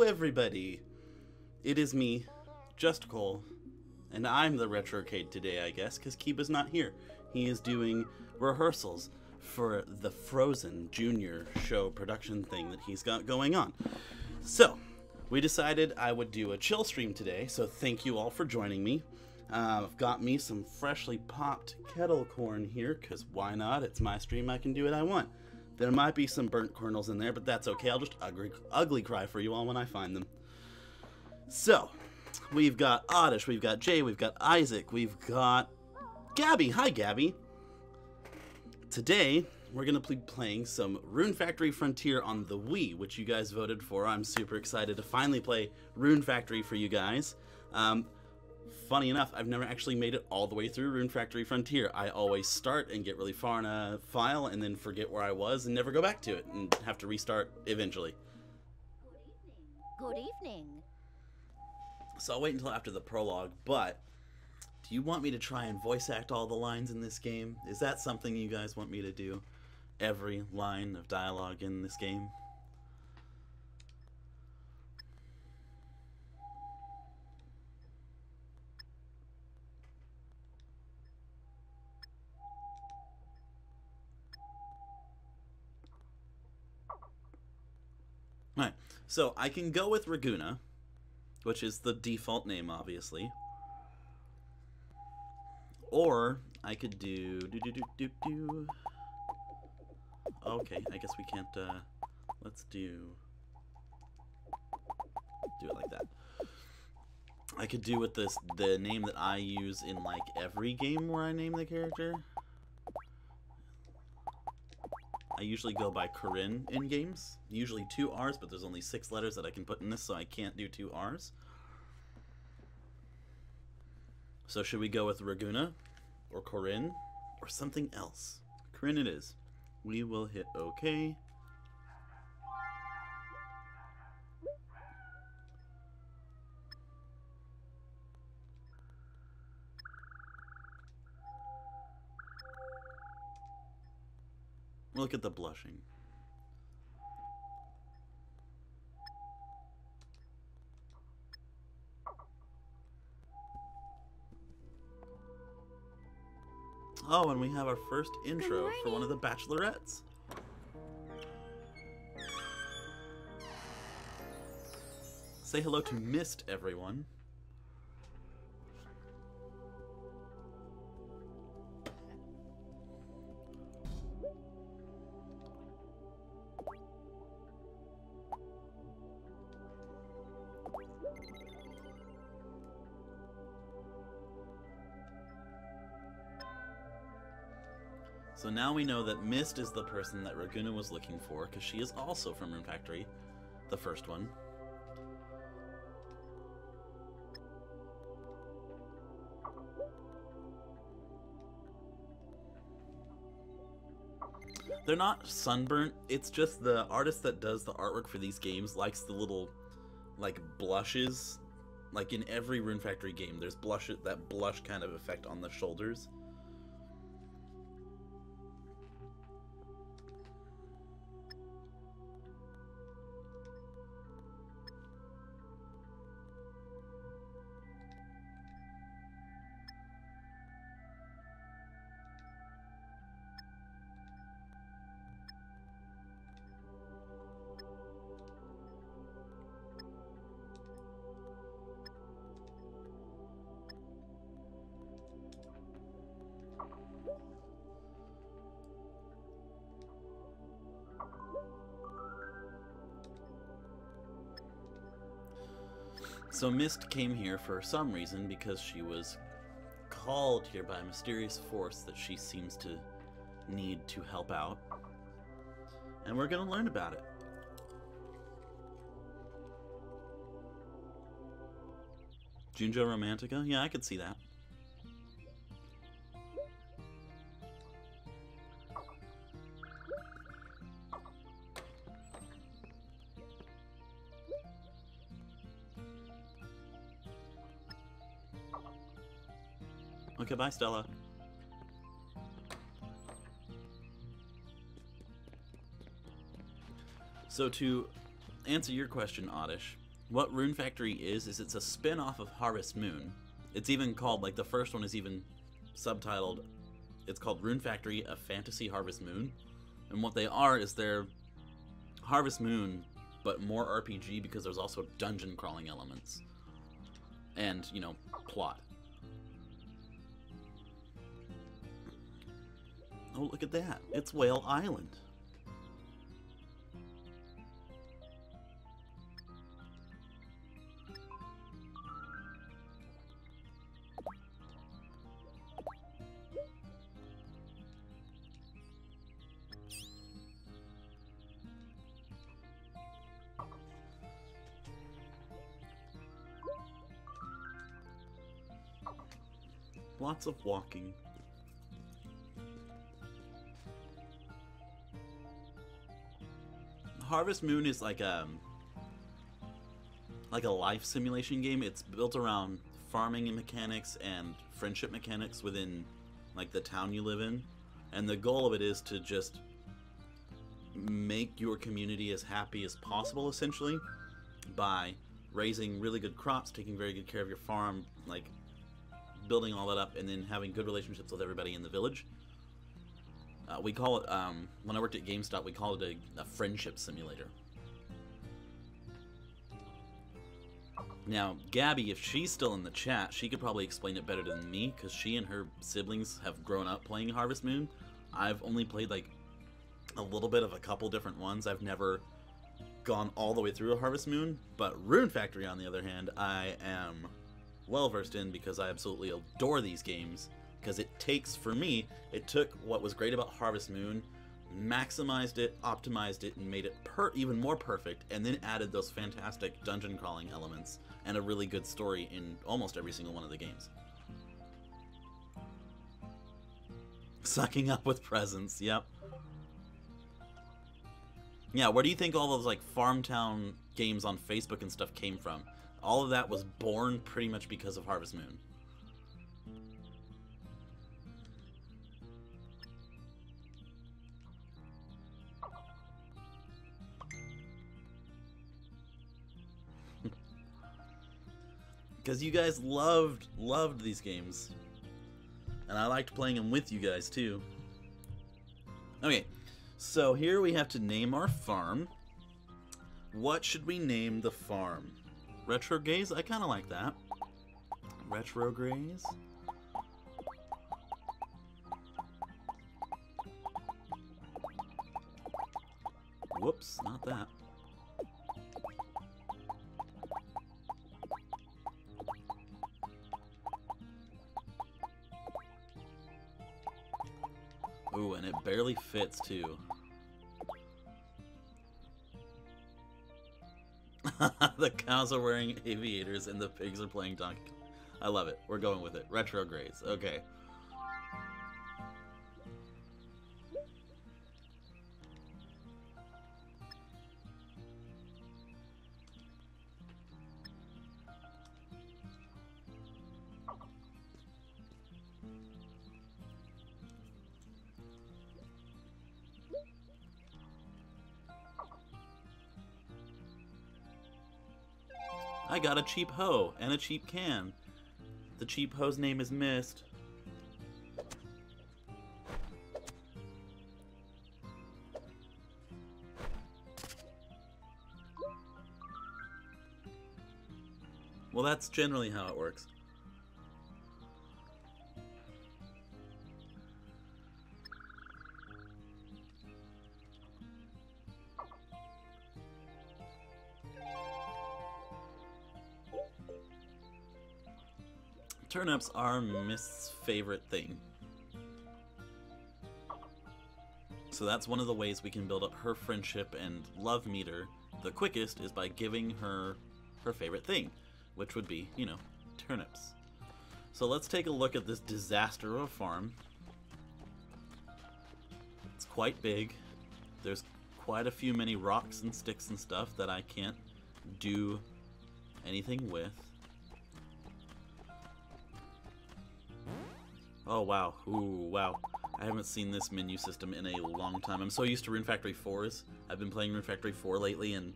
everybody! It is me, Just Cole, and I'm the Retrocade today, I guess, because Kiba's not here. He is doing rehearsals for the Frozen Junior show production thing that he's got going on. So, we decided I would do a chill stream today, so thank you all for joining me. I've got me some freshly popped kettle corn here, because why not? It's my stream, I can do what I want. There might be some burnt kernels in there, but that's okay. I'll just ugly cry for you all when I find them. So, we've got Oddish, we've got Jay, we've got Isaac, we've got Gabby. Hi, Gabby. Today, we're going to be playing some Rune Factory Frontier on the Wii, which you guys voted for. I'm super excited to finally play Rune Factory for you guys. Funny enough, I've never actually made it all the way through Rune Factory Frontier. I always start and get really far in a file and then forget where I was and never go back to it and have to restart eventually. Good evening. So I'll wait until after the prologue, but do you want me to try and voice act all the lines in this game? Is that something you guys want me to do? Every line of dialogue in this game? Alright, so I can go with Raguna, which is the default name, obviously. Or I could do Okay, I guess we can't, let's do it like that. I could do with this, the name that I use in, like, every game where I name the character. I usually go by Corinne in games. Usually 2 R's, but there's only 6 letters that I can put in this, so I can't do 2 R's. So should we go with Raguna, or Corinne, or something else? Corinne it is. We will hit OK. Look at the blushing. Oh, and we have our first intro for one of the bachelorettes. Say hello to Mist, everyone. So now we know that Mist is the person that Raguna was looking for, because she is also from Rune Factory, the first one. They're not sunburnt, it's just the artist that does the artwork for these games likes the little, like, blushes. Like in every Rune Factory game, there's that blush kind of effect on the shoulders. So Mist came here for some reason because she was called here by a mysterious force that she seems to need to help out. And we're going to learn about it. Junjo Romantica? Yeah, I could see that. Okay, bye, Stella. So to answer your question, Oddish, What Rune Factory is it's a spin-off of Harvest Moon. It's even called, like, the first one is even subtitled, it's called Rune Factory, A Fantasy Harvest Moon. And what they are is they're Harvest Moon, but more RPG because there's also dungeon crawling elements. And, you know, plot. Oh, look at that. It's Whale Island. Lots of walking. Harvest Moon is like a life simulation game. It's built around farming mechanics and friendship mechanics within like the town you live in. And the goal of it is to just make your community as happy as possible, essentially, by raising really good crops, taking very good care of your farm, like building all that up, and then having good relationships with everybody in the village. We call it, when I worked at GameStop, we called it a friendship simulator. Now, Gabby, if she's still in the chat, she could probably explain it better than me, because she and her siblings have grown up playing Harvest Moon. I've only played, like, a little bit of a couple different ones. I've never gone all the way through a Harvest Moon, but Rune Factory, on the other hand, I am well versed in because I absolutely adore these games. Because it takes, for me, it took what was great about Harvest Moon, maximized it, optimized it, and made it even more perfect, and then added those fantastic dungeon crawling elements and a really good story in almost every single one of the games. Sucking up with presents, yep. Yeah, where do you think all those like Farmtown games on Facebook and stuff came from? All of that was born pretty much because of Harvest Moon. Because you guys loved these games. And I liked playing them with you guys, too. Okay, so here we have to name our farm. What should we name the farm? Retrogaze? I kind of like that. Retrogaze? Whoops, not that. Ooh, and it barely fits, too. The cows are wearing aviators and the pigs are playing Donkey Kong. I love it. We're going with it. Retrogrades. Okay. I got a cheap hoe and a cheap can. The cheap hoe's name is Mist. Well, that's generally how it works. Turnips are Mist's favorite thing. So that's one of the ways we can build up her friendship and love meter the quickest is by giving her her favorite thing, which would be, you know, turnips. So let's take a look at this disaster of a farm. It's quite big. There's quite a few many rocks and sticks and stuff that I can't do anything with. Oh, wow. Ooh, wow. I haven't seen this menu system in a long time. I'm so used to Rune Factory 4s. I've been playing Rune Factory 4 lately, and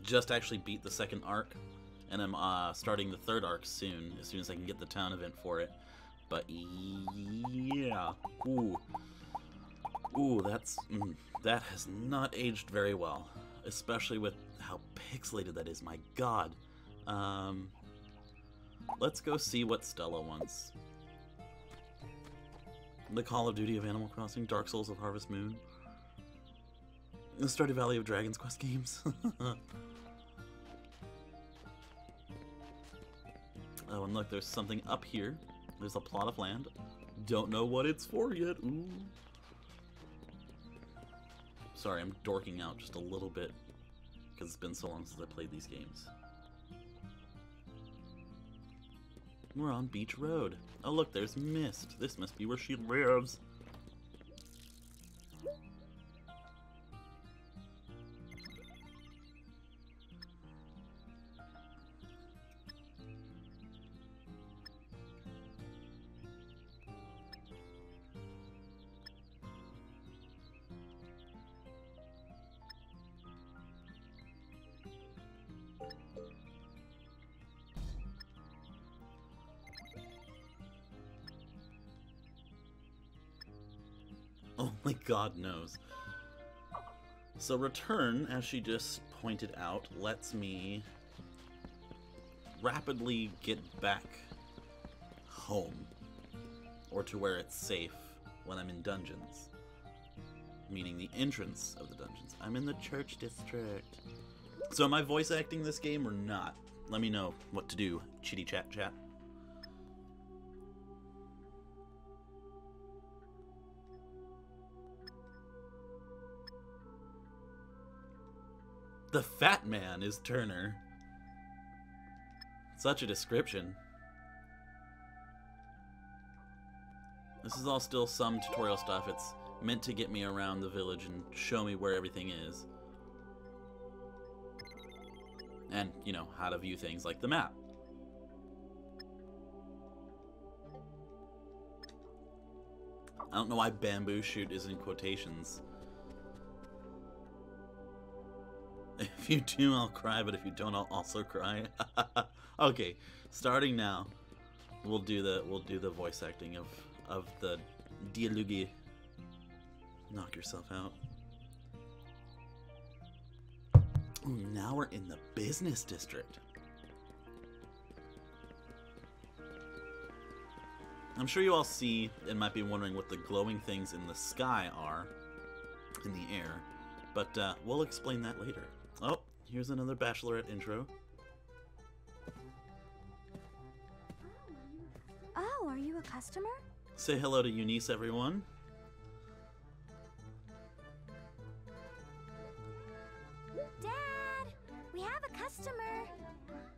just actually beat the second arc, and I'm starting the third arc soon, as soon as I can get the town event for it. But yeah, ooh, that has not aged very well, especially with how pixelated that is. My God. Let's go see what Stella wants. The Call of Duty of Animal Crossing, Dark Souls of Harvest Moon, the Stardew Valley of Dragon's Quest games. Oh, and look, there's something up here. There's a plot of land. Don't know what it's for yet. Ooh. Sorry, I'm dorking out just a little bit because it's been so long since I played these games. We're on Beach Road. Oh look, there's Mist. This must be where she lives. Only God knows. So return, as she just pointed out, lets me rapidly get back home, or to where it's safe when I'm in dungeons, meaning the entrance of the dungeons. I'm in the church district. So am I voice acting this game or not? Let me know what to do, chitty chat chat. The fat man is Turner. Such a description. This is all still some tutorial stuff. It's meant to get me around the village and show me where everything is. And, you know, how to view things like the map. I don't know why bamboo shoot is in quotations. If you do, I'll cry, but if you don't, I'll also cry. Okay, starting now, we'll do the voice acting of the dialogue. Knock yourself out. Ooh, now we're in the business district. I'm sure you all see and might be wondering what the glowing things in the sky are, in the air, but we'll explain that later. Oh, here's another Bachelorette intro. Oh, are you a customer? Say hello to Eunice, everyone. Dad, we have a customer.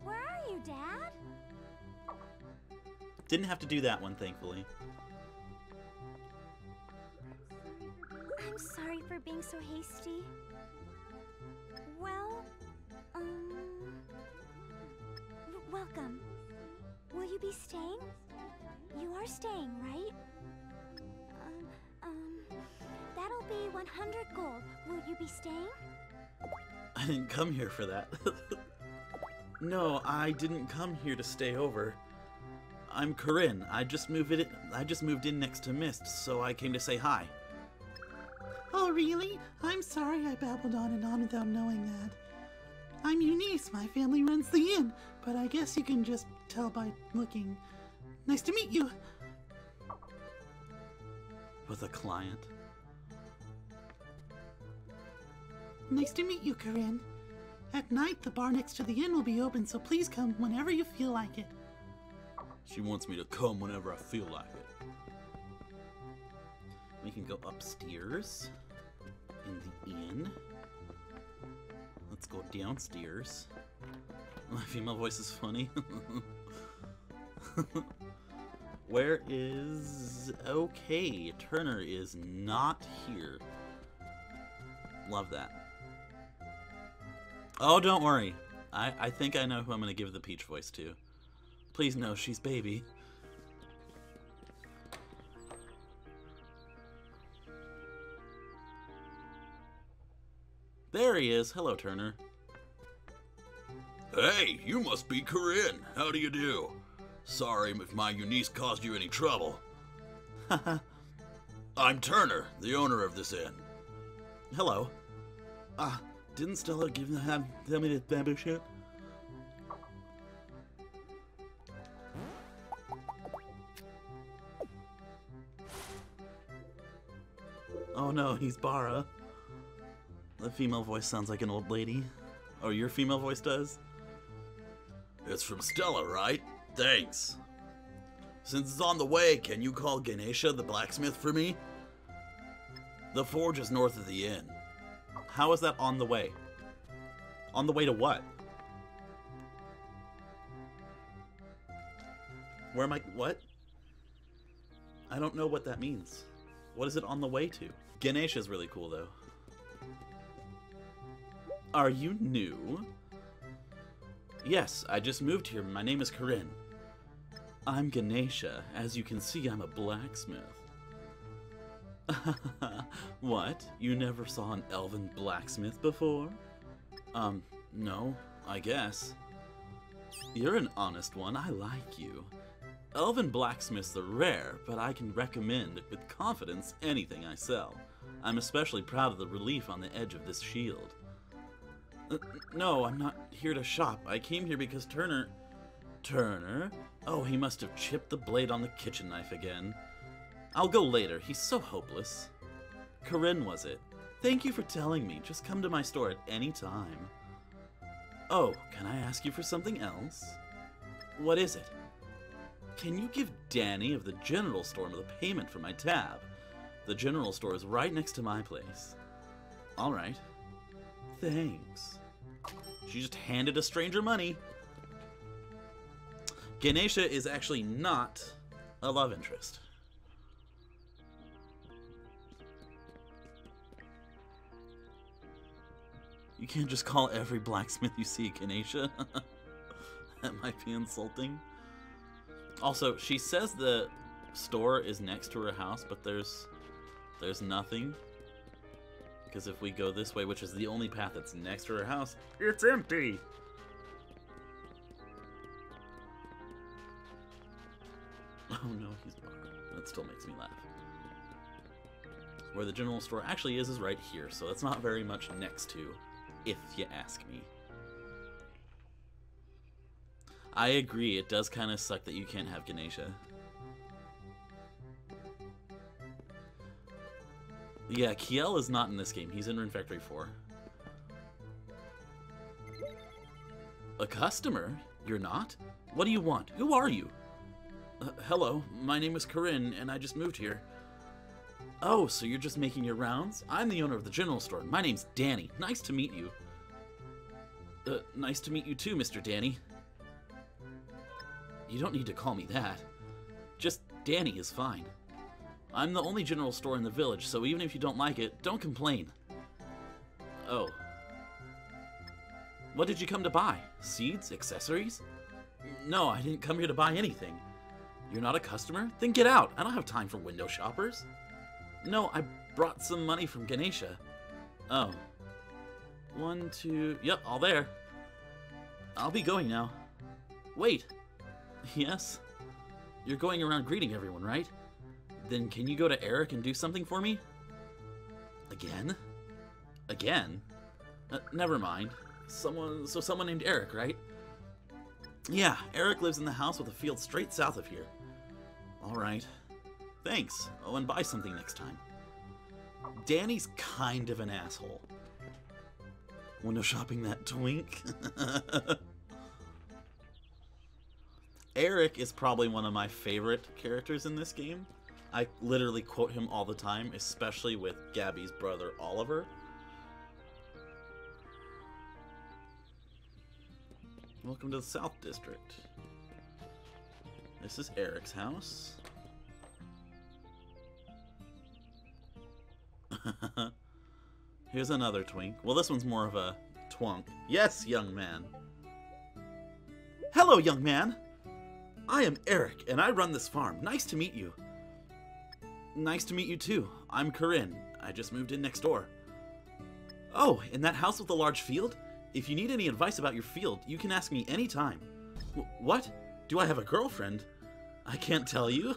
Where are you, Dad? Didn't have to do that one, thankfully. I'm sorry for being so hasty. Well, welcome. Will you be staying? You are staying, right? That'll be 100 gold. Will you be staying? I didn't come here for that. No, I didn't come here to stay over. I'm Corinne. I just moved in next to Mist, so I came to say hi. Oh, really? I'm sorry I babbled on and on without knowing that. I'm Eunice. My family runs the inn, but I guess you can just tell by looking. Nice to meet you. With a client. Nice to meet you, Corinne. At night, the bar next to the inn will be open, so please come whenever you feel like it. She wants me to come whenever I feel like it. We can go upstairs in the inn. Let's go downstairs. My female voice is funny. Where is... Okay, Turner is not here. Love that. Oh, don't worry. I think I know who I'm going to give the Peach voice to. Please no, she's baby. There he is. Hello, Turner. Hey, you must be Corinne. How do you do? Sorry if my Eunice caused you any trouble. I'm Turner, the owner of this inn. Hello. Didn't Stella tell me this bamboo shit? Oh no, he's Bara. The female voice sounds like an old lady. Oh, your female voice does? It's from Stella, right? Thanks. Since it's on the way, can you call Ganesha the blacksmith for me? The forge is north of the inn. How is that on the way? On the way to what? Where am I? What? I don't know what that means. What is it on the way to? Ganesha's really cool, though. Are you new? Yes, I just moved here. My name is Corinne. I'm Ganesha. As you can see, I'm a blacksmith. What? You never saw an elven blacksmith before? No, I guess. You're an honest one. I like you. Elven blacksmiths are rare, but I can recommend with confidence anything I sell. I'm especially proud of the relief on the edge of this shield. No, I'm not here to shop. I came here because Turner... Turner? Oh, he must have chipped the blade on the kitchen knife again. I'll go later. He's so hopeless. Corinne, was it? Thank you for telling me. Just come to my store at any time. Oh, can I ask you for something else? What is it? Can you give Danny of the general store the payment for my tab? The general store is right next to my place. All right. Thanks. She just handed a stranger money. Ganesha is actually not a love interest. You can't just call every blacksmith you see Ganesha. That might be insulting. Also, she says the store is next to her house, but there's nothing. Because if we go this way, which is the only path that's next to her house, it's empty. Oh no, he's barred. That still makes me laugh. Where the general store actually is right here, so it's not very much next to, if you ask me. I agree, it does kind of suck that you can't have Ganesha. Yeah, Kiel is not in this game. He's in Rune Factory 4. A customer? You're not? What do you want? Who are you? Hello, my name is Corinne, and I just moved here. Oh, so you're just making your rounds? I'm the owner of the general store. My name's Danny. Nice to meet you. Nice to meet you too, Mr. Danny. You don't need to call me that. Just Danny is fine. I'm the only general store in the village, so even if you don't like it, don't complain. Oh. What did you come to buy? Seeds? Accessories? No, I didn't come here to buy anything. You're not a customer? Then get out. I don't have time for window shoppers. No, I brought some money from Ganesha. Oh. 1, 2... Yep, all there. I'll be going now. Wait. Yes? You're going around greeting everyone, right? Then can you go to Eric and do something for me? Again? Again? Never mind. Someone named Eric, right? Yeah, Eric lives in the house with a field straight south of here. Alright. Thanks. Oh, and buy something next time. Danny's kind of an asshole. Window shopping that twink? Eric is probably one of my favorite characters in this game. I literally quote him all the time, especially with Gabby's brother Oliver. Welcome to the South District. This is Eric's house. Here's another twink. Well, this one's more of a twunk. Yes, young man. Hello, young man. I am Eric, and I run this farm. Nice to meet you. Nice to meet you, too. I'm Corinne. I just moved in next door. Oh, in that house with the large field? If you need any advice about your field, you can ask me anytime. What? Do I have a girlfriend? I can't tell you.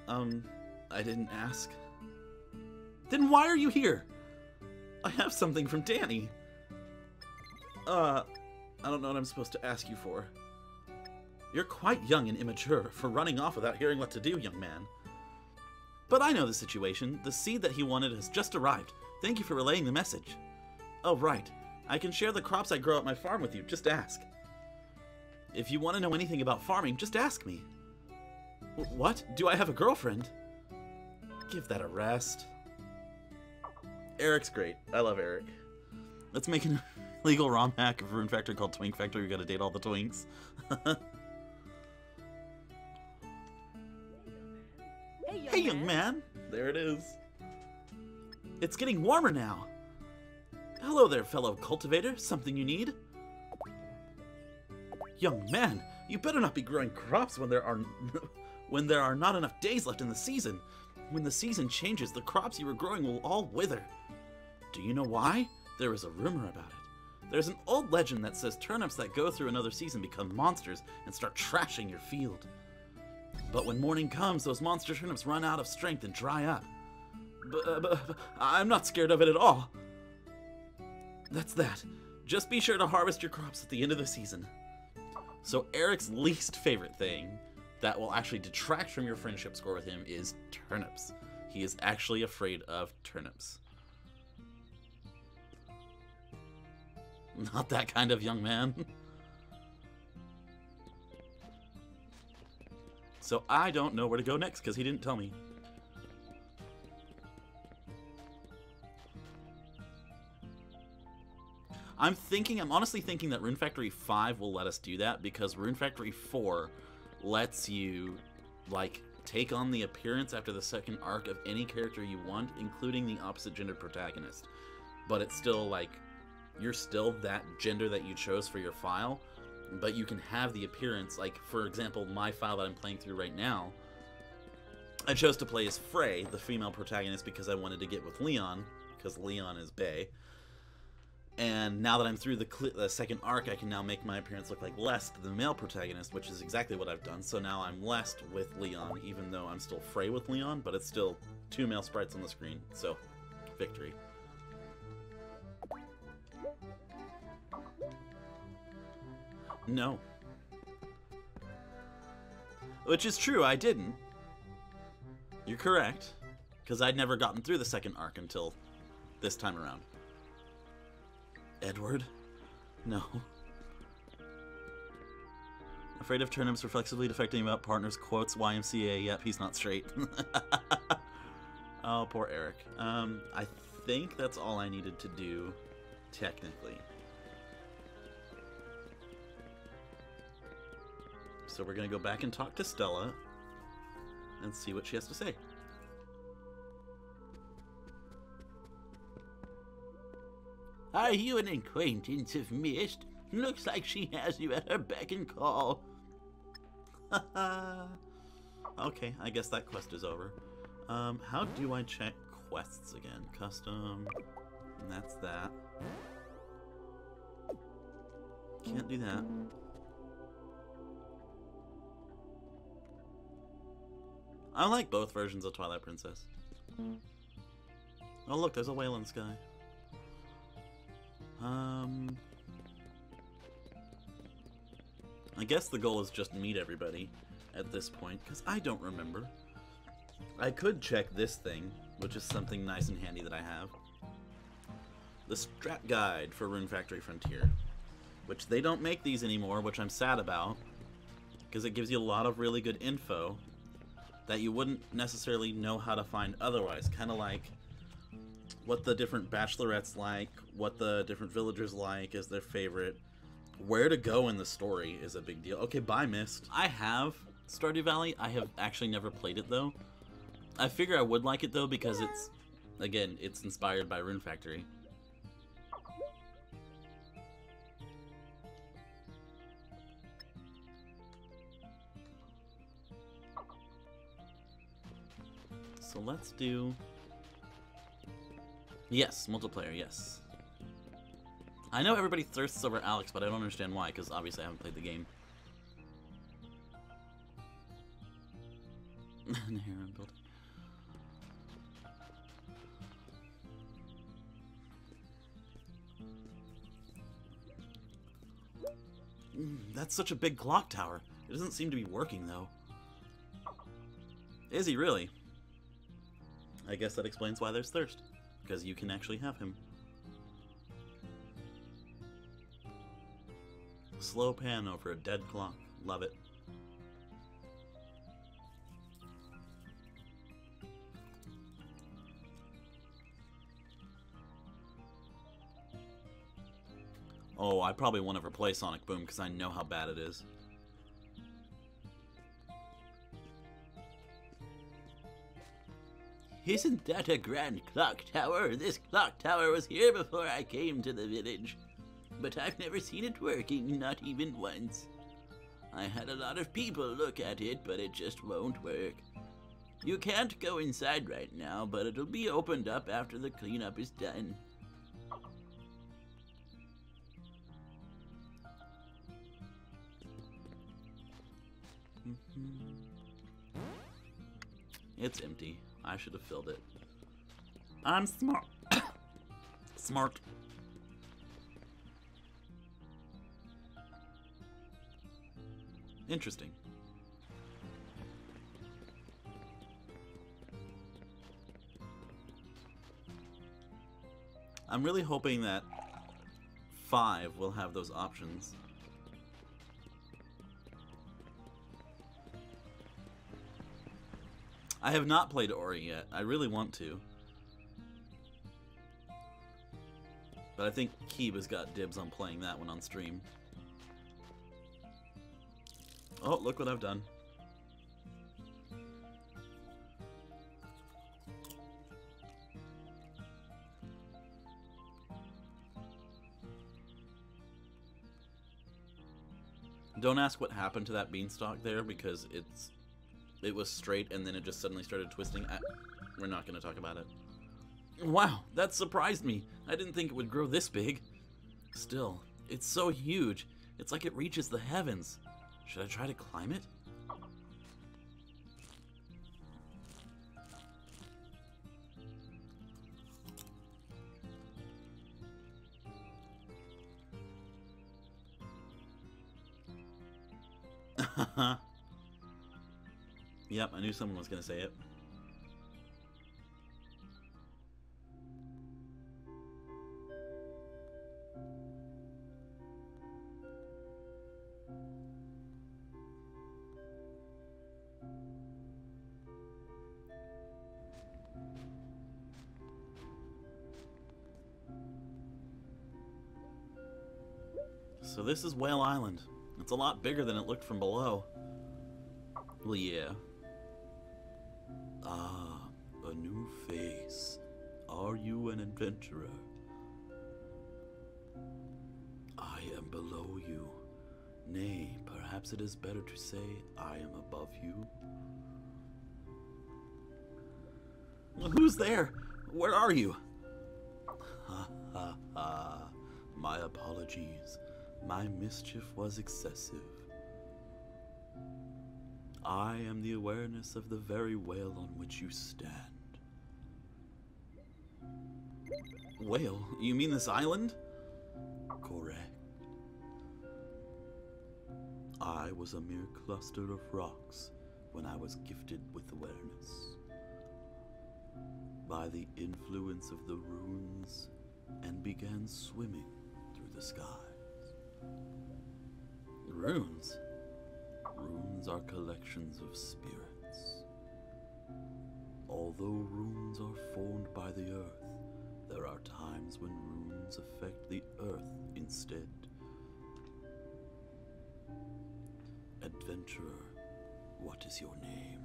I didn't ask. Then why are you here? I have something from Danny. I don't know what I'm supposed to ask you for. You're quite young and immature for running off without hearing what to do, young man. But I know the situation. The seed that he wanted has just arrived. Thank you for relaying the message. Oh, right. I can share the crops I grow at my farm with you. Just ask. If you want to know anything about farming, just ask me. What? Do I have a girlfriend? Give that a rest. Eric's great. I love Eric. Let's make an illegal ROM hack of Rune Factory called Twink Factory. We gotta date all the twinks. Hey, young man. There it is. It's getting warmer now. Hello there, fellow cultivator. Something you need? Young man, you better not be growing crops when there are not enough days left in the season. When the season changes, the crops you were growing will all wither. Do you know why? There is a rumor about it. There's an old legend that says turnips that go through another season become monsters and start trashing your field. But when morning comes, those monster turnips run out of strength and dry up. But I'm not scared of it at all. That's that. Just be sure to harvest your crops at the end of the season. So Eric's least favorite thing that will actually detract from your friendship score with him is turnips. He is actually afraid of turnips. Not that kind of young man. So I don't know where to go next because he didn't tell me. I'm honestly thinking that Rune Factory 5 will let us do that because Rune Factory 4 lets you, like, take on the appearance after the second arc of any character you want, including the opposite gendered protagonist. But it's still, like, you're still that gender that you chose for your file, but you can have the appearance, like, for example, my file that I'm playing through right now, I chose to play as Frey, the female protagonist, because I wanted to get with Leon, because Leon is bae. And now that I'm through the second arc, I can now make my appearance look like Lest, the male protagonist, which is exactly what I've done. So now I'm Lest with Leon, even though I'm still Frey with Leon, but it's still 2 male sprites on the screen. So, victory. No. Which is true, I didn't. You're correct, because I'd never gotten through the second arc until this time around. Edward? No. Afraid of turnips, reflexively defecting about partners, quotes YMCA, yep, he's not straight. Oh, poor Eric. I think that's all I needed to do, technically. So we're gonna go back and talk to Stella and see what she has to say. Are you an acquaintance of Mist? Looks like she has you at her beck and call. Okay, I guess that quest is over. How do I check quests again? Custom, and that's that. Can't do that. I like both versions of Twilight Princess. Oh look, there's a whale in the sky. I guess the goal is just meet everybody at this point, because I don't remember. I could check this thing, which is something nice and handy that I have. The Strat Guide for Rune Factory Frontier, which they don't make these anymore, which I'm sad about, because it gives you a lot of really good info that you wouldn't necessarily know how to find otherwise, kind of like what the different bachelorettes like, what the different villagers like is their favorite, where to go in the story is a big deal. Okay, bye Mist. I have Stardew Valley. I have actually never played it though. I figure I would like it though because it's, again, it's inspired by Rune Factory. So let's do... Yes, multiplayer, yes. I know everybody thirsts over Alex, but I don't understand why, because obviously I haven't played the game. An harem building. That's such a big clock tower. It doesn't seem to be working, though. Is he really? I guess that explains why there's thirst. Because you can actually have him. Slow pan over a dead clock. Love it. Oh, I probably won't ever play Sonic Boom because I know how bad it is. Isn't that a grand clock tower? This clock tower was here before I came to the village. But I've never seen it working, not even once. I had a lot of people look at it, but it just won't work. You can't go inside right now, but it'll be opened up after the cleanup is done. It's empty. I should have filled it. I'm smart. Smart. Interesting. I'm really hoping that 5 will have those options. I have not played Ori yet. I really want to. But I think Kiba's got dibs on playing that one on stream. Oh, look what I've done. Don't ask what happened to that beanstalk there, because it was straight and then it just suddenly started twisting. We're not going to talk about it. Wow, that surprised me. I didn't think it would grow this big. Still, it's so huge. It's like it reaches the heavens. Should I try to climb it? Yep, I knew someone was going to say it. So this is Whale Island. It's a lot bigger than it looked from below. Well, yeah. Ah, a new face. Are you an adventurer? I am below you. Nay, perhaps it is better to say I am above you. Who's there? Where are you? Ha ha ha. My apologies. My mischief was excessive. I am the awareness of the very whale on which you stand. Whale? You mean this island? Correct. I was a mere cluster of rocks when I was gifted with awareness. By the influence of the runes, and began swimming through the skies. Runes? Runes are collections of spirits. Although runes are formed by the earth, there are times when runes affect the earth instead. Adventurer, what is your name?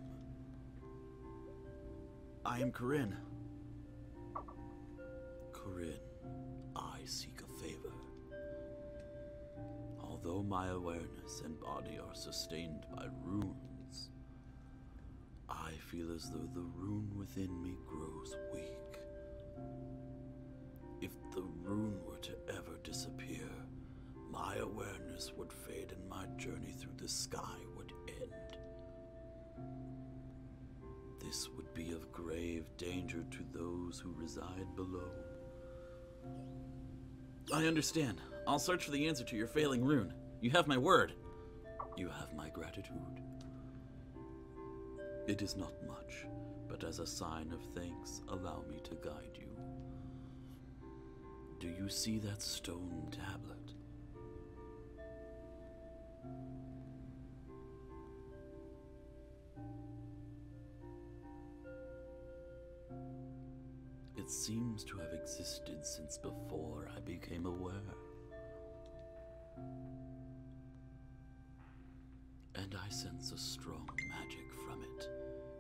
I am Corinne. Corinne, I seek a favor. Although my awareness and body are sustained by runes, I feel as though the rune within me grows weak. If the rune were to ever disappear, awareness would fade and my journey through the sky would end. This would be of grave danger to those who reside below. I understand. I'll search for the answer to your failing rune. You have my word. You have my gratitude. It is not much, but as a sign of thanks, allow me to guide you. Do you see that stone tablet? It seems to have existed since before I became aware. And I sense a strong magic from it.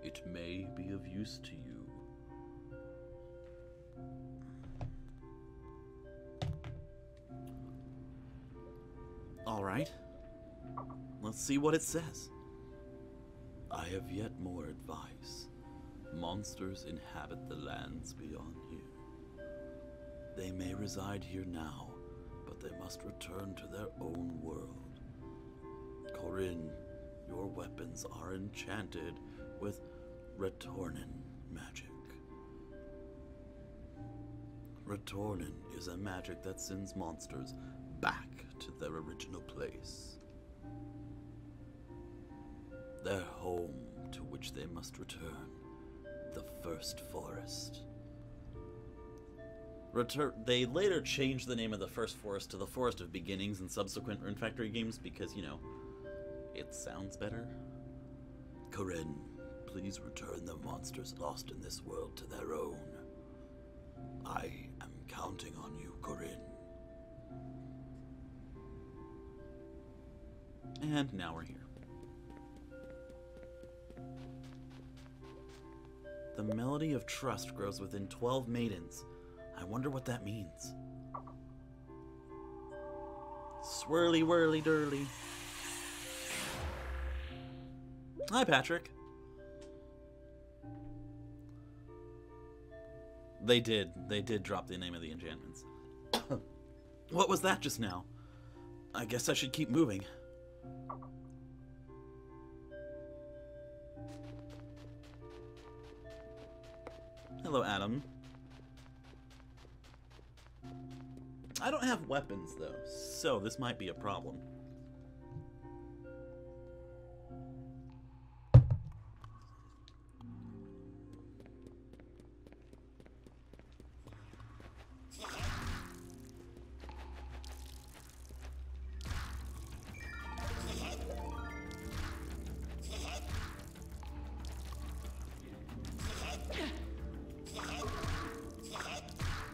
It may be of use to you. All right. Let's see what it says. I have yet more advice. Monsters inhabit the lands beyond here. They may reside here now, but they must return to their own world. Corinne, your weapons are enchanted with Retornin magic. Retornin is a magic that sends monsters back to their original place. Their home to which they must return, the First Forest. They later changed the name of the First Forest to the Forest of Beginnings in subsequent Rune Factory games because, you know, it sounds better. Corinne, please return the monsters lost in this world to their own. I am counting on you, Corinne. And now we're here. The melody of trust grows within 12 maidens. I wonder what that means. Swirly whirly dirly. Hi, Patrick. They did drop the name of the enchantments. What was that just now? I guess I should keep moving. Hello, Adam. I don't have weapons, though, so this might be a problem.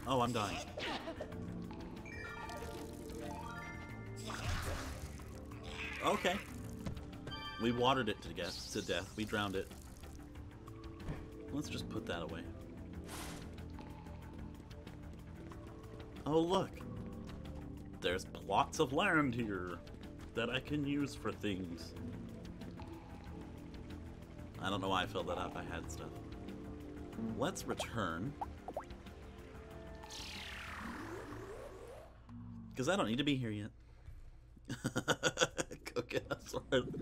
Oh, I'm dying. Okay. We watered it to death. We drowned it. Let's just put that away. Oh, look. There's plots of land here that I can use for things. I don't know why I filled that up. I had stuff. Let's return. Because I don't need to be here yet. Go get us one.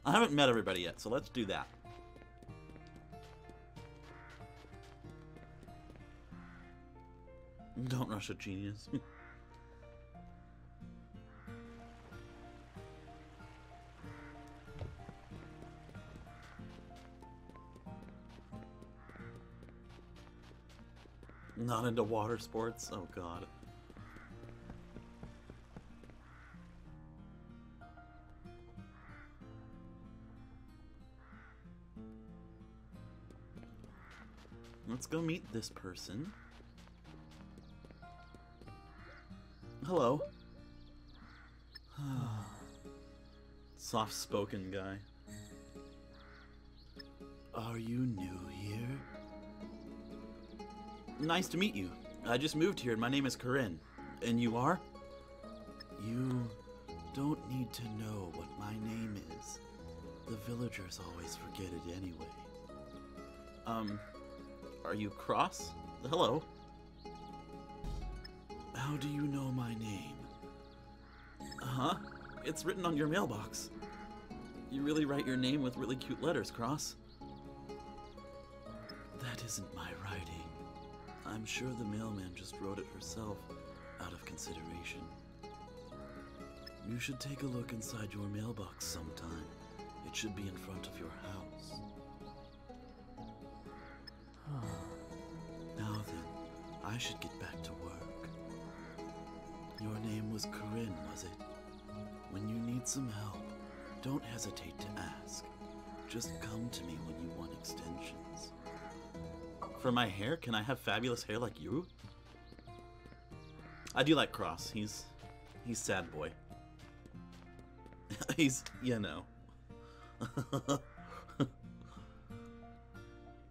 I haven't met everybody yet, so let's do that. Don't rush a genius. Not into water sports? Oh, God. Let's go meet this person. Hello. Soft-spoken guy. Are you new here? Nice to meet you. I just moved here and my name is Corinne. And you are? You don't need to know what my name is. The villagers always forget it anyway. Are you Cross? Hello. How do you know my name? Huh? It's written on your mailbox. You really write your name with really cute letters, Cross. That isn't my writing. I'm sure the mailman just wrote it herself, out of consideration. You should take a look inside your mailbox sometime. It should be in front of your house. Now then, I should get back to work. Your name was Corinne, was it? When you need some help, don't hesitate to ask. Just come to me when you want extensions. For my hair, can I have fabulous hair like you? I do like Cross. He's sad boy. He's, you know.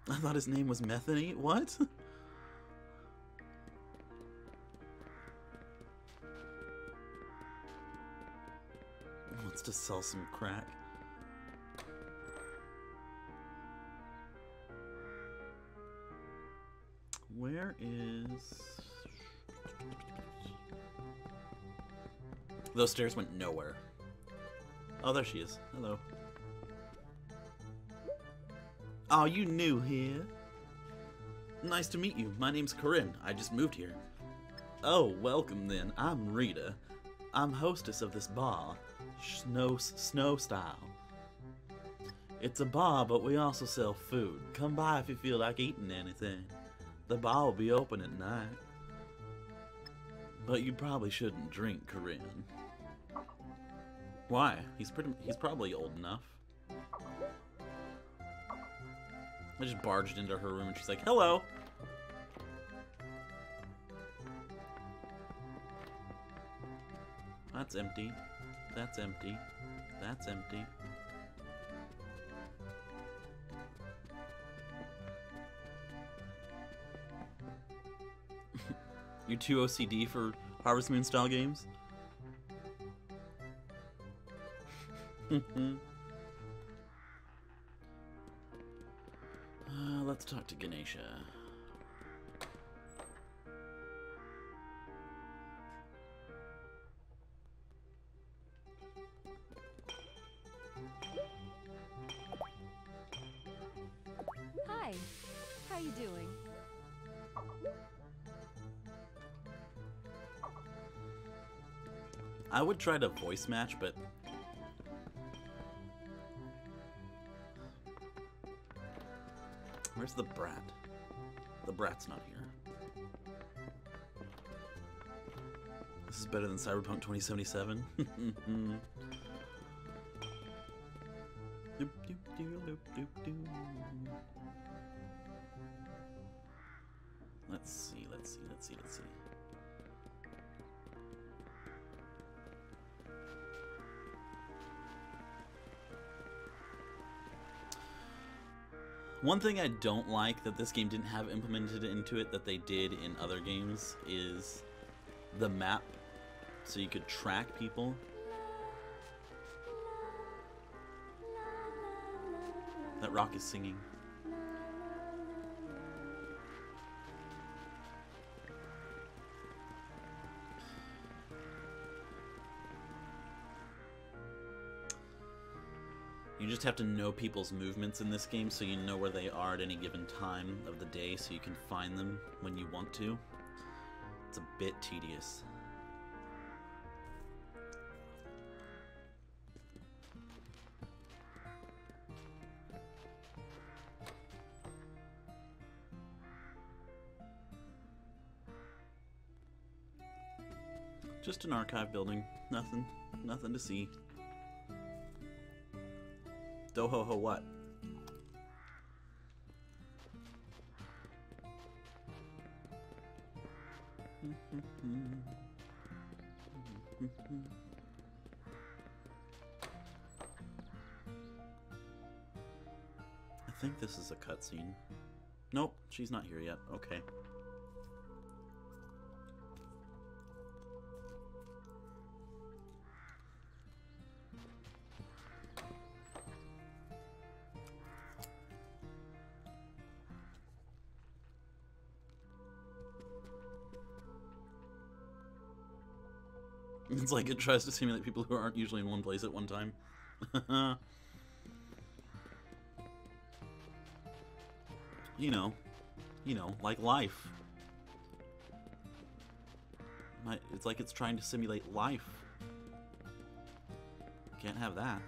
I thought his name was Methany. What? Wants to sell some crack. Where is... Those stairs went nowhere. Oh, there she is. Hello. Oh, you new here? Nice to meet you. My name's Corinne. I just moved here. Oh, welcome then. I'm Rita. I'm hostess of this bar, Snow Style. It's a bar, but we also sell food. Come by if you feel like eating anything. The bar will be open at night. But you probably shouldn't drink, Corinne. Why? He's probably old enough. I just barged into her room and she's like, hello! That's empty. That's empty. That's empty. You too OCD for Harvest Moon style games? Let's talk to Ganesha. Hi, how you doing? I would try to voice match, but where's the brat? The brat's not here. This is better than Cyberpunk 2077. Let's see. One thing I don't like that this game didn't have implemented into it that they did in other games is the map, so you could track people. That rock is singing. You just have to know people's movements in this game so you know where they are at any given time of the day so you can find them when you want to. It's a bit tedious. Just an archive building. Nothing to see. Doho-ho what? I think this is a cutscene. Nope, she's not here yet. Okay. It's like it tries to simulate people who aren't usually in one place at one time. You know, like life. It's like it's trying to simulate life. Can't have that.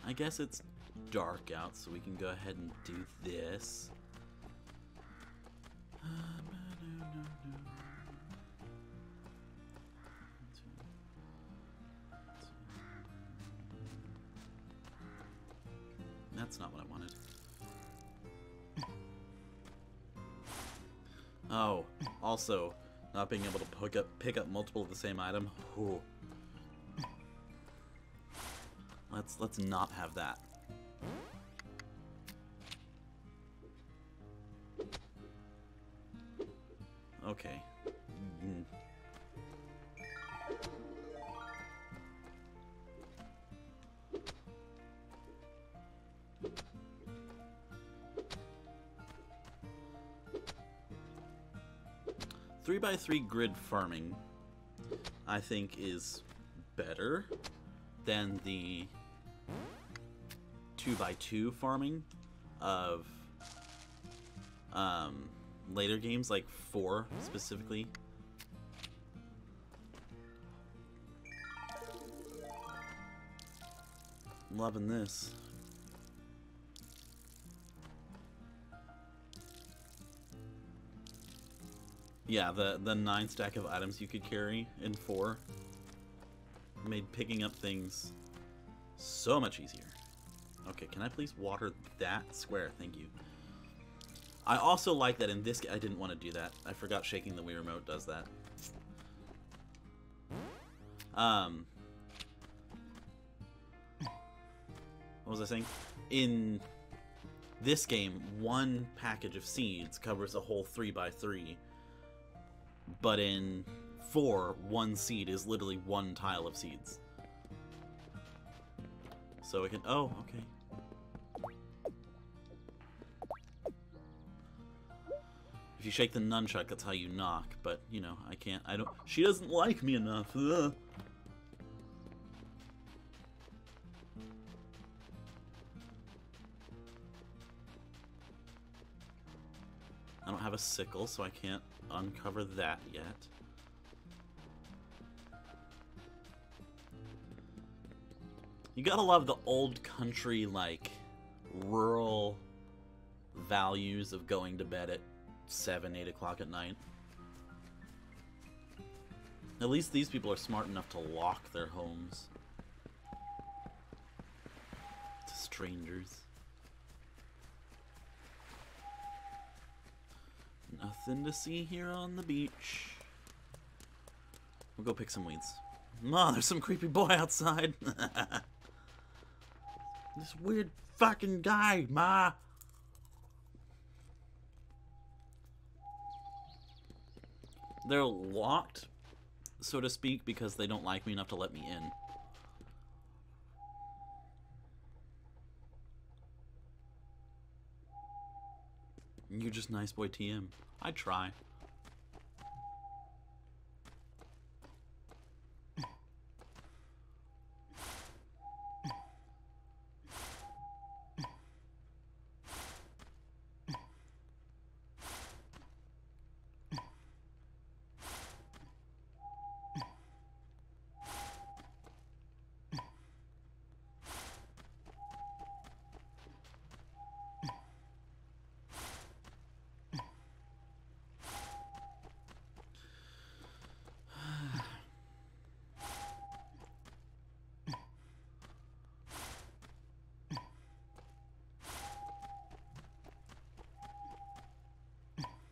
I guess it's dark out, so we can go ahead and do this. That's not what I wanted. Oh, also, not being able to pick up multiple of the same item. Ooh. Let's not have that. Okay. Mm. 3x3 grid farming, I think, is better than the 2x2 farming of later games, like 4 specifically. I'm loving this. Yeah, the 9 stack of items you could carry in 4 made picking up things so much easier. Okay, can I please water that square? Thank you. I also like that in this game, I didn't want to do that. I forgot shaking the Wii Remote does that. What was I saying? In this game, 1 package of seeds covers a whole 3x3. But in 4, 1 seed is literally 1 tile of seeds. So we can... Oh, okay. If you shake the nunchuck, that's how you knock. But, you know, I can't... I don't... She doesn't like me enough. Ugh. I don't have a sickle, so I can't uncover that yet. You gotta love the old country, like, rural values of going to bed at 7, 8 o'clock at night. At least these people are smart enough to lock their homes to strangers. Nothing to see here on the beach. We'll go pick some weeds. Ma, there's some creepy boy outside. This weird fucking guy, Ma. They're locked, so to speak, because they don't like me enough to let me in. You're just nice boy TM. I try.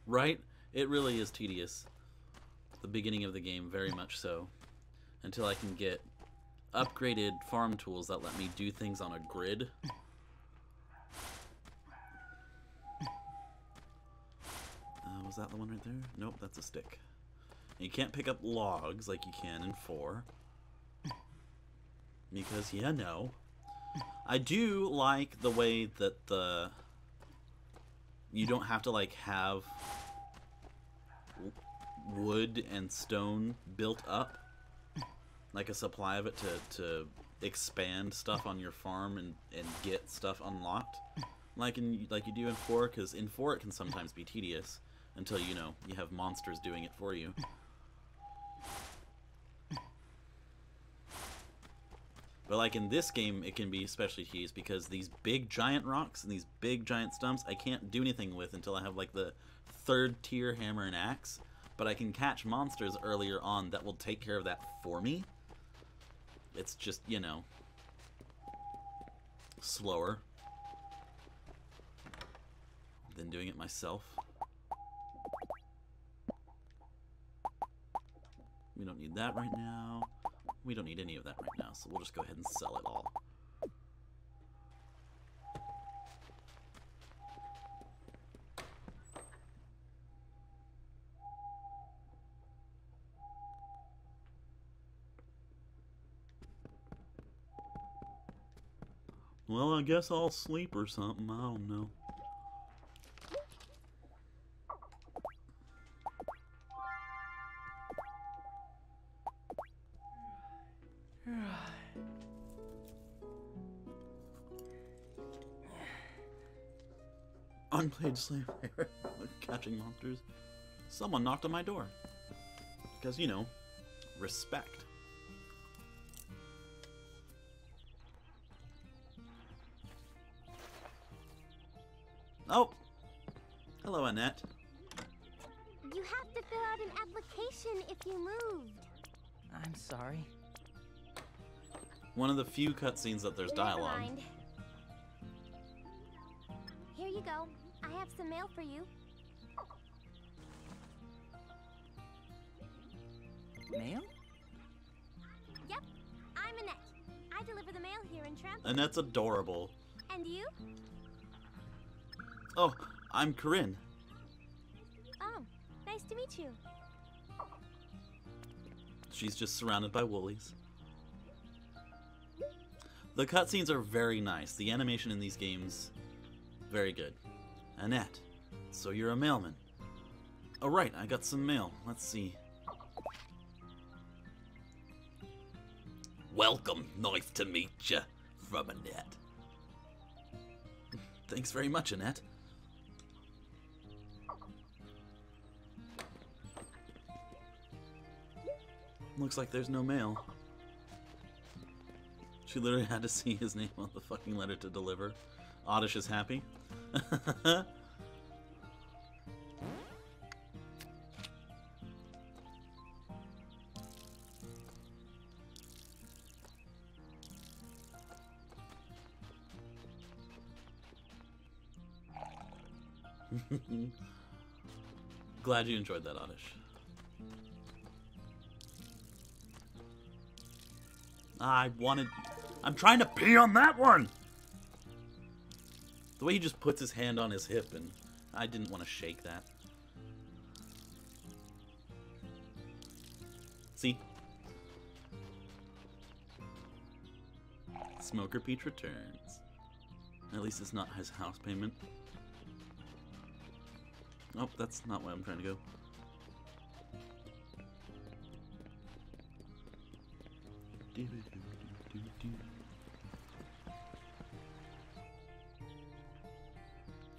Right? It really is tedious. The beginning of the game, very much so. Until I can get upgraded farm tools that let me do things on a grid. Was that the one right there? Nope, that's a stick. You can't pick up logs like you can in 4. Because, yeah, no. I do like the way that you don't have to, like, have wood and stone built up. Like a supply of it to expand stuff on your farm and get stuff unlocked. Like you do in 4, because in 4 it can sometimes be tedious until, you know, you have monsters doing it for you. But like in this game, it can be especially tedious because these big giant rocks and these big giant stumps I can't do anything with until I have like the 3rd tier hammer and axe. But I can catch monsters earlier on that will take care of that for me. It's just, you know, slower than doing it myself. We don't need that right now. We don't need any of that right now, so we'll just go ahead and sell it all. Well, I guess I'll sleep or something. I don't know. Unplayed slave labor catching monsters. Someone knocked on my door. Because, you know, respect. Oh! Hello, Annette. You have to fill out an application if you moved. I'm sorry. One of the few cutscenes that there's dialogue. Never mind. Here you go. I have some mail for you. Mail? Yep, I'm Annette. I deliver the mail here in Tramp. Annette's adorable. And you? Oh, I'm Corinne. Oh, nice to meet you. She's just surrounded by woolies. The cutscenes are very nice. The animation in these games, very good. Annette, so you're a mailman. Oh right, I got some mail. Let's see. Welcome, nice to meet ya, from Annette. Thanks very much, Annette. Looks like there's no mail. She literally had to see his name on the fucking letter to deliver. Oddish is happy. Glad you enjoyed that, Oddish. I'm trying to pee on that one! The way he just puts his hand on his hip, and I didn't want to shake that. See? Smoker Peach returns. At least it's not his house payment. Oh, that's not where I'm trying to go.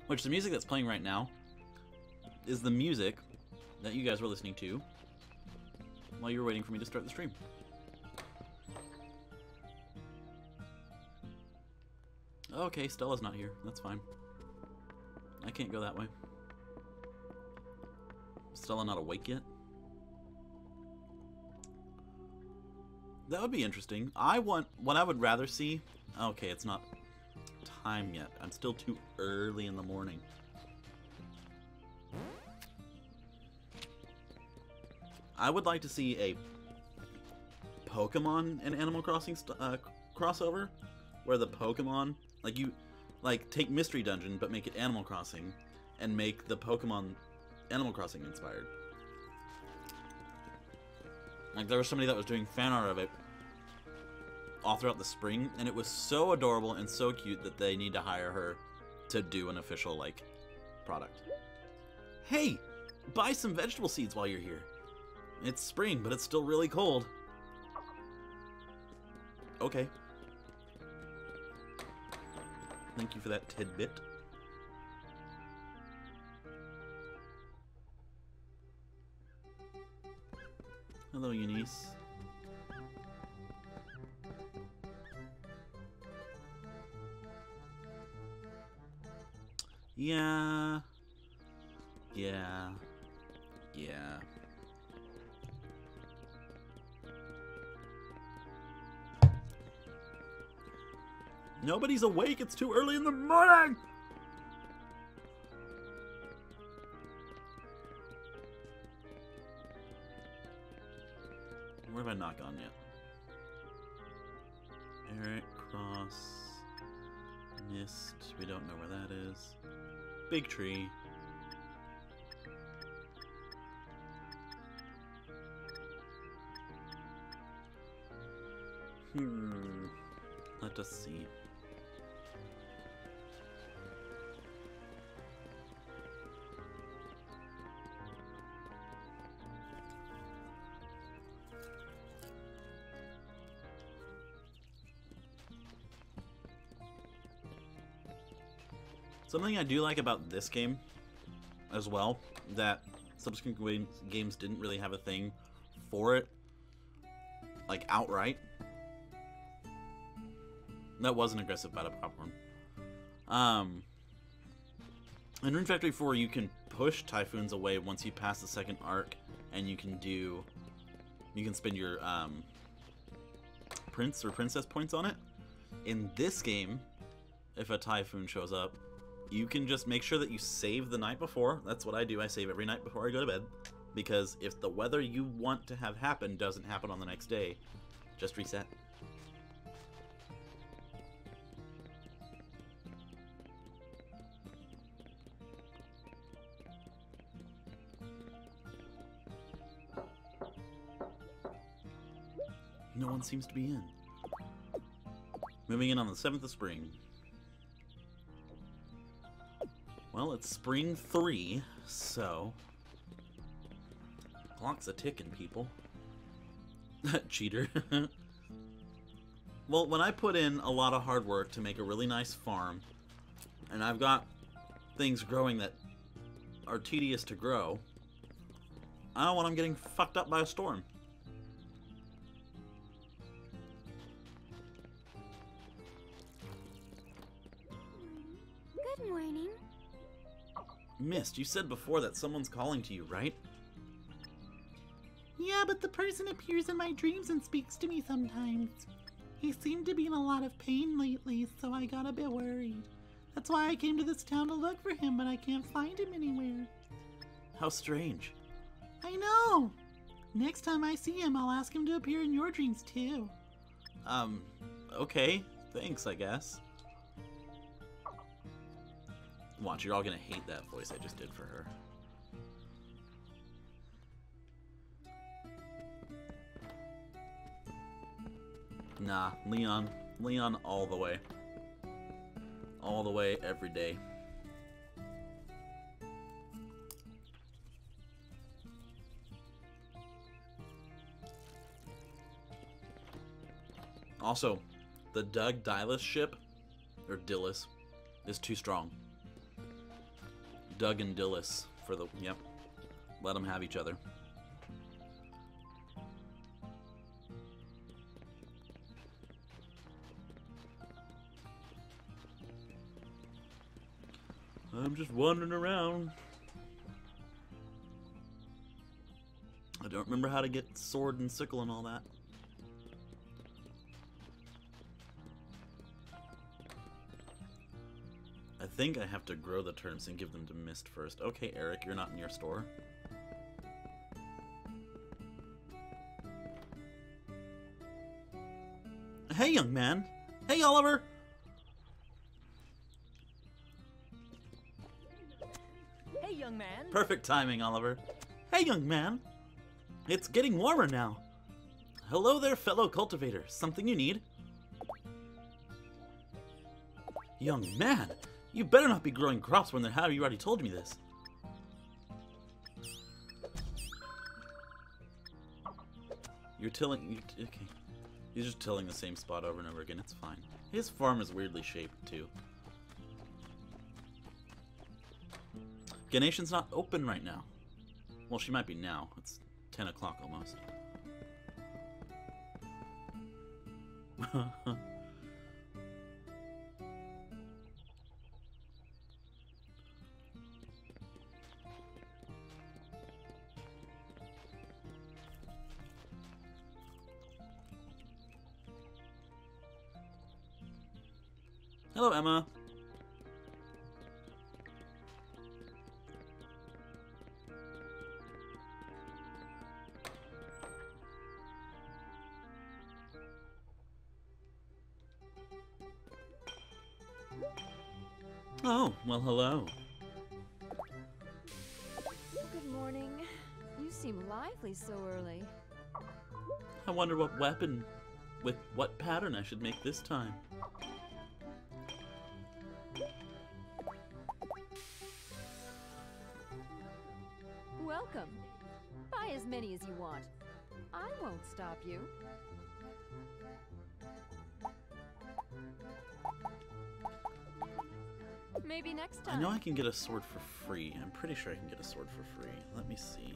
Which, the music that's playing right now is the music that you guys were listening to while you were waiting for me to start the stream. Okay, Stella's not here. That's fine. I can't go that way. Stella not awake yet? That would be interesting. What I would rather see... Okay, it's not time yet. I'm still too early in the morning. I would like to see a Pokemon and Animal Crossing crossover, where the Pokemon, take Mystery Dungeon, but make it Animal Crossing, and make the Pokemon Animal Crossing inspired. Like, there was somebody that was doing fan art of it all throughout the spring, and it was so adorable and so cute that they need to hire her to do an official, like, product. Hey! Buy some vegetable seeds while you're here. It's spring, but it's still really cold. Okay. Thank you for that tidbit. Hello, Eunice. Yeah. Yeah. Yeah. Nobody's awake. It's too early in the morning. Where have I not gone yet? Eric, Cross, Mist. We don't know where that is. Big Tree. Let us see. Something I do like about this game as well, that subsequent games didn't really have a thing for it, like outright. That was an aggressive bite of popcorn. In Rune Factory 4, you can push typhoons away once you pass the second arc, and you can spend your prince or princess points on it. In this game, if a typhoon shows up, you can just make sure that you save the night before. That's what I do. I save every night before I go to bed. Because if the weather you want to have happen doesn't happen on the next day, just reset. No one seems to be in. Moving in on the 7th of spring. Well, it's spring 3, so... Clock's a ticking, people. Cheater. Well, when I put in a lot of hard work to make a really nice farm, and I've got things growing that are tedious to grow, I don't want them getting fucked up by a storm. Good morning. Mist, you said before that someone's calling to you, right? Yeah, but the person appears in my dreams and speaks to me sometimes. He seemed to be in a lot of pain lately, so I got a bit worried. That's why I came to this town to look for him, but I can't find him anywhere. How strange. I know! Next time I see him, I'll ask him to appear in your dreams, too. Okay. Thanks, I guess. Watch, you're all gonna hate that voice I just did for her. Nah, Leon. Leon all the way. All the way, every day. Also, the Doug Dylas ship, or Dillis, is too strong. Doug and Dillis for the, yep. Let them have each other. I'm just wandering around. I don't remember how to get sword and sickle and all that. I think I have to grow the turnips and give them to Mist first. Okay, Eric, you're not in your store. Hey, young man. Hey, Oliver. Hey, young man. Perfect timing, Oliver. Hey, young man. It's getting warmer now. Hello there, fellow cultivator. Something you need? Young man, you better not be growing crops when they're how you already told me this. You're tilling... okay. He's just tilling the same spot over and over again. It's fine. His farm is weirdly shaped, too. Ganeshan's not open right now. Well, she might be now. It's 10 o'clock almost. Hello, Emma. Oh, well, hello. Good morning. You seem lively so early. I wonder what weapon, with what pattern I should make this time. Welcome. Buy as many as you want. I won't stop you. Maybe next time. I know I can get a sword for free. I'm pretty sure I can get a sword for free. Let me see.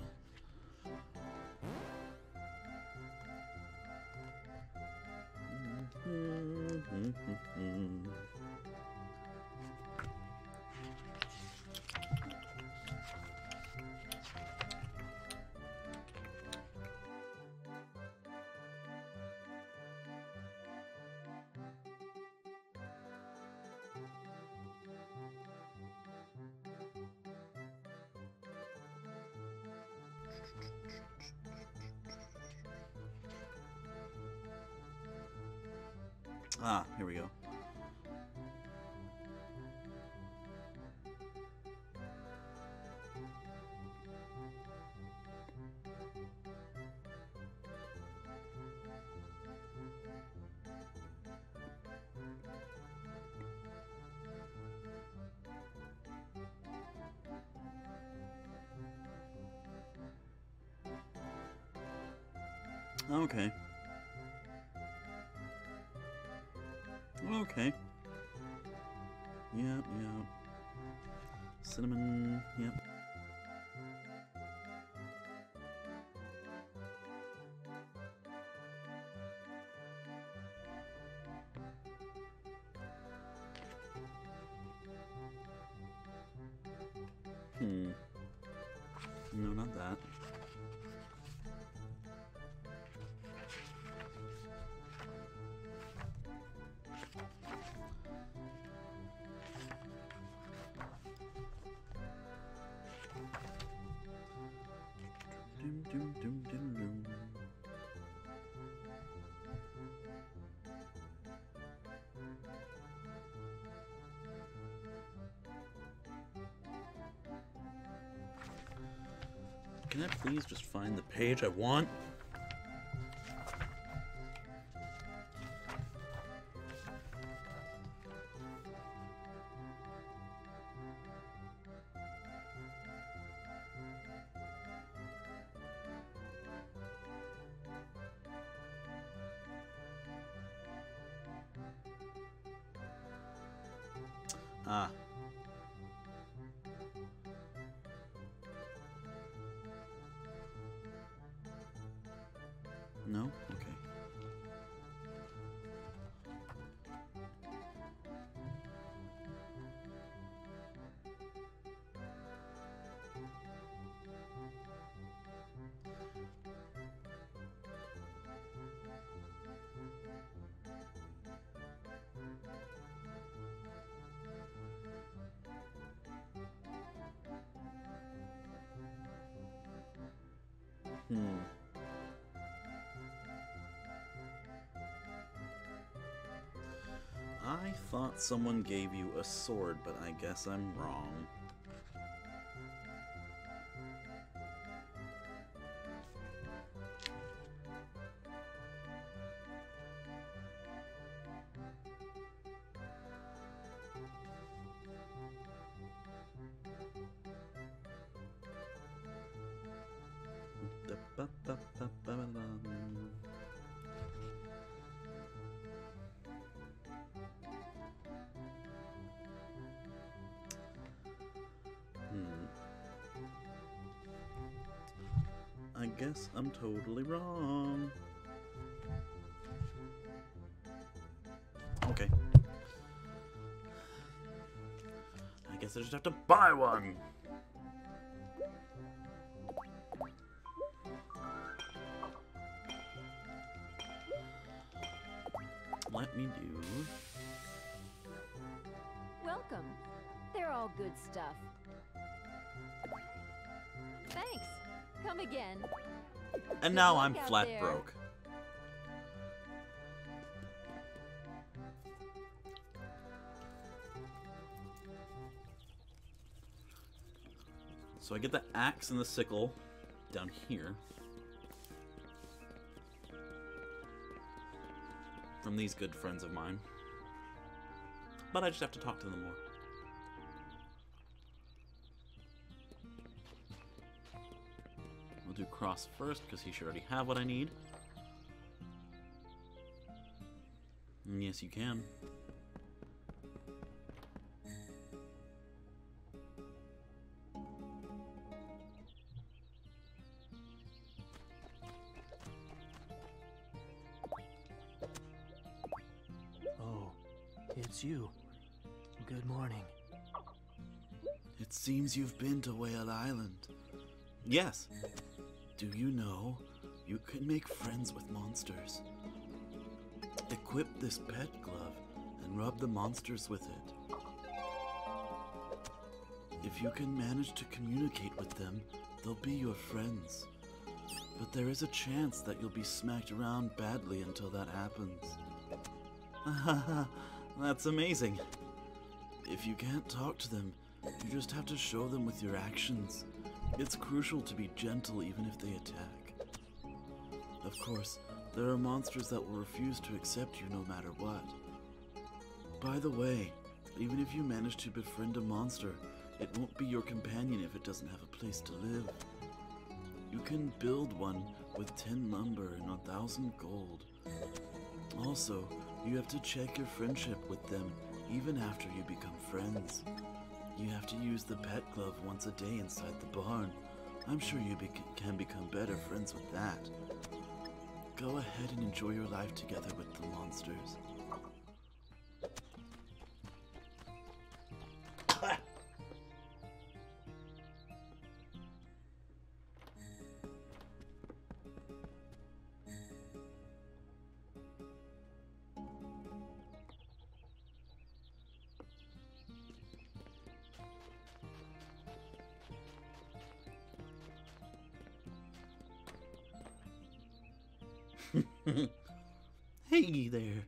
Ah, here we go. Okay. Okay. Yep, yep. Cinnamon, yep. No, not that. Dum, dum, dum, dum, dum. Can I please just find the page I want? Ah. No? Okay. I thought someone gave you a sword, but I guess I'm wrong. guess I'm totally wrong. Okay. I guess I just have to buy one. Let me do... Welcome. They're all good stuff. Thanks. Come again. And now Good I'm luck out flat there. broke. So I get the axe and the sickle down here. From these good friends of mine. But I just have to talk to them more. We'll do Cross first, because he should already have what I need. And yes, you can. Oh, it's you. Good morning. It seems you've been to Whale Island. Yes. Do you know you can make friends with monsters? Equip this pet glove and rub the monsters with it. If you can manage to communicate with them, they'll be your friends. But there is a chance that you'll be smacked around badly until that happens. That's amazing. If you can't talk to them, you just have to show them with your actions. It's crucial to be gentle even if they attack. Of course, there are monsters that will refuse to accept you no matter what. By the way, even if you manage to befriend a monster, it won't be your companion if it doesn't have a place to live. You can build one with 10 lumber and 1,000 gold. Also, you have to check your friendship with them even after you become friends. You have to use the pet glove once a day inside the barn. I'm sure you can become better friends with that. Go ahead and enjoy your life together with the monsters. Hey there.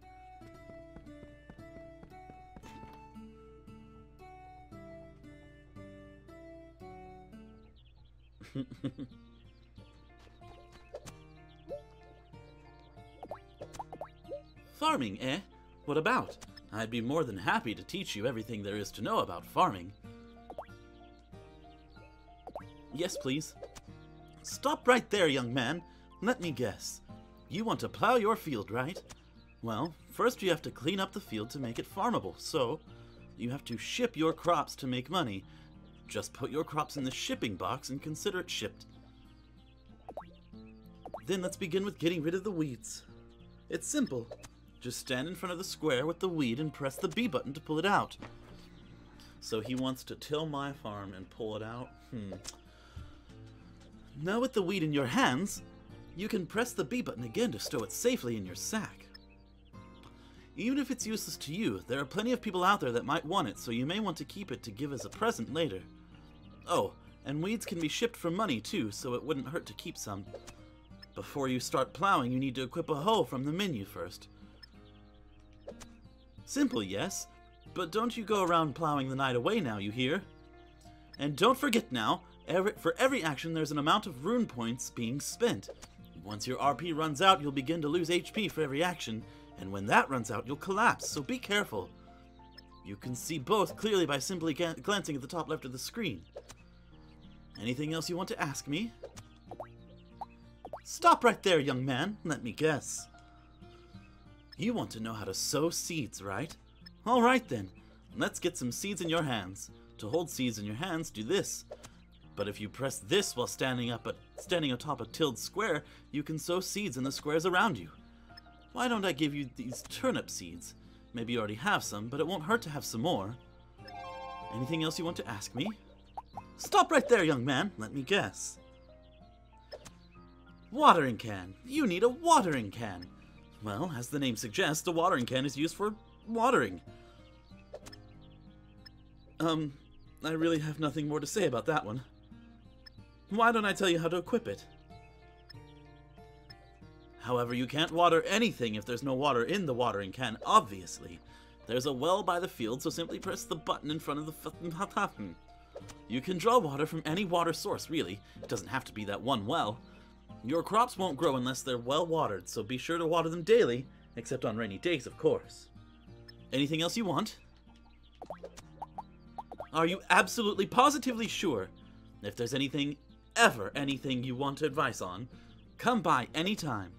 Farming, eh? What about? I'd be more than happy to teach you everything there is to know about farming. Yes, please. Stop right there, young man. Let me guess. You want to plow your field, right? Well, first you have to clean up the field to make it farmable, so you have to ship your crops to make money. Just put your crops in the shipping box and consider it shipped. Then let's begin with getting rid of the weeds. It's simple. Just stand in front of the square with the weed and press the B button to pull it out. So he wants to till my farm and pull it out? Now with the weed in your hands, you can press the B button again to stow it safely in your sack. Even if it's useless to you, there are plenty of people out there that might want it, so you may want to keep it to give as a present later. Oh, and weeds can be shipped for money too, so it wouldn't hurt to keep some. Before you start plowing, you need to equip a hoe from the menu first. Simple, yes, but don't you go around plowing the night away now, you hear? And don't forget now, for every action there's an amount of rune points being spent. Once your RP runs out, you'll begin to lose HP for every action, and when that runs out, you'll collapse, so be careful. You can see both clearly by simply glancing at the top left of the screen. Anything else you want to ask me? Stop right there, young man. Let me guess. You want to know how to sow seeds, right? Alright then, let's get some seeds in your hands. To hold seeds in your hands, do this. But if you press this while standing atop a tilled square, you can sow seeds in the squares around you. Why don't I give you these turnip seeds? Maybe you already have some, but it won't hurt to have some more. Anything else you want to ask me? Stop right there, young man. Let me guess. Watering can. You need a watering can. Well, as the name suggests, a watering can is used for watering. I really have nothing more to say about that one. Why don't I tell you how to equip it? However, you can't water anything if there's no water in the watering can, obviously. There's a well by the field, so simply press the button in front of the button. You can draw water from any water source, really. It doesn't have to be that one well. Your crops won't grow unless they're well watered, so be sure to water them daily, except on rainy days, of course. Anything else you want? Are you absolutely positively sure? If there's anything you want advice on, come by anytime.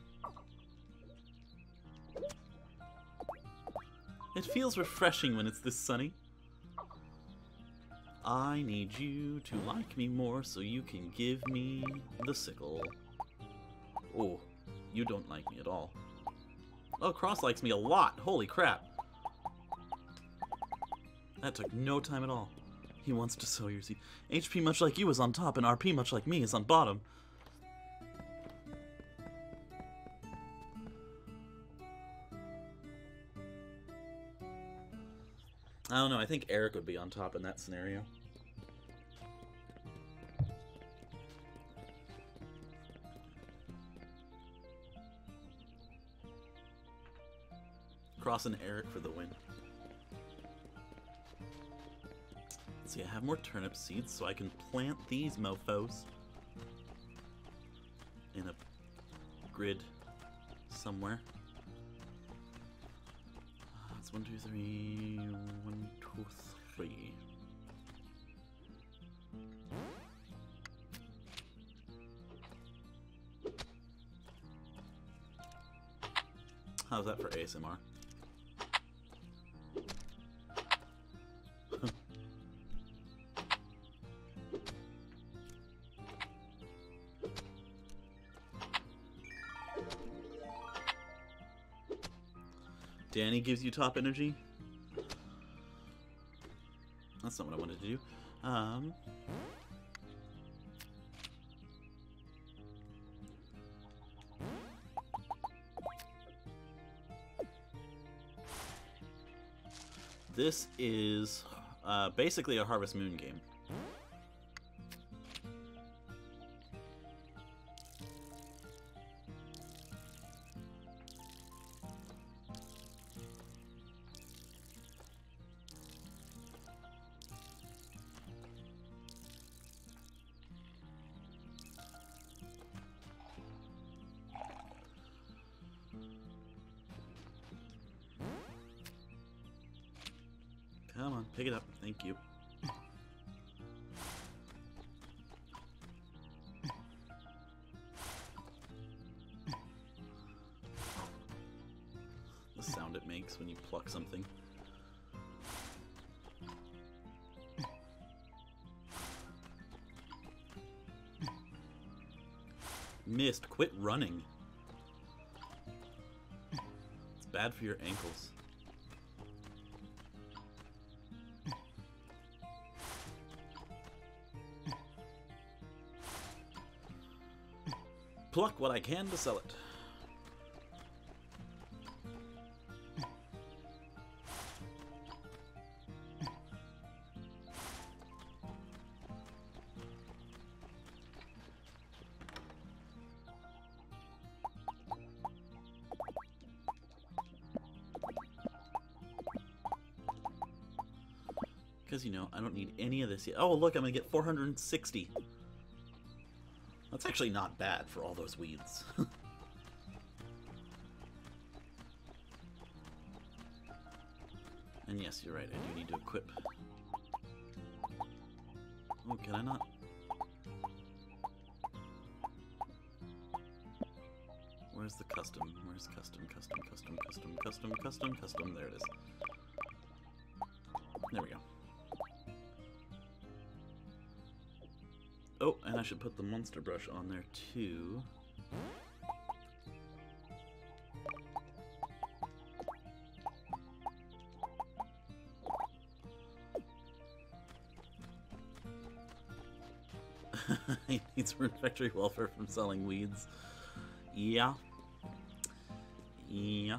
It feels refreshing when it's this sunny. I need you to like me more so you can give me the sickle. Oh, you don't like me at all. Oh, Cross likes me a lot. Holy crap. That took no time at all. He wants to sow your seed. HP much like you is on top, and RP much like me is on bottom. I don't know, I think Eric would be on top in that scenario. Cross and Eric for the win. Let's see, I have more turnip seeds, so I can plant these mofos in a grid somewhere. It's 1, 2, 3, 1, 2, 3. How's that for ASMR? Danny gives you top energy? That's not what I wanted to do. This is basically a Harvest Moon game. Come on, pick it up. Thank you. The sound it makes when you pluck something. Missed. Quit running. It's bad for your ankles. Pluck what I can to sell it. Because, you know, I don't need any of this yet. Oh, look, I'm going to get 460. That's actually not bad for all those weeds. And yes, you're right, I do need to equip. Oh, can I not? Where's the custom? Where's custom? There it is. There we go. Oh, and I should put the monster brush on there too. He needs Rune factory welfare from selling weeds. Yeah. Yeah.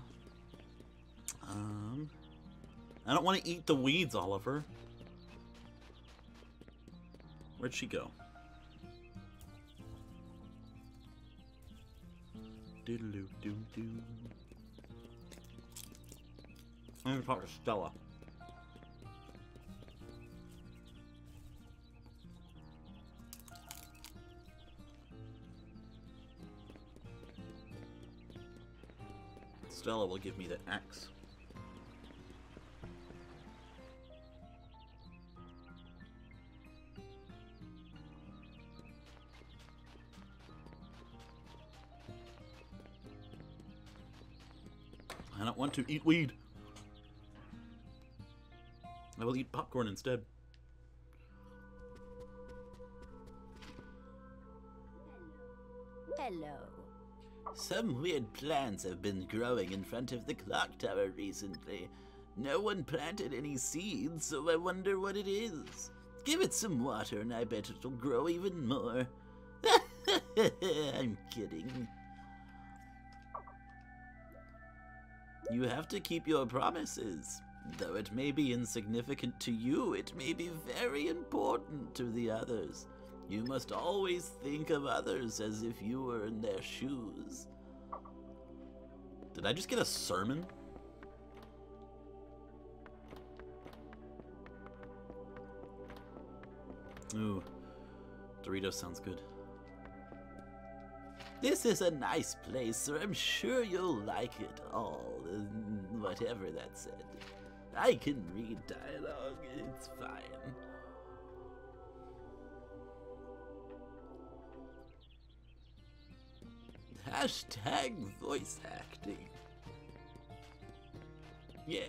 I don't want to eat the weeds, Oliver. Where'd she go? Doodaloo-doo-doo. I'm gonna talk to Stella. Stella will give me the axe. I don't want to eat weed. I will eat popcorn instead. Hello. Some weird plants have been growing in front of the clock tower recently. No one planted any seeds, so I wonder what it is. Give it some water and I bet it'll grow even more. I'm kidding. You have to keep your promises. Though it may be insignificant to you, it may be very important to the others. You must always think of others as if you were in their shoes. Did I just get a sermon? Ooh, Doritos sounds good. This is a nice place, sir. I'm sure you'll like it all. Whatever that said. I can read dialogue. It's fine. Hashtag voice acting. Yes.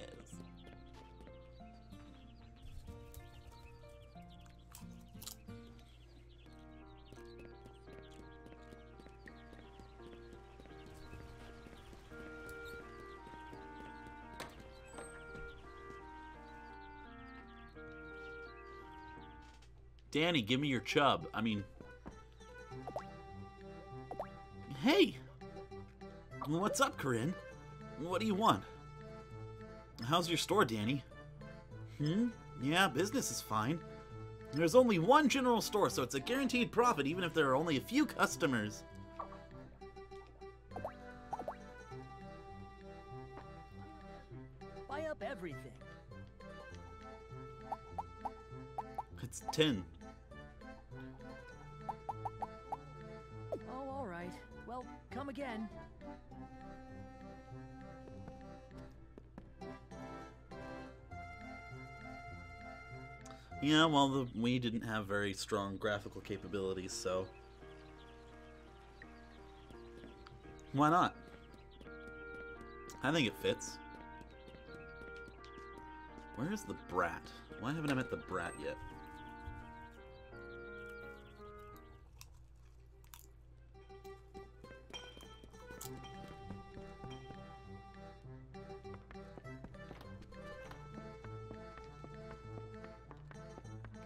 Danny, give me your chub. I mean... Hey! What's up, Corinne? What do you want? How's your store, Danny? Yeah, business is fine. There's only one general store, so it's a guaranteed profit even if there are only a few customers. Buy up everything. It's 10. Oh, all right. Well, come again. Yeah, well, we didn't have very strong graphical capabilities, so... Why not? I think it fits. Where is the brat? Why haven't I met the brat yet?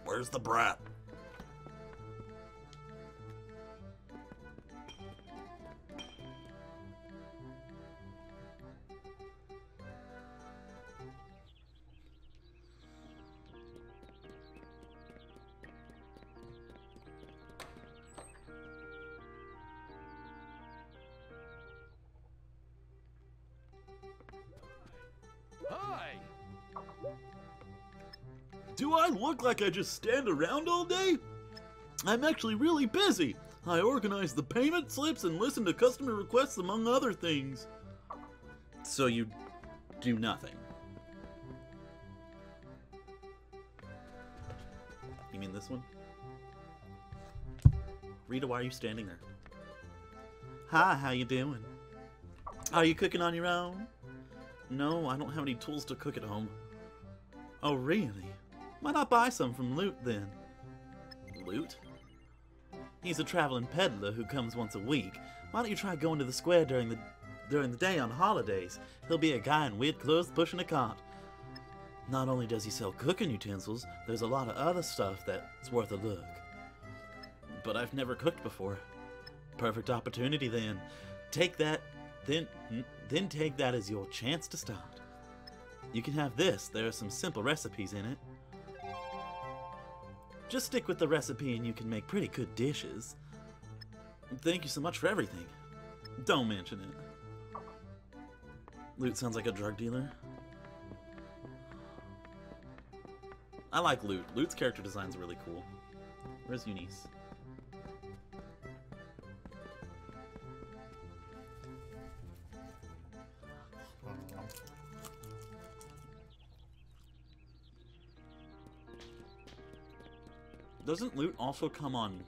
Where's the brat? Hi! Do I look like I just stand around all day? I'm actually really busy. I organize the payment slips and listen to customer requests, among other things. So you do nothing? You mean this one? Rita, why are you standing there? Hi, how you doing? Are you cooking on your own? No, I don't have any tools to cook at home. Oh, really? Why not buy some from Loot, then? Loot? He's a traveling peddler who comes once a week. Why don't you try going to the square during the day on holidays? He'll be a guy in weird clothes pushing a cart. Not only does he sell cooking utensils, there's a lot of other stuff that's worth a look. But I've never cooked before. Perfect opportunity then. Take that, then take that as your chance to start. You can have this. There are some simple recipes in it. Just stick with the recipe and you can make pretty good dishes. Thank you so much for everything. Don't mention it. Lute sounds like a drug dealer. I like Lute. Lute's character design's really cool. Where's Eunice? Doesn't Lute also come on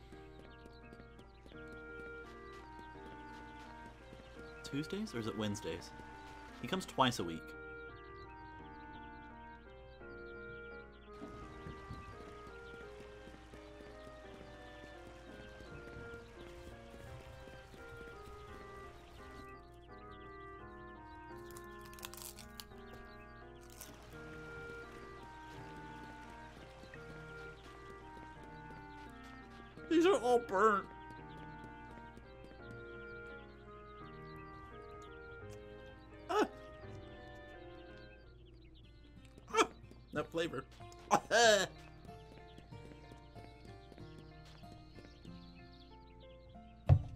Tuesdays or is it Wednesdays? He comes twice a week. These are all burnt. That flavor.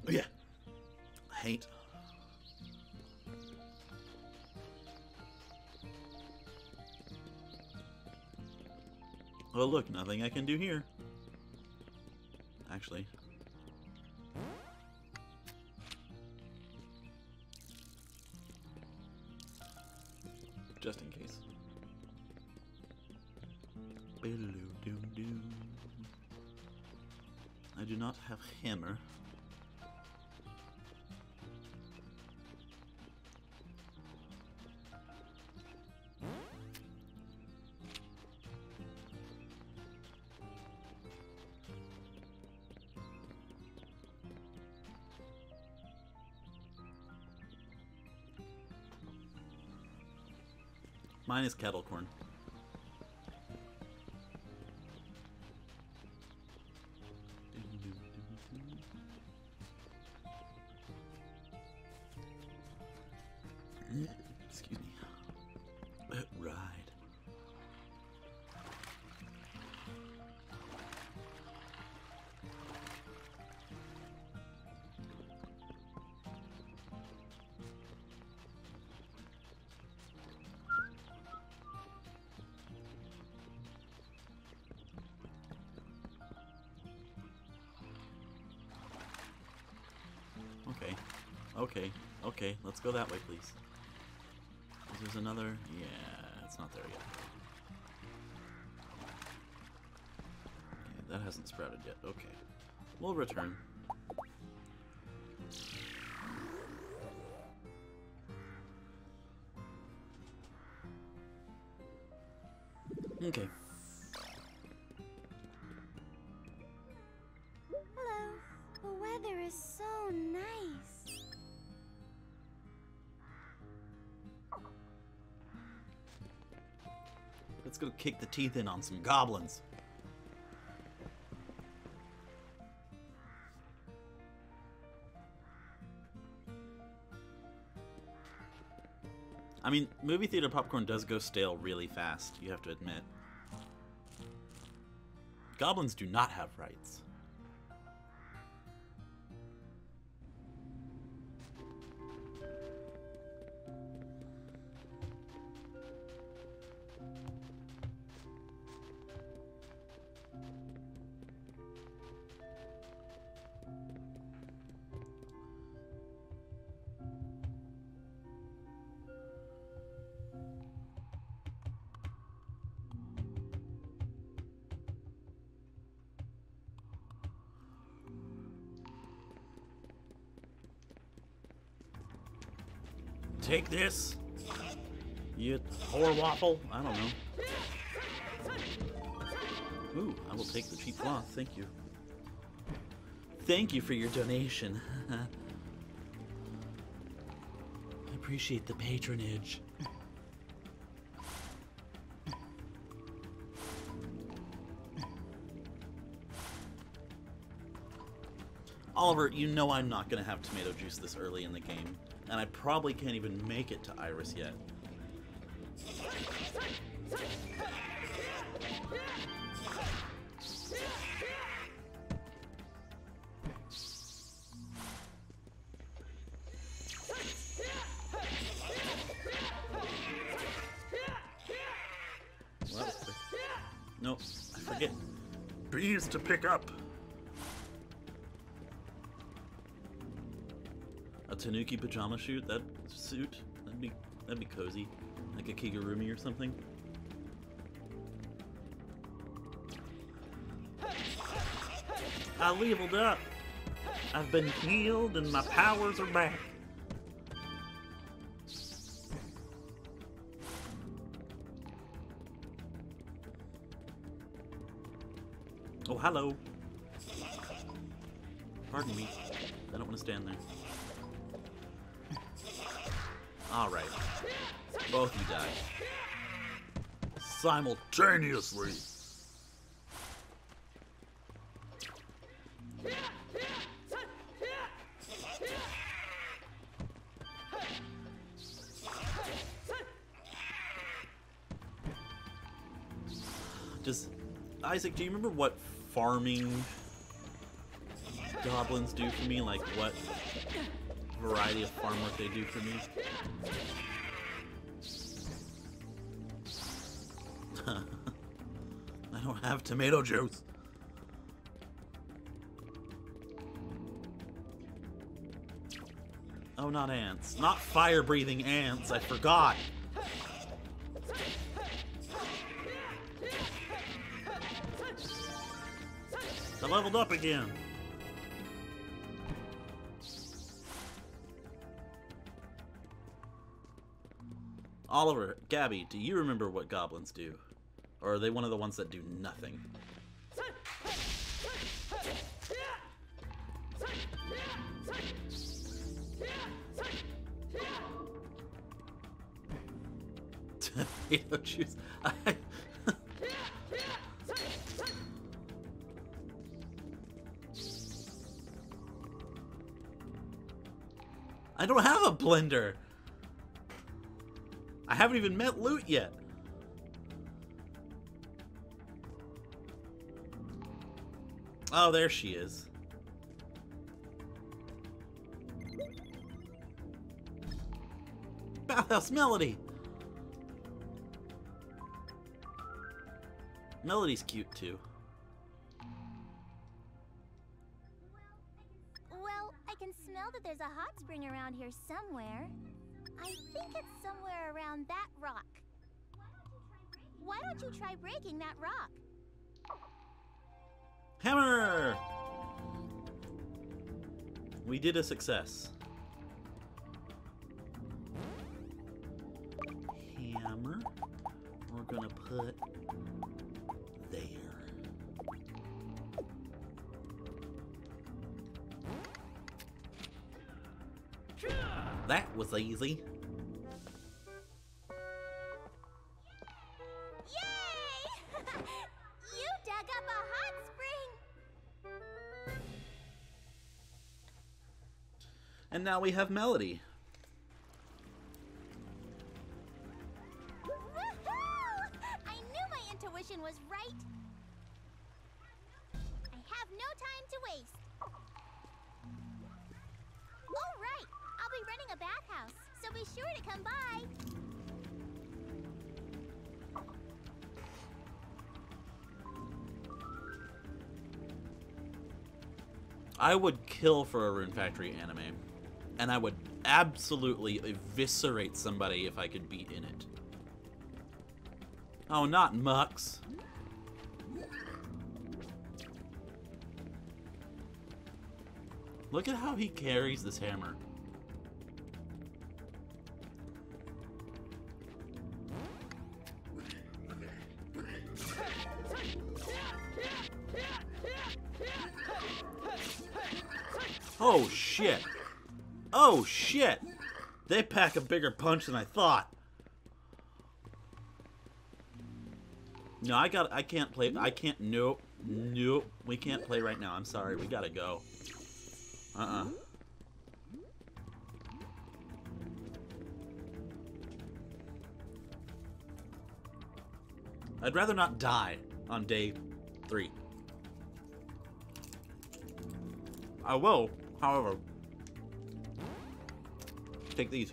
Yeah. Hate. Oh, look, nothing I can do here. Actually. Just in case. I do not have hammer. Mine is kettle corn. Excuse me. Ride. Okay, let's go that way, please. There's another... Yeah, it's not there yet. Okay, that hasn't sprouted yet. Okay. We'll return. Okay. Hello. The weather is so nice. Let's go kick the teeth in on some goblins. I mean, movie theater popcorn does go stale really fast, you have to admit. Goblins do not have rights. Take this, you whore waffle. I don't know. Ooh, I will take the cheap cloth. Thank you. Thank you for your donation. I appreciate the patronage. Oliver, you know I'm not going to have tomato juice this early in the game, and I probably can't even make it to Iris yet. Well, that was quick. Nope, I forget. Bees to pick up. A Tanuki pajama suit? That'd be cozy. Like a Kigurumi or something. I leveled up. I've been healed and my powers are back. Oh, hello. Pardon me. I don't want to stand there. Alright. Both you die. Simultaneously. Isaac, do you remember what farming goblins do for me? Like, what variety of farm work they do for me? I don't have tomato juice. Oh, not ants. Not fire-breathing ants, I forgot. I leveled up again. Oliver, Gabby, do you remember what goblins do? Or are they one of the ones that do nothing? Tomato juice. I don't have a blender. I haven't even met Loot yet. Oh, there she is. Bathhouse Melody. Melody's cute too. Well, I can smell that there's a hot spring around here somewhere. I think it's somewhere around that rock. Why don't you try breaking that rock? Hammer! We did a success. Hammer. We're gonna put there. That was easy. Yay! You dug up a hot spring! And now we have Melody. Woohoo! I knew my intuition was right. I have no time to waste. All right, I'll be running a bathhouse, so be sure to come by. I would kill for a Rune Factory anime. And I would absolutely eviscerate somebody if I could be in it. Oh, not Mux. Look at how he carries this hammer. Oh, shit. Oh, shit. They pack a bigger punch than I thought. No, I can't play. I can't. Nope. Nope. We can't play right now. I'm sorry. We gotta go. I'd rather not die on day 3. I will, however, take these.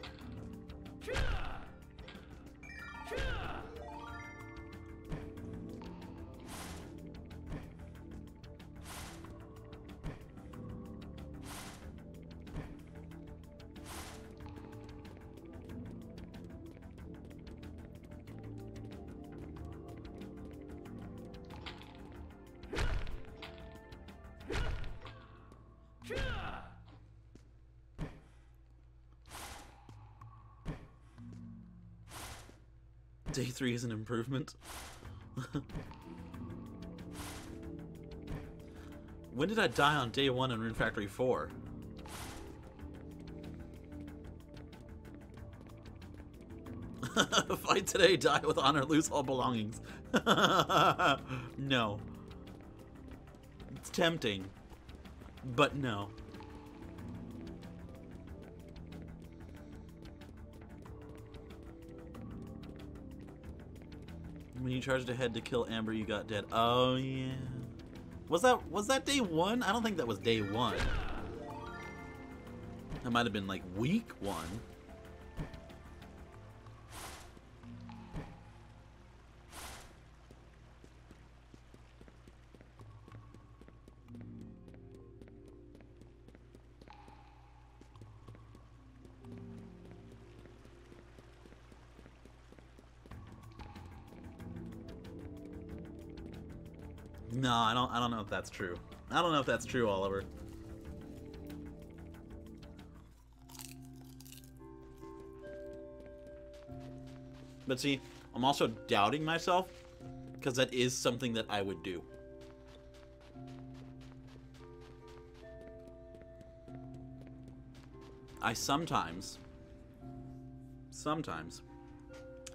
Day 3 is an improvement. When did I die on day 1 in Rune Factory 4? Fight today, die with honor, lose all belongings. No. It's tempting, but no. When you charged ahead to kill Amber, you got dead. Oh yeah. Was that day 1? I don't think that was day 1. That might have been like week 1. No, I don't know if that's true. I don't know if that's true, Oliver. But see, I'm also doubting myself because that is something that I would do. I sometimes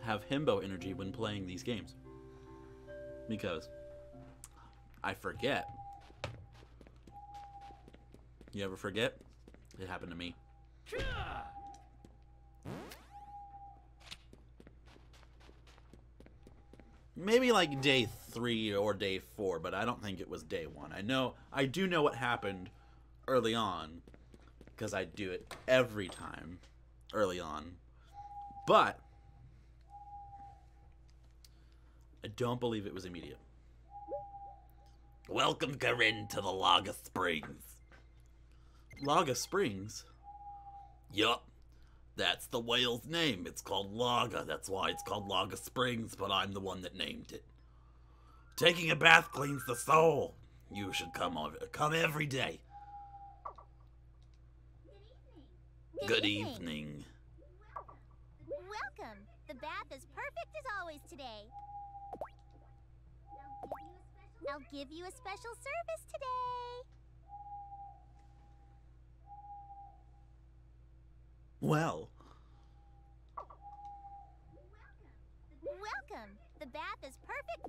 have himbo energy when playing these games because I forget. You ever forget? It happened to me. Maybe like day 3 or day 4, but I don't think it was day 1. I do know what happened early on because I do it every time early on. But I don't believe it was immediate. Welcome, Corinne, to the Laga Springs. Laga Springs? Yup. That's the whale's name. It's called Laga. That's why it's called Laga Springs, but I'm the one that named it. Taking a bath cleans the soul. You should come every day. Good evening. Welcome. The bath is perfect as always today. I'll give you a special service today. Well. Welcome. The bath is perfect.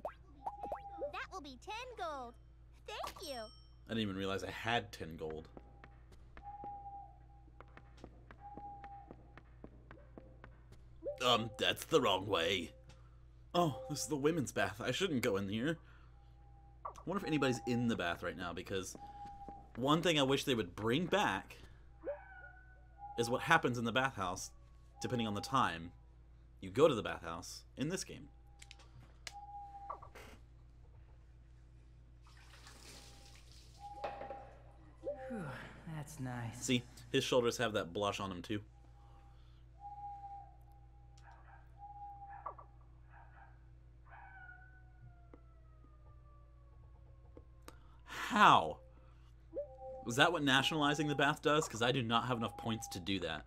That will be 10 gold. Thank you. I didn't even realize I had 10 gold. That's the wrong way. Oh, this is the women's bath. I shouldn't go in here. I wonder if anybody's in the bath right now, because one thing I wish they would bring back is what happens in the bathhouse, depending on the time you go to the bathhouse in this game. Whew, that's nice. See, his shoulders have that blush on them too. How? Was that what nationalizing the bath does? Because I do not have enough points to do that.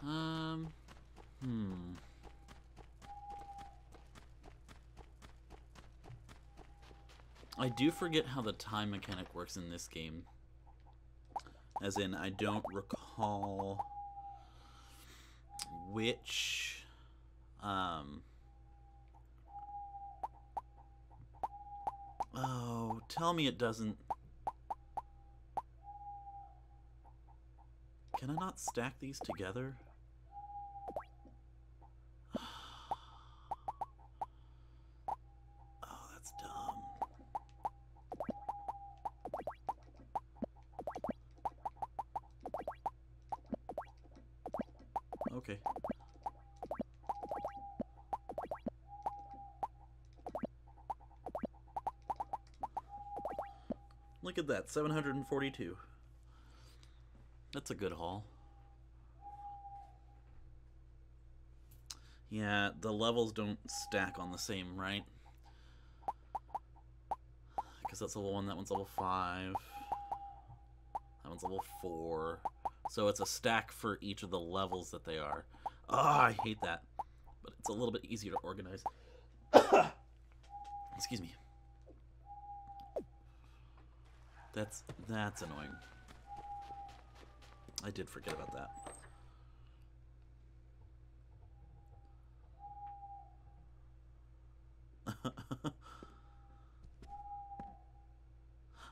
I do forget how the time mechanic works in this game. As in, I don't recall which, oh, tell me it doesn't... Can I not stack these together? Oh, that's dumb. Okay. Look at that, 742. That's a good haul. Yeah, the levels don't stack on the same, right? Because that's level 1, that one's level 5. That one's level 4. So it's a stack for each of the levels that they are. Ah, I hate that. But it's a little bit easier to organize. Excuse me. That's annoying. I did forget about that.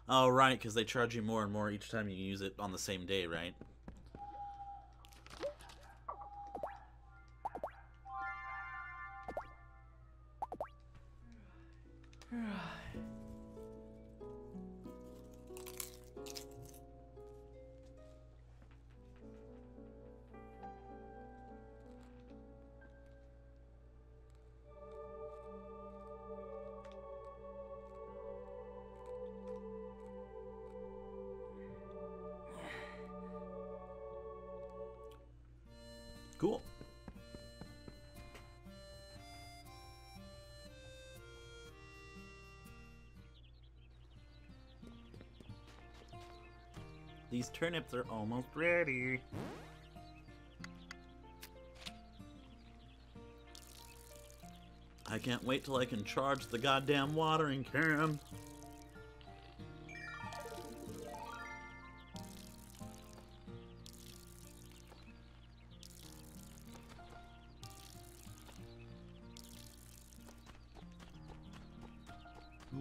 Oh, right, because they charge you more and more each time you use it on the same day, right? Cool. These turnips are almost ready. I can't wait till I can charge the goddamn watering can.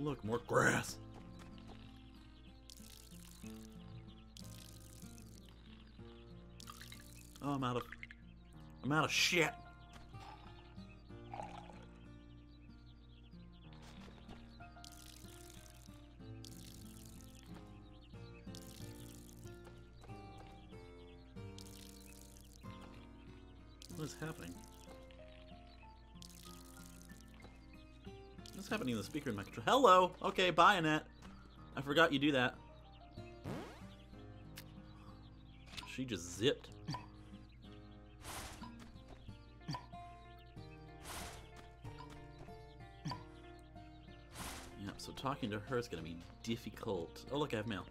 Look, more grass. Oh, I'm out of shit. What is happening? What's happening to the speaker in my control? Hello! Okay, bye, Annette. I forgot you do that. She just zipped. Yep, so talking to her is going to be difficult. Oh, look, I have mail.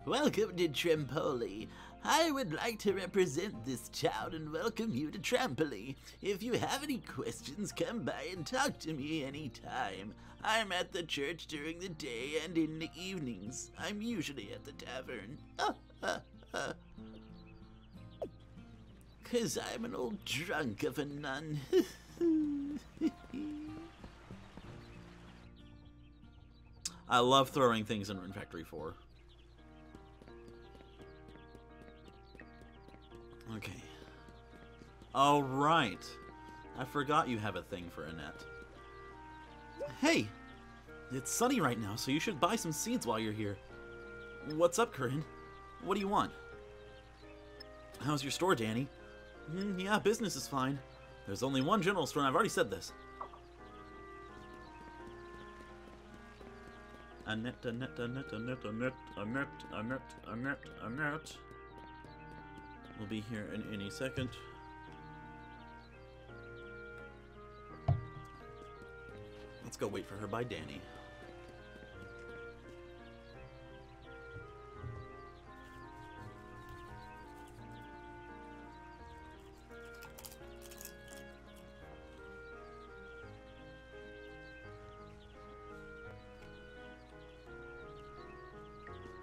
Welcome to Trempoli. I would like to represent this town and welcome you to Trempoli. If you have any questions, come by and talk to me anytime. I'm at the church during the day and in the evenings. I'm usually at the tavern. 'Cause I'm an old drunk of a nun. I love throwing things in Rune Factory 4. Okay. All right. I forgot you have a thing for Annette. Hey! It's sunny right now, so you should buy some seeds while you're here. What's up, Corinne? What do you want? How's your store, Danny? Yeah, business is fine. There's only one general store, and I've already said this. Annette, Annette, Annette, Annette, Annette, Annette, Annette, Annette, Annette. We'll be here in any second. Let's go wait for her by Danny.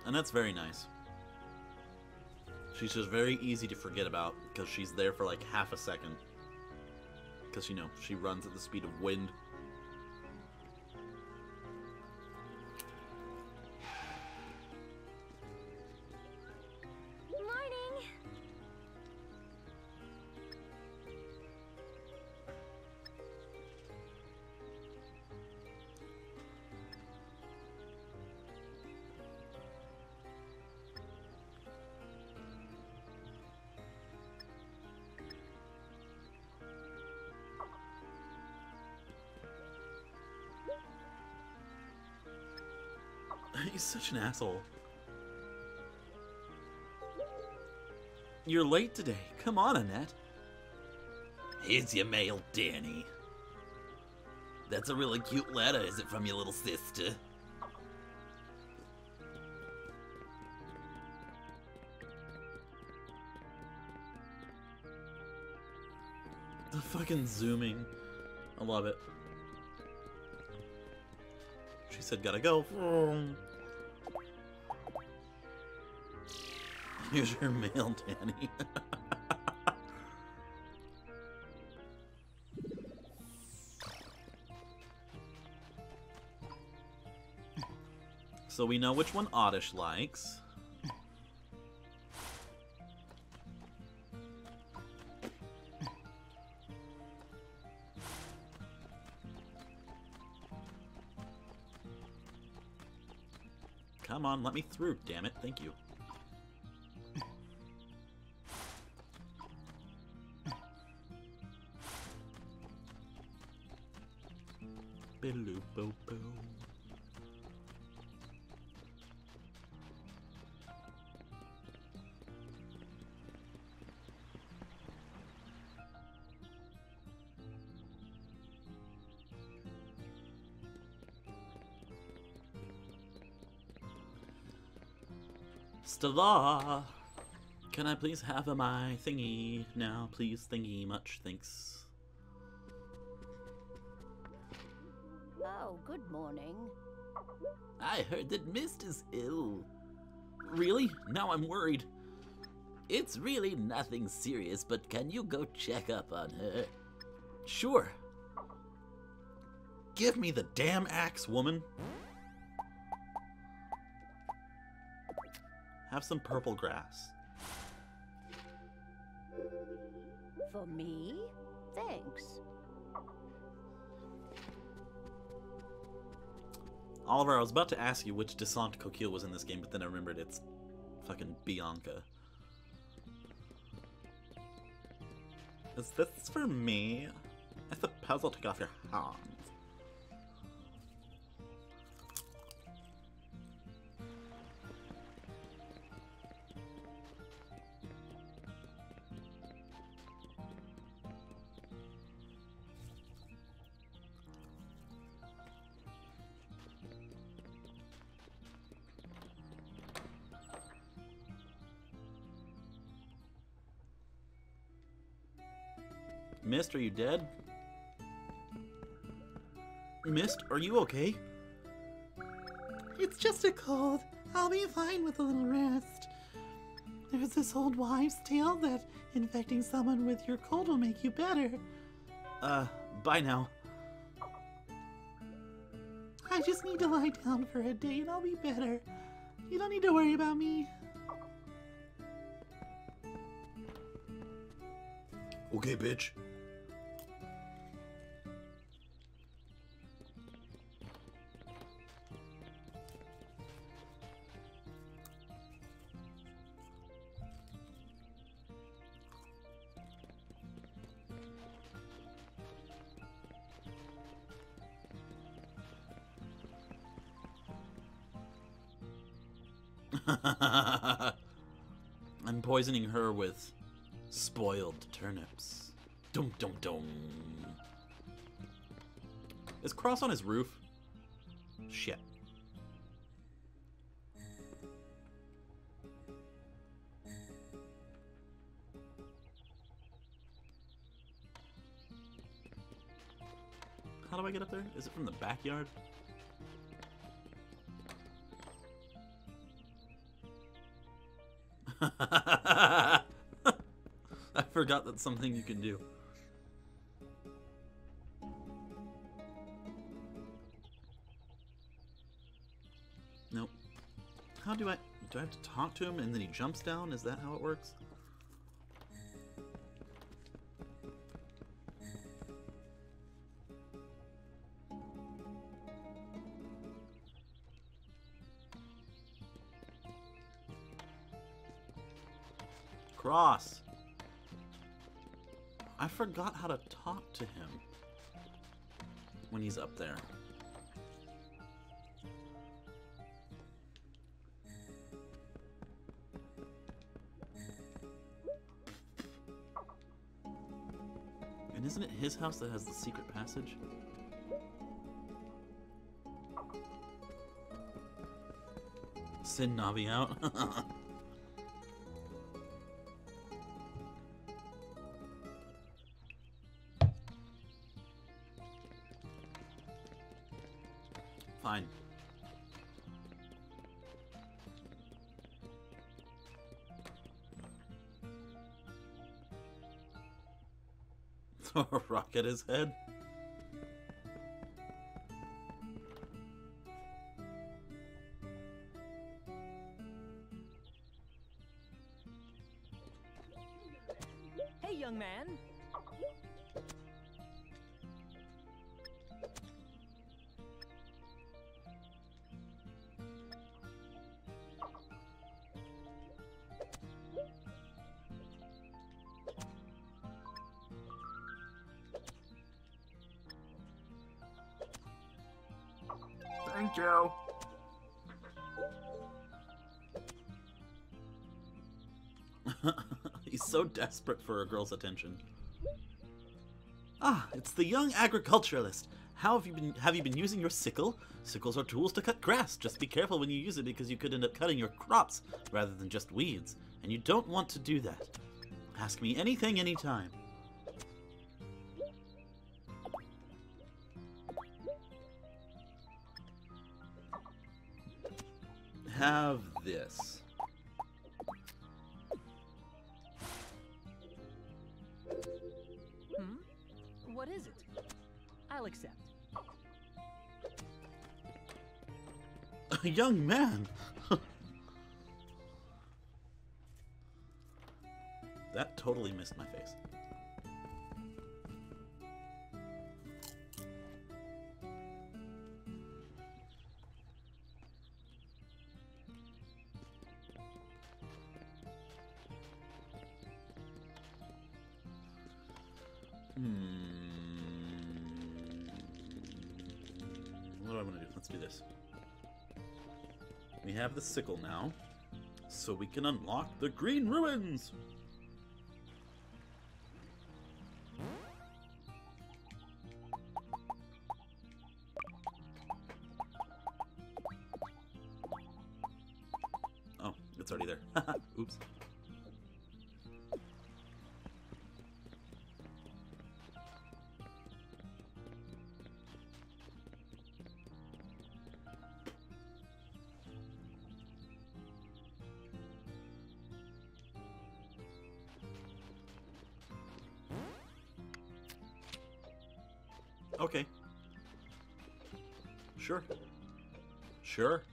And that's very nice. She's just very easy to forget about because she's there for like half a second. Because, you know, she runs at the speed of wind. Morning. He's such an asshole. You're late today. Come on, Annette. Here's your mail, Danny. That's a really cute letter. Is it from your little sister? The fucking zooming. I love it. She said, gotta go. Here's your mail, Danny. So we know which one Oddish likes. Come on, let me through, damn it. Thank you. Biddle-oo-bo-bo. Stella, can I please have my thingy now, please? Thingy much, thanks. Oh, good morning. I heard that Mist is ill. Really? Now I'm worried. It's really nothing serious, but can you go check up on her? Sure. Give me the damn axe, woman. Have some purple grass. For me? Thanks. Oliver, I was about to ask you which Descent Coquille was in this game, but then I remembered it's fucking Bianca. Is this for me? I suppose I'll take off your hands. Mist, are you dead? Mist, are you okay? It's just a cold. I'll be fine with a little rest. There's this old wives' tale that infecting someone with your cold will make you better. Bye now. I just need to lie down for a day and I'll be better. You don't need to worry about me. Okay, bitch. I'm poisoning her with spoiled turnips. Dum dum dum. Is Cross on his roof? Shit. How do I get up there? Is it from the backyard? I forgot that's something you can do. Nope. How do I have to talk to him and then he jumps down? Is that how it works? Cross. I forgot how to talk to him when he's up there. And isn't it his house that has the secret passage? Send Navi out. Fine. Throw a rock at his head. Hey, young man. Thank you. He's so desperate for a girl's attention. Ah, it's the young agriculturalist. How have you been using your sickle? Sickles are tools to cut grass. Just be careful when you use it because you could end up cutting your crops rather than just weeds. And you don't want to do that. Ask me anything, anytime. Have this. What is it? I'll accept. A young man. That totally missed my face. What do I want to do? Let's do this. We have the sickle now, so we can unlock the green ruins. Oh, it's already there. Oops. Okay. Sure. Sure.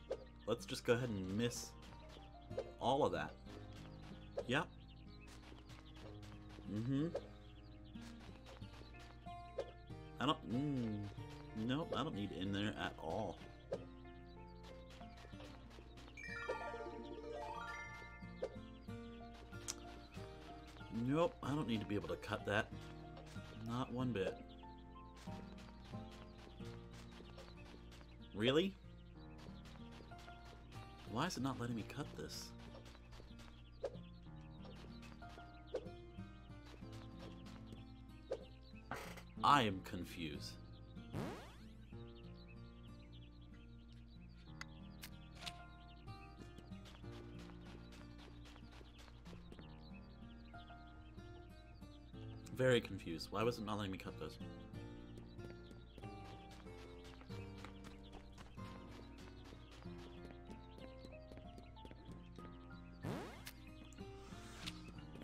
Let's just go ahead and miss all of that. Yep. I don't... Nope, I don't need in there at all. Nope, I don't need to be able to cut that. Not one bit. Really? Why is it not letting me cut this? I am confused. Very confused. Why was it not letting me cut those?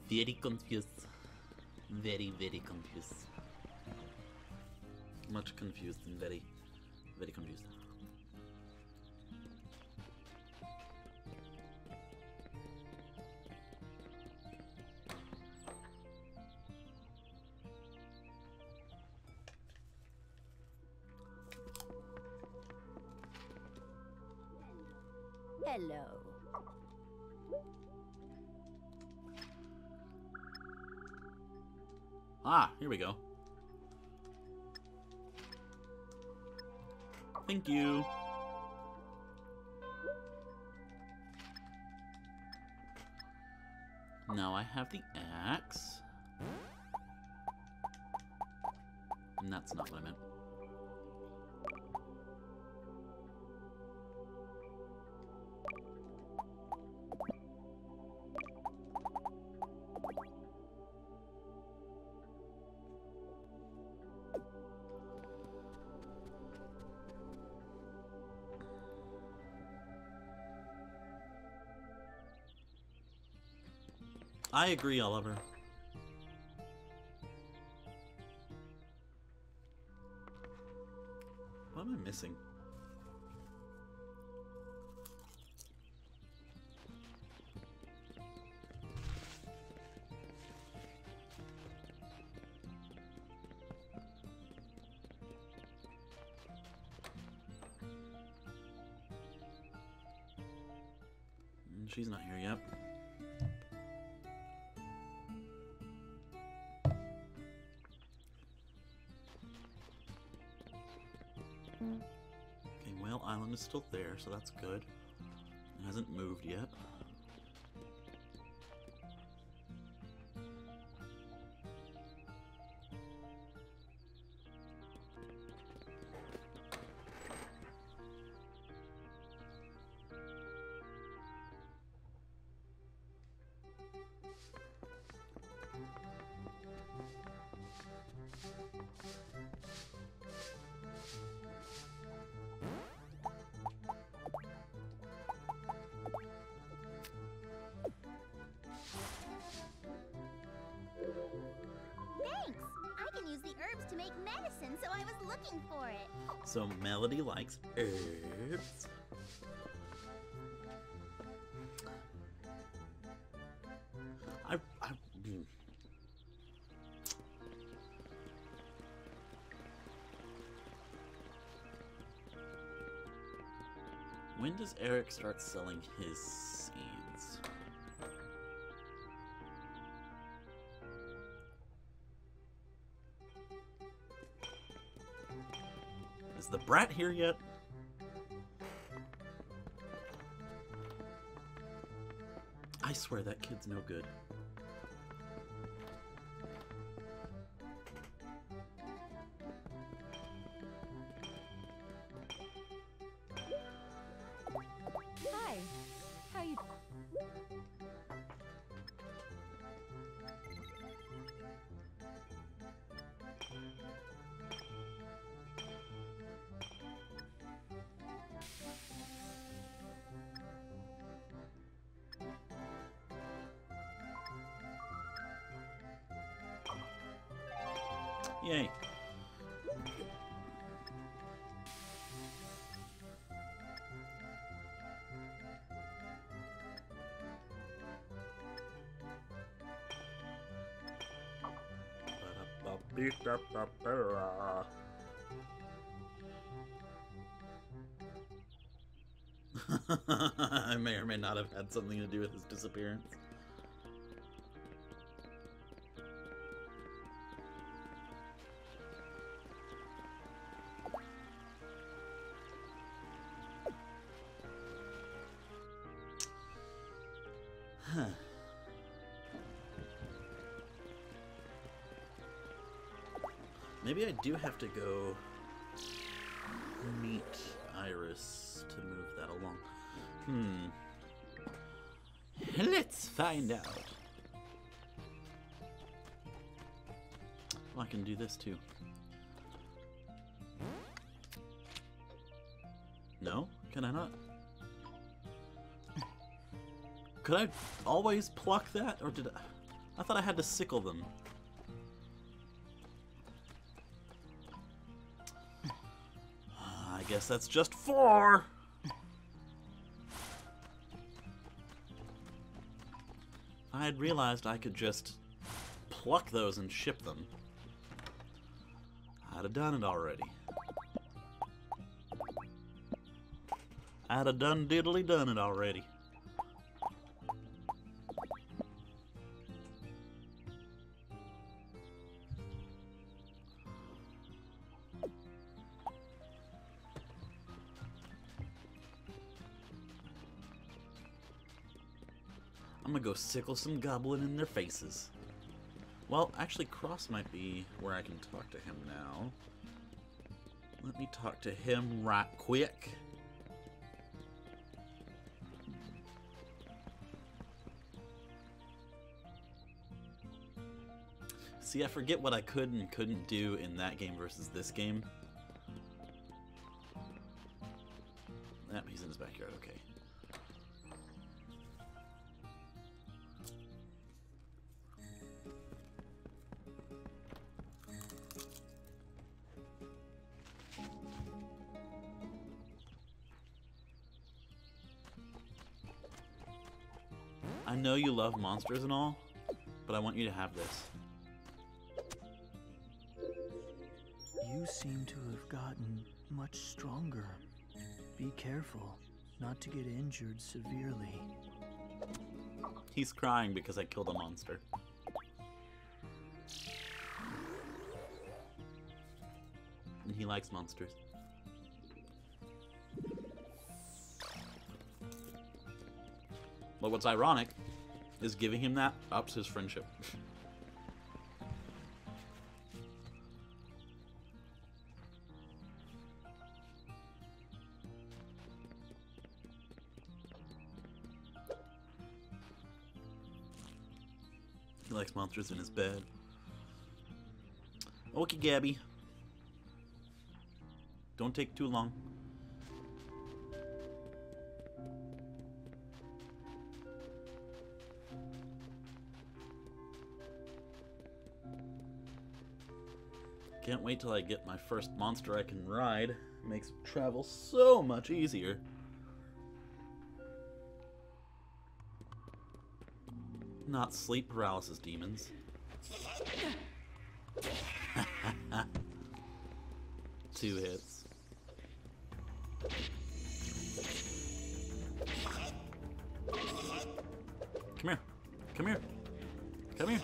very confused. Very, very confused. Much confused and very, very confused. Hello. Ah, here we go. Thank you. Now I have the axe. And that's not what I meant. I agree, Oliver. What am I missing? She's not here yet. Okay, Whale Island is still there, so that's good. It hasn't moved yet. Thanks! I can use the herbs to make medicine, so I was looking for it. So Melody likes herbs. When does Eric start selling his seeds? Is the brat here yet? I swear that kid's no good. Hi. How you... Yay. I may or may not have had something to do with his disappearance. Huh. Maybe I do have to go meet Iris to move that along. Let's find out. Well, I can do this too. No? Can I not? Could I always pluck that, or did I? I thought I had to sickle them. I guess that's just 4. I had realized I could just pluck those and ship them. I'd have done it already. I'd have done diddly done it already. I'm gonna go sickle some goblin in their faces. Well, actually, Cross might be where I can talk to him now. Let me talk to him right quick. See, I forget what I could and couldn't do in that game versus this game. Yep, he's in his backyard, okay. I know you love monsters and all, but I want you to have this. You seem to have gotten much stronger. Be careful not to get injured severely. He's crying because I killed a monster. And he likes monsters. But what's ironic is giving him that ups his friendship. He likes monsters in his bed. Okay, Gabby. Don't take too long. Can't wait till I get my first monster I can ride. It makes travel so much easier. Not sleep paralysis demons. 2 hits. Come here. Come here. Come here.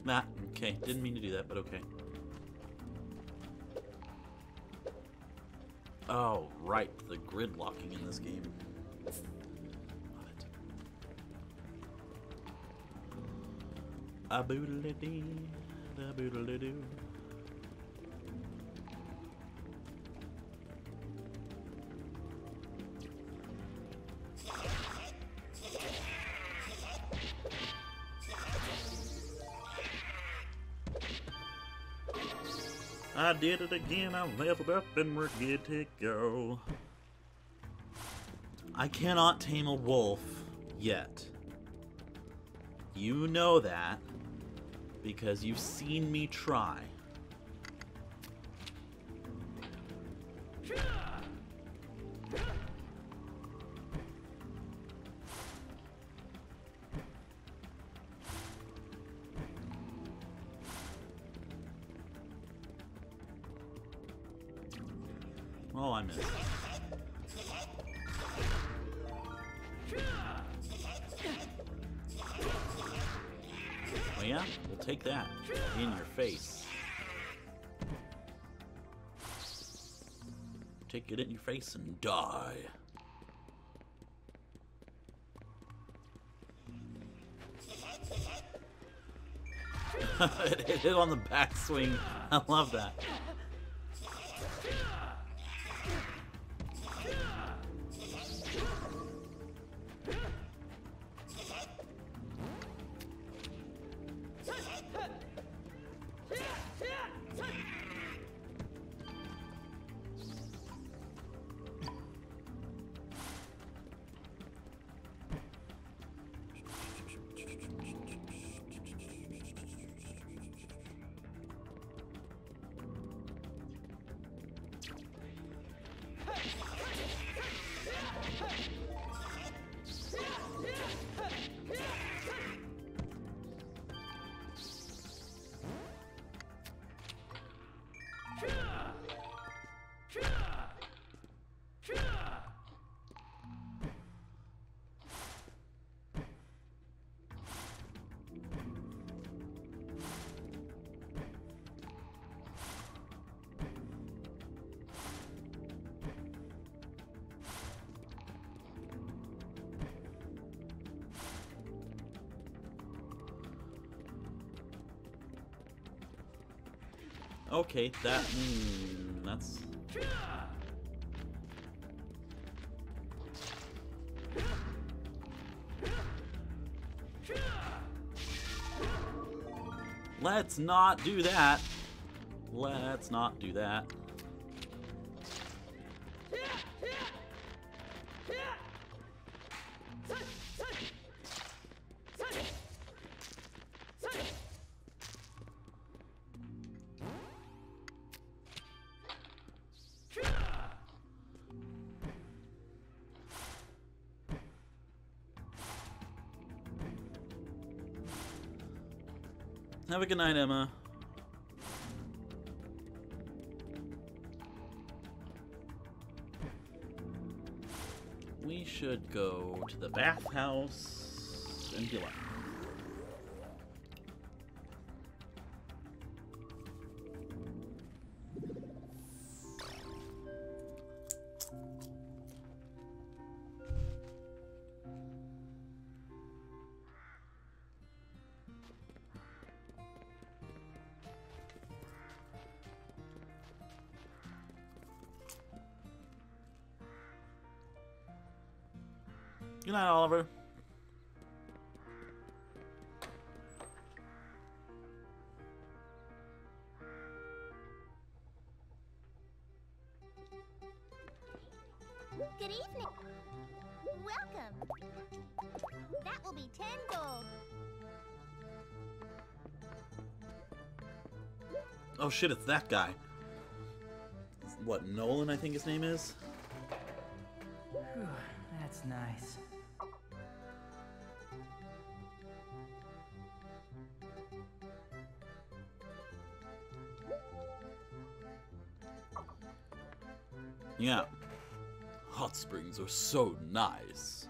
Nah, okay. Didn't mean to do that, but okay. Oh, right. The gridlocking in this game. Love it. A-boodle-dee, da-boodle-doo. I did it again, I leveled up and we're good to go. I cannot tame a wolf yet. You know that because you've seen me try. Oh, I missed. Oh yeah? We'll take that. In your face. Take it in your face and die. It hit on the backswing. I love that. Okay, that's... Let's not do that. Let's not do that. Have a good night, Emma. We should go to the bathhouse and heal up. Good night, Oliver. Good evening. Welcome. That will be 10 gold. Oh shit, it's that guy. What, Nolan, I think his name is? Whew, that's nice. Yeah. Hot springs are so nice.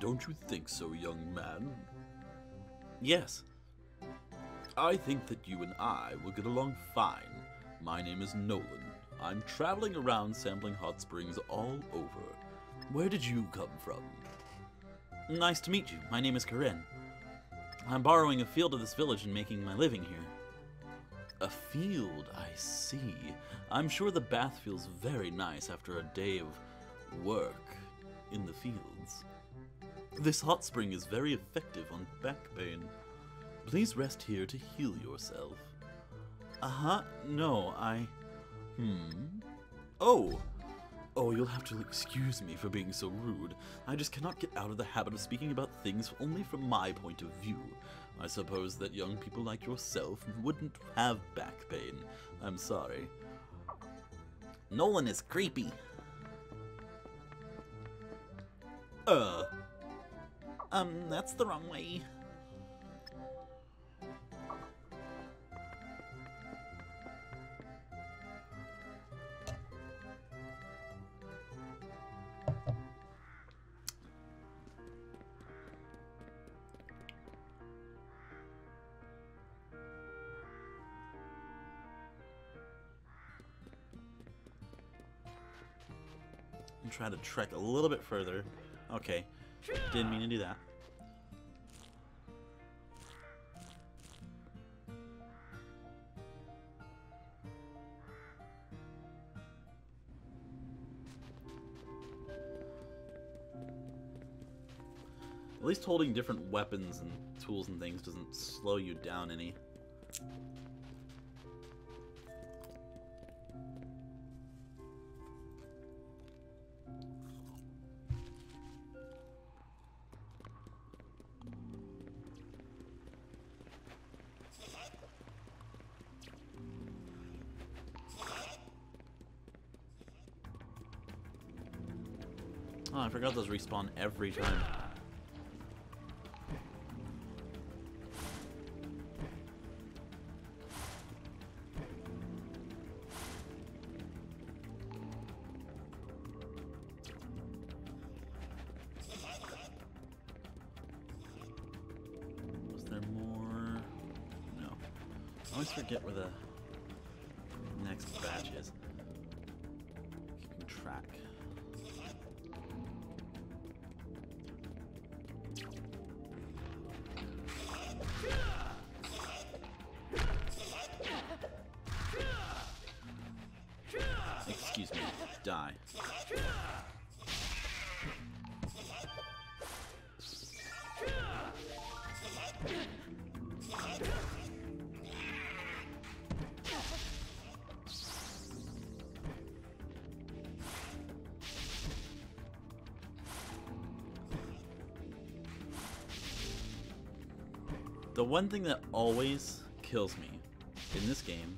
Don't you think so, young man? Yes. I think that you and I will get along fine. My name is Nolan. I'm traveling around sampling hot springs all over. Where did you come from? Nice to meet you. My name is Corinne. I'm borrowing a field of this village and making my living here. A field, I see. I'm sure the bath feels very nice after a day of work in the fields. This hot spring is very effective on back pain. Please rest here to heal yourself. No, Oh, you'll have to excuse me for being so rude. I just cannot get out of the habit of speaking about things only from my point of view. I suppose that young people like yourself wouldn't have back pain. I'm sorry. Nolan is creepy. That's the wrong way. And try to trek a little bit further. Okay, didn't mean to do that. At least holding different weapons and tools and things doesn't slow you down any. Oh, I forgot those respawn every time. I always forget where the next batch is. Keeping track. Excuse me. Die. The one thing that always kills me in this game,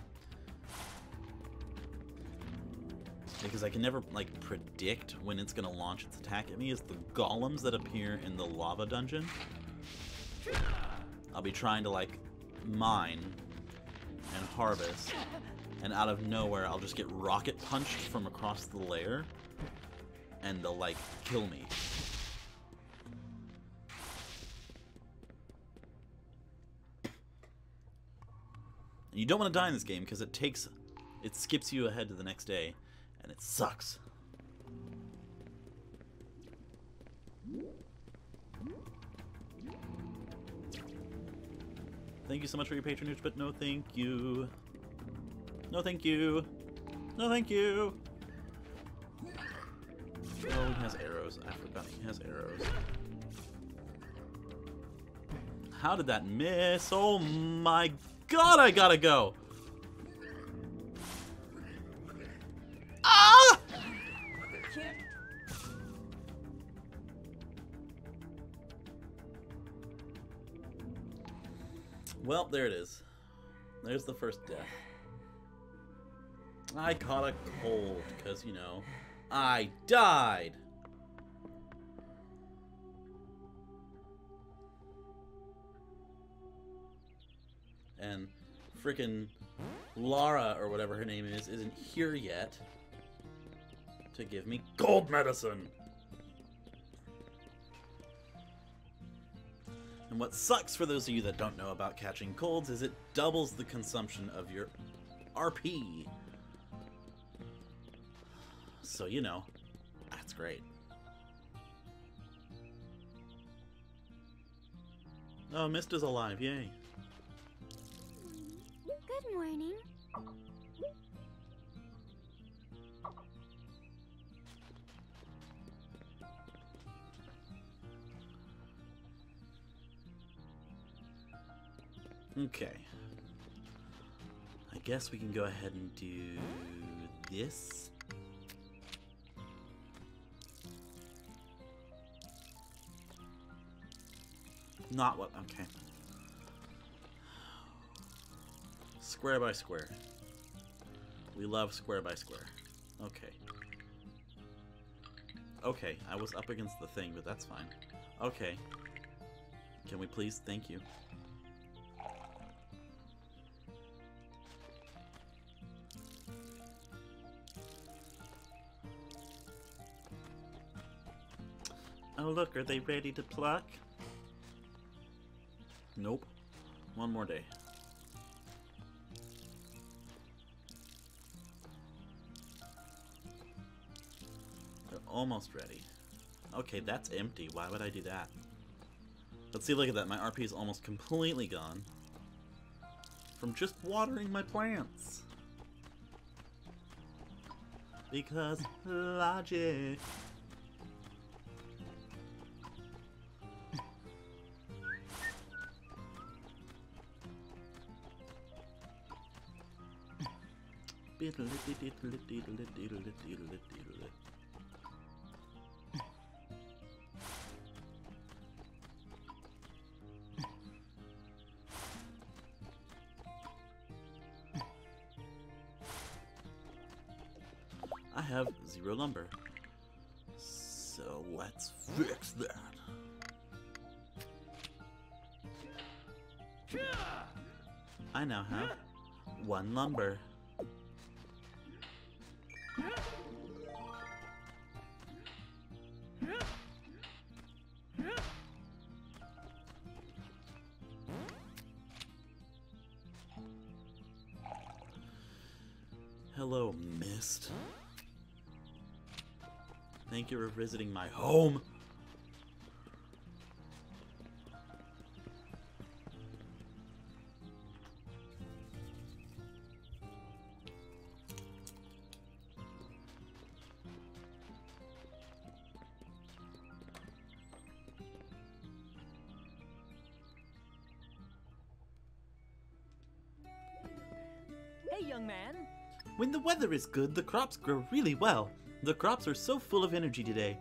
because I can never like predict when it's gonna launch its attack at me, is the golems that appear in the lava dungeon. I'll be trying to like mine and harvest, and out of nowhere I'll just get rocket punched from across the layer, and they'll like kill me. You don't want to die in this game because it skips you ahead to the next day, and it sucks. Thank you so much for your patronage, but no thank you. No thank you. No thank you. Oh, he has arrows. I forgot he has arrows. How did that miss? Oh my God, I gotta go. Ah! Well, there it is. There's the first death. I caught a cold because, you know, I died. And frickin' Lara, or whatever her name is, isn't here yet to give me cold medicine. And what sucks for those of you that don't know about catching colds is it doubles the consumption of your RP. So, you know, that's great. Oh, Mist is alive, yay. Good morning. Okay. I guess we can go ahead and do this. Not what, okay. Square by square. We love square by square. Okay. Okay, I was up against the thing, but that's fine. Okay. Can we please? Thank you. Oh look, are they ready to pluck? Nope. One more day. They're almost ready. Okay, that's empty. Why would I do that? Let's see, look at that. My RP is almost completely gone from just watering my plants. Because logic. I have 0 lumber, so let's fix that. I now have 1 lumber. missed. Thank you for visiting my home. Hey, young man. When the weather is good, the crops grow really well. The crops are so full of energy today.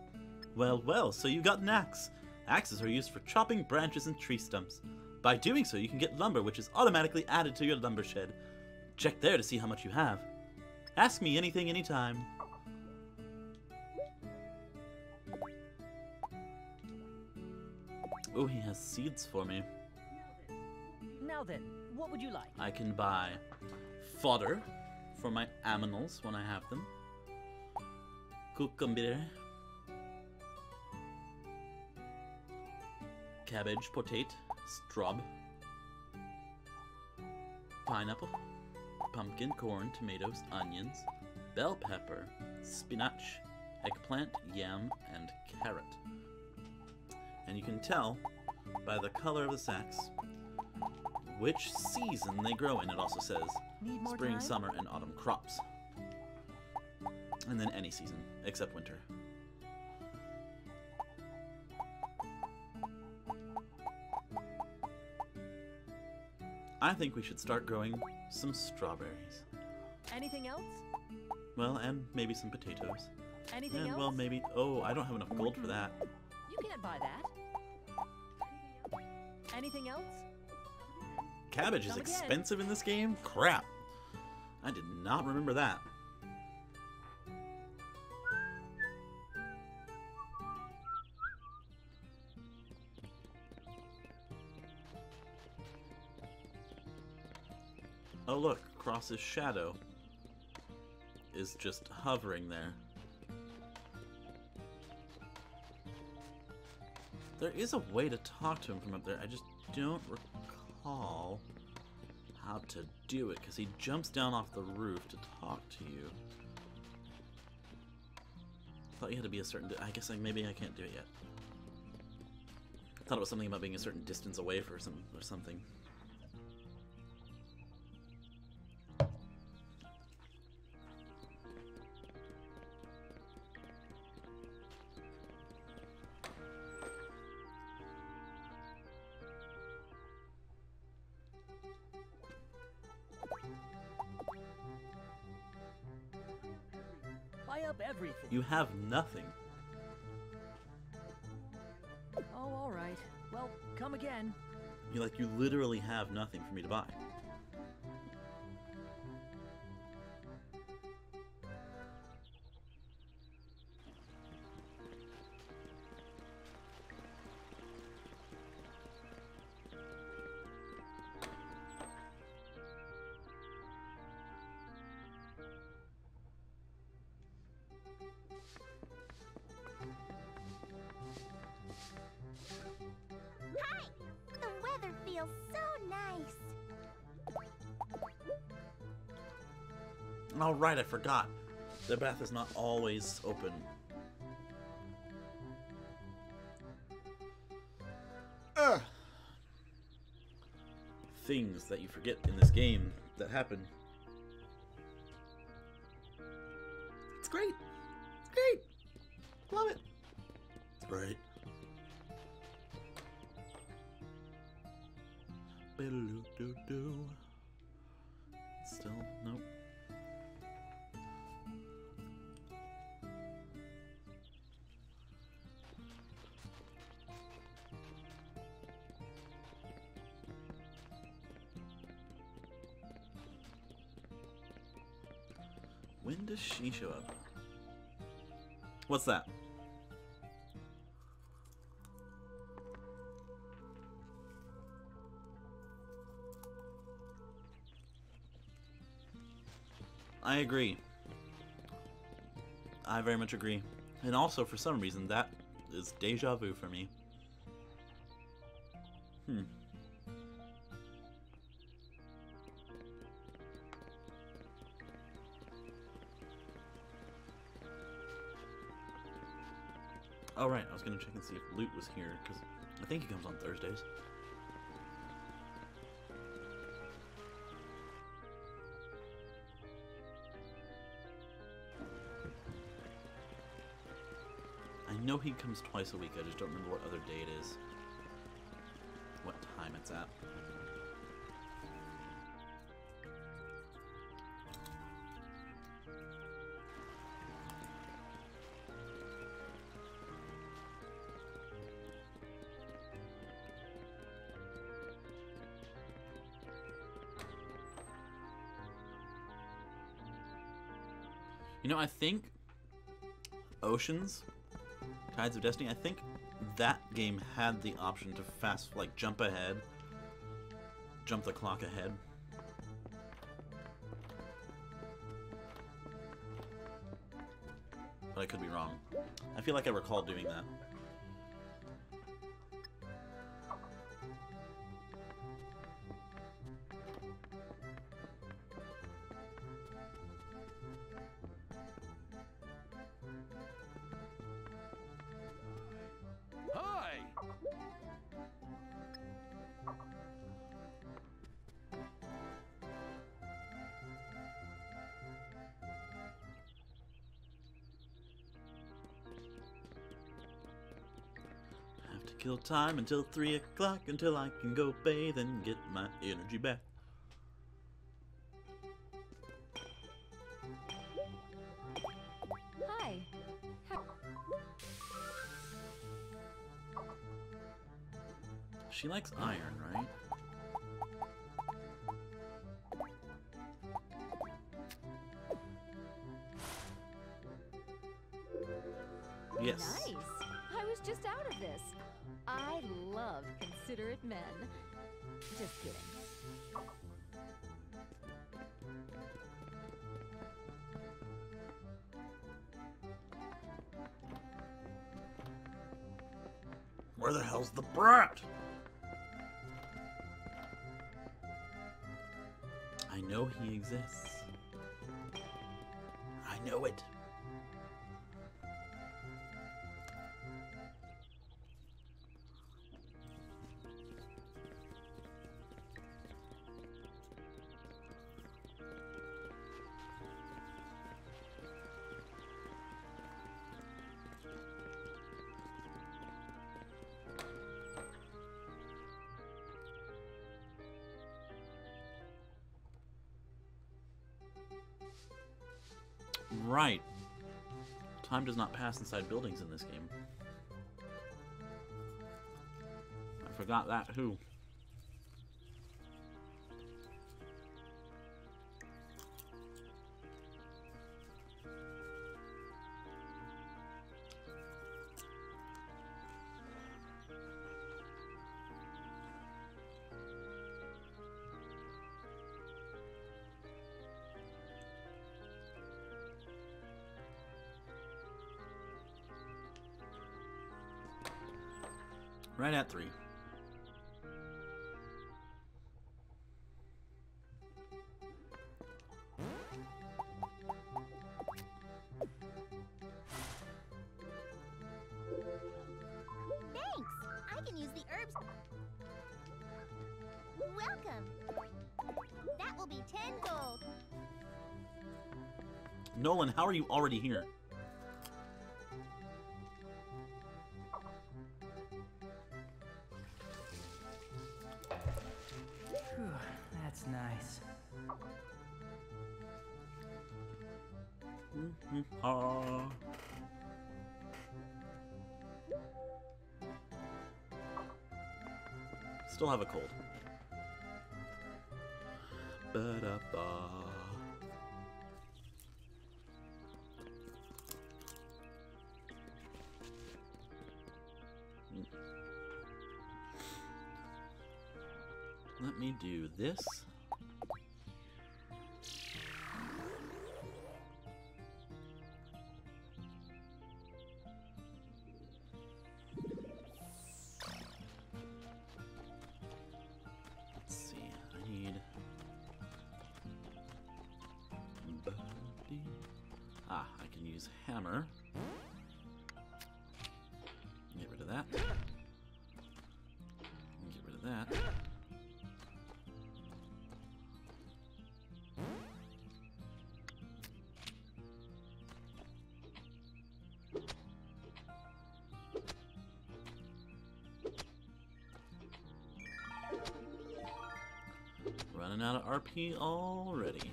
Well, well, so you got an axe. Axes are used for chopping branches and tree stumps. By doing so, you can get lumber, which is automatically added to your lumber shed. Check there to see how much you have. Ask me anything, anytime. Oh, he has seeds for me. Now then, what would you like? I can buy fodder for my aminals when I have them. Cucumber. Cabbage, potato, straw. Pineapple, pumpkin, corn, tomatoes, onions, bell pepper, spinach, eggplant, yam, and carrot. And you can tell by the color of the sacks which season they grow in. It also says Need more spring, time? summer, and autumn crops. And then any season, except winter. I think we should start growing some strawberries. Anything else? Well, and maybe some potatoes. Anything And else? well, maybe... Oh, I don't have enough gold for that. You can't buy that. Anything else? Cabbage is Come again. expensive in this game? Crap. I did not remember that. Oh look, Cross's shadow is just hovering there. There is a way to talk to him from up there. I just don't recall how to do it, because he jumps down off the roof to talk to you. I thought you had to be a certain... I guess maybe I can't do it yet. I thought it was something about being a certain distance away or something. Buy up everything. You have nothing. Oh, all right. Well, come again. You literally have nothing for me to buy. Hi! The weather feels so nice. Oh, right, I forgot. The bath is not always open. Ugh. Things that you forget in this game that happen. It's great. It's great. Love it. It's great. Biddle-doo-doo-doo. Still, nope. When does she show up? What's that? I agree. I very much agree. And also, for some reason, that is deja vu for me. Oh, right. I was going to check and see if Loot was here, because I think he comes on Thursdays. I know he comes twice a week. I just don't remember what other day it is. What time it's at. You know, I think Oceans, Tides of Destiny, I think that game had the option to jump ahead, jump the clock ahead. But I could be wrong. I feel like I recall doing that. Kill time until 3 o'clock until I can go bathe and get my energy back. Hi. She likes iron, right? Yes. Nice. I was just out of this. I love considerate men. Just kidding. Where the hell's the brat? I know he exists. I know it. Right. Time does not pass inside buildings in this game. I forgot that, who? Right at 3. Thanks! I can use the herbs. Welcome! That will be 10 gold. Nolan, how are you already here? That's nice. Still have a cold. Ba-da-ba. Let me do this. Let's see, I need... I can use hammer. that. Get rid of that. Running out of RP already.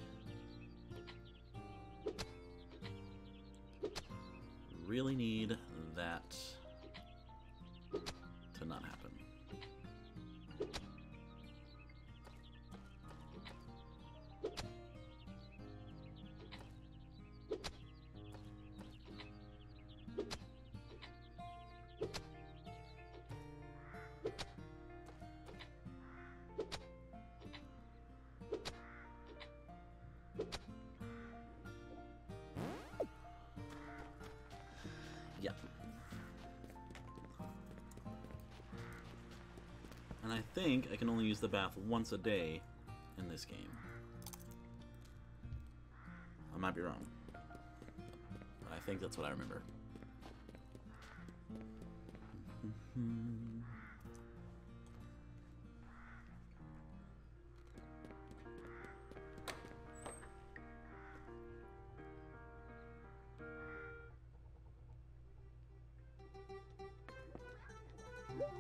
Really need that to not happen. Yeah. And I think I can only use the bath once a day in this game. I might be wrong. But I think that's what I remember.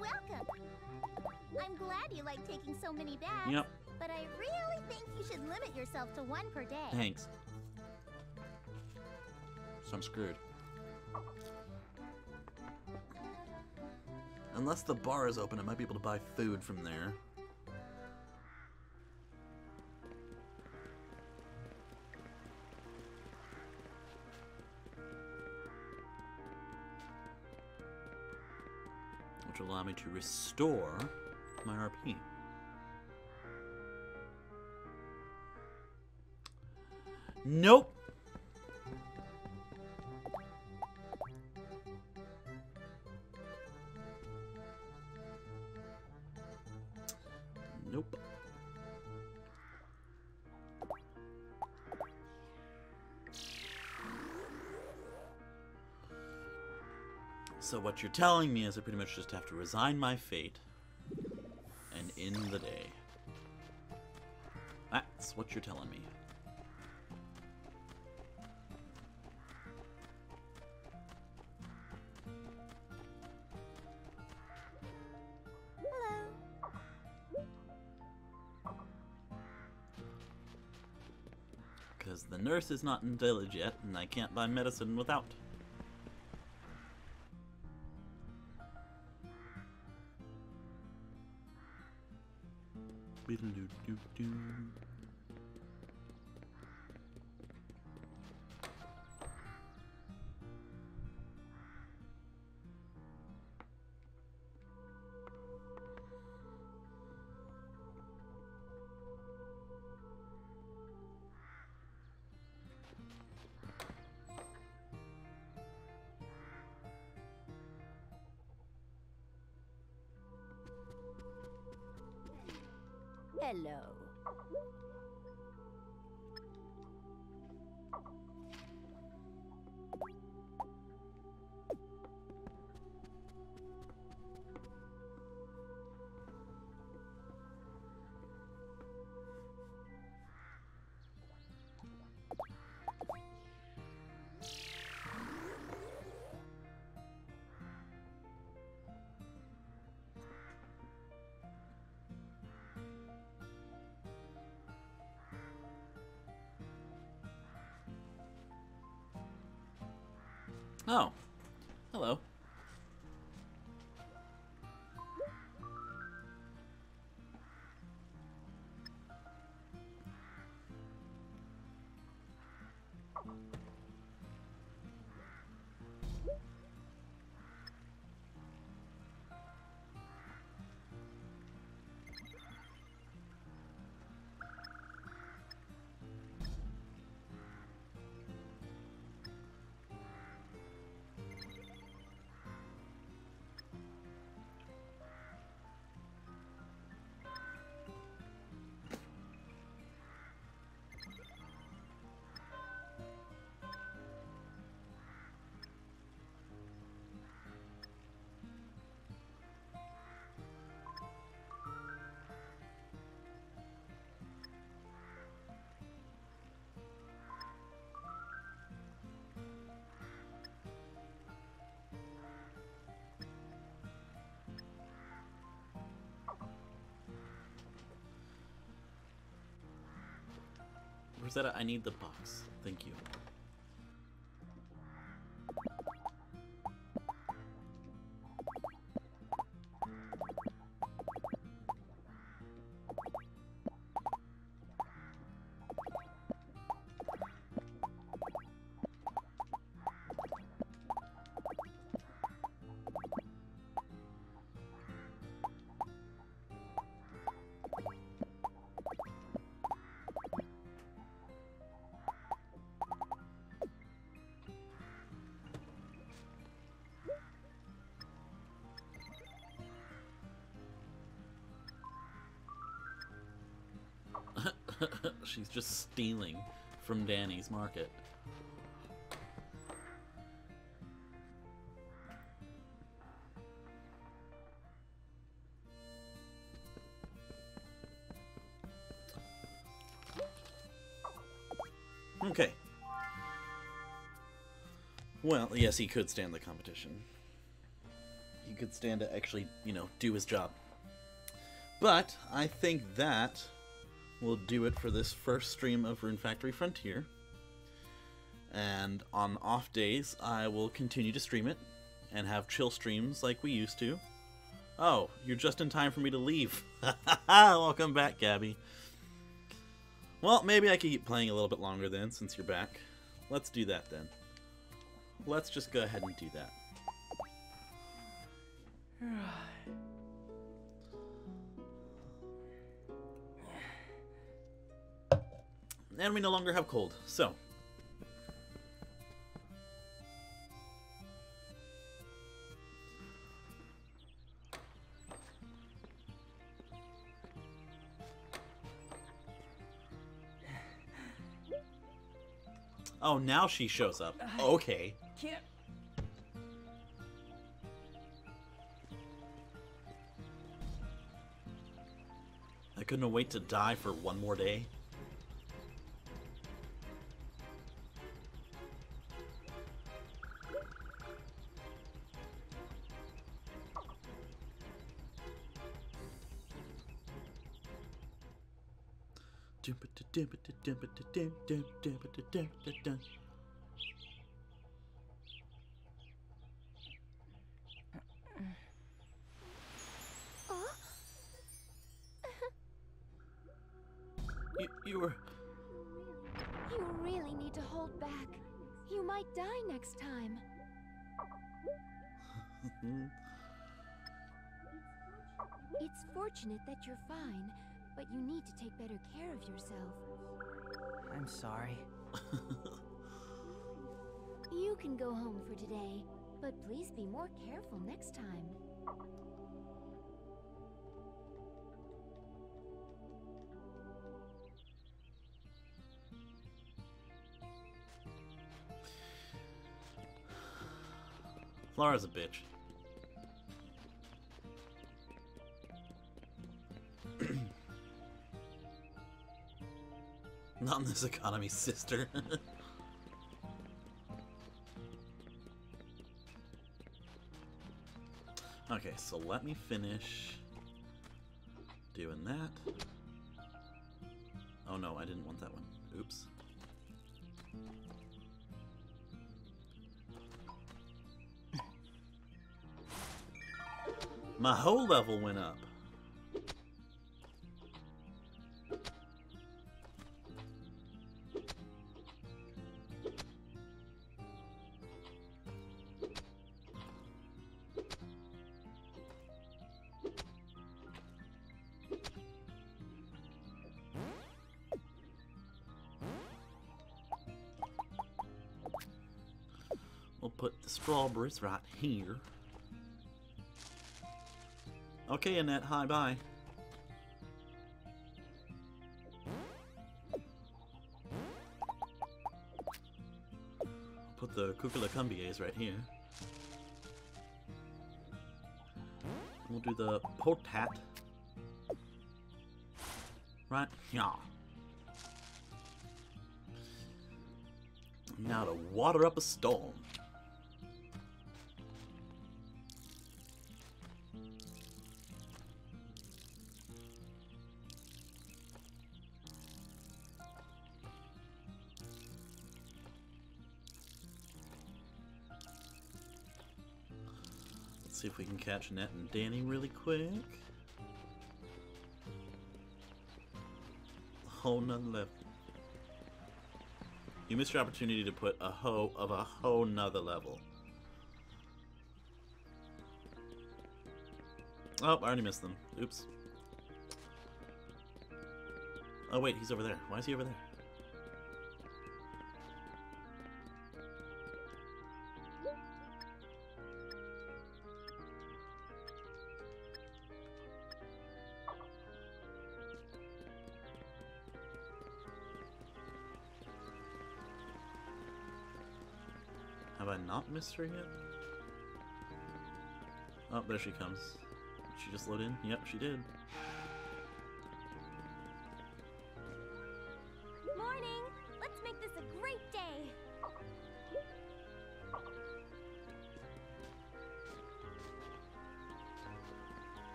Welcome! I'm glad you like taking so many baths. Yep. But I really think you should limit yourself to one per day. Thanks. So I'm screwed. Unless the bar is open, I might be able to buy food from there. Which will allow me to restore my RP. Nope. Nope. So what you're telling me is I pretty much just have to resign my fate and end the day. That's what you're telling me. Because the nurse is not in village yet, and I can't buy medicine without. Hello. Oh, hello. Rosetta, I need the box. Thank you. She's just stealing from Danny's market. Okay. Well, yes, he could stand the competition. He could stand to actually, you know, do his job. But I think that will do it for this first stream of Rune Factory Frontier. And on off days, I will continue to stream it and have chill streams like we used to. Oh, you're just in time for me to leave. Welcome back, Gabby. Well, maybe I could keep playing a little bit longer then, since you're back. Let's do that then. Let's just go ahead and do that. And we no longer have cold, so. Oh, now she shows up. Okay. Can't. I couldn't wait to die for one more day. You were... You really need to hold back. You might die next time. It's fortunate that you're fine, but you need to take better care of yourself. I'm sorry. You can go home for today, but please be more careful next time. Laura's a bitch. Not in this economy, sister. Okay, so let me finish doing that. Oh no, I didn't want that one. Oops. My whole level went up. We'll put the strawberries right here. Okay, Annette, hi, bye. Put the cucumbiers right here. We'll do the potat right here. Now to water up a storm. see if we can catch Net and Danny really quick. A whole nother level. You missed your opportunity to put a whole nother level. Oh, I already missed them. Oops. Oh wait, he's over there. Why is he over there? Have I not missed her yet? Oh, there she comes. Did she just load in? Yep, she did. Morning! Let's make this a great day!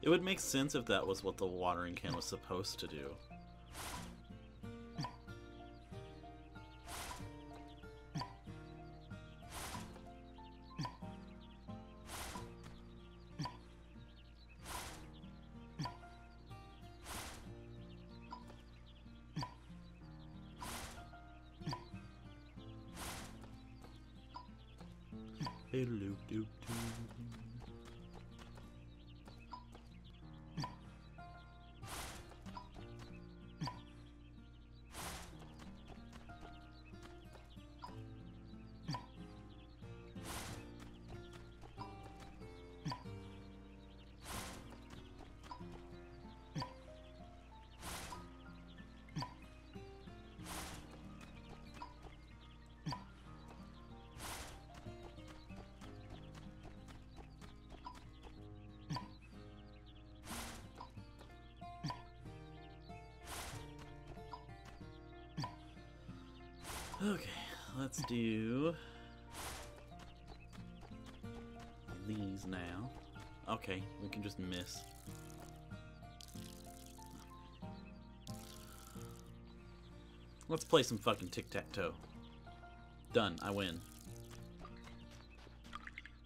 It would make sense if that was what the watering can was supposed to do. Hello-doo-doo. Okay, let's do these now. Okay, we can just miss. Let's play some fucking tic-tac-toe. Done, I win.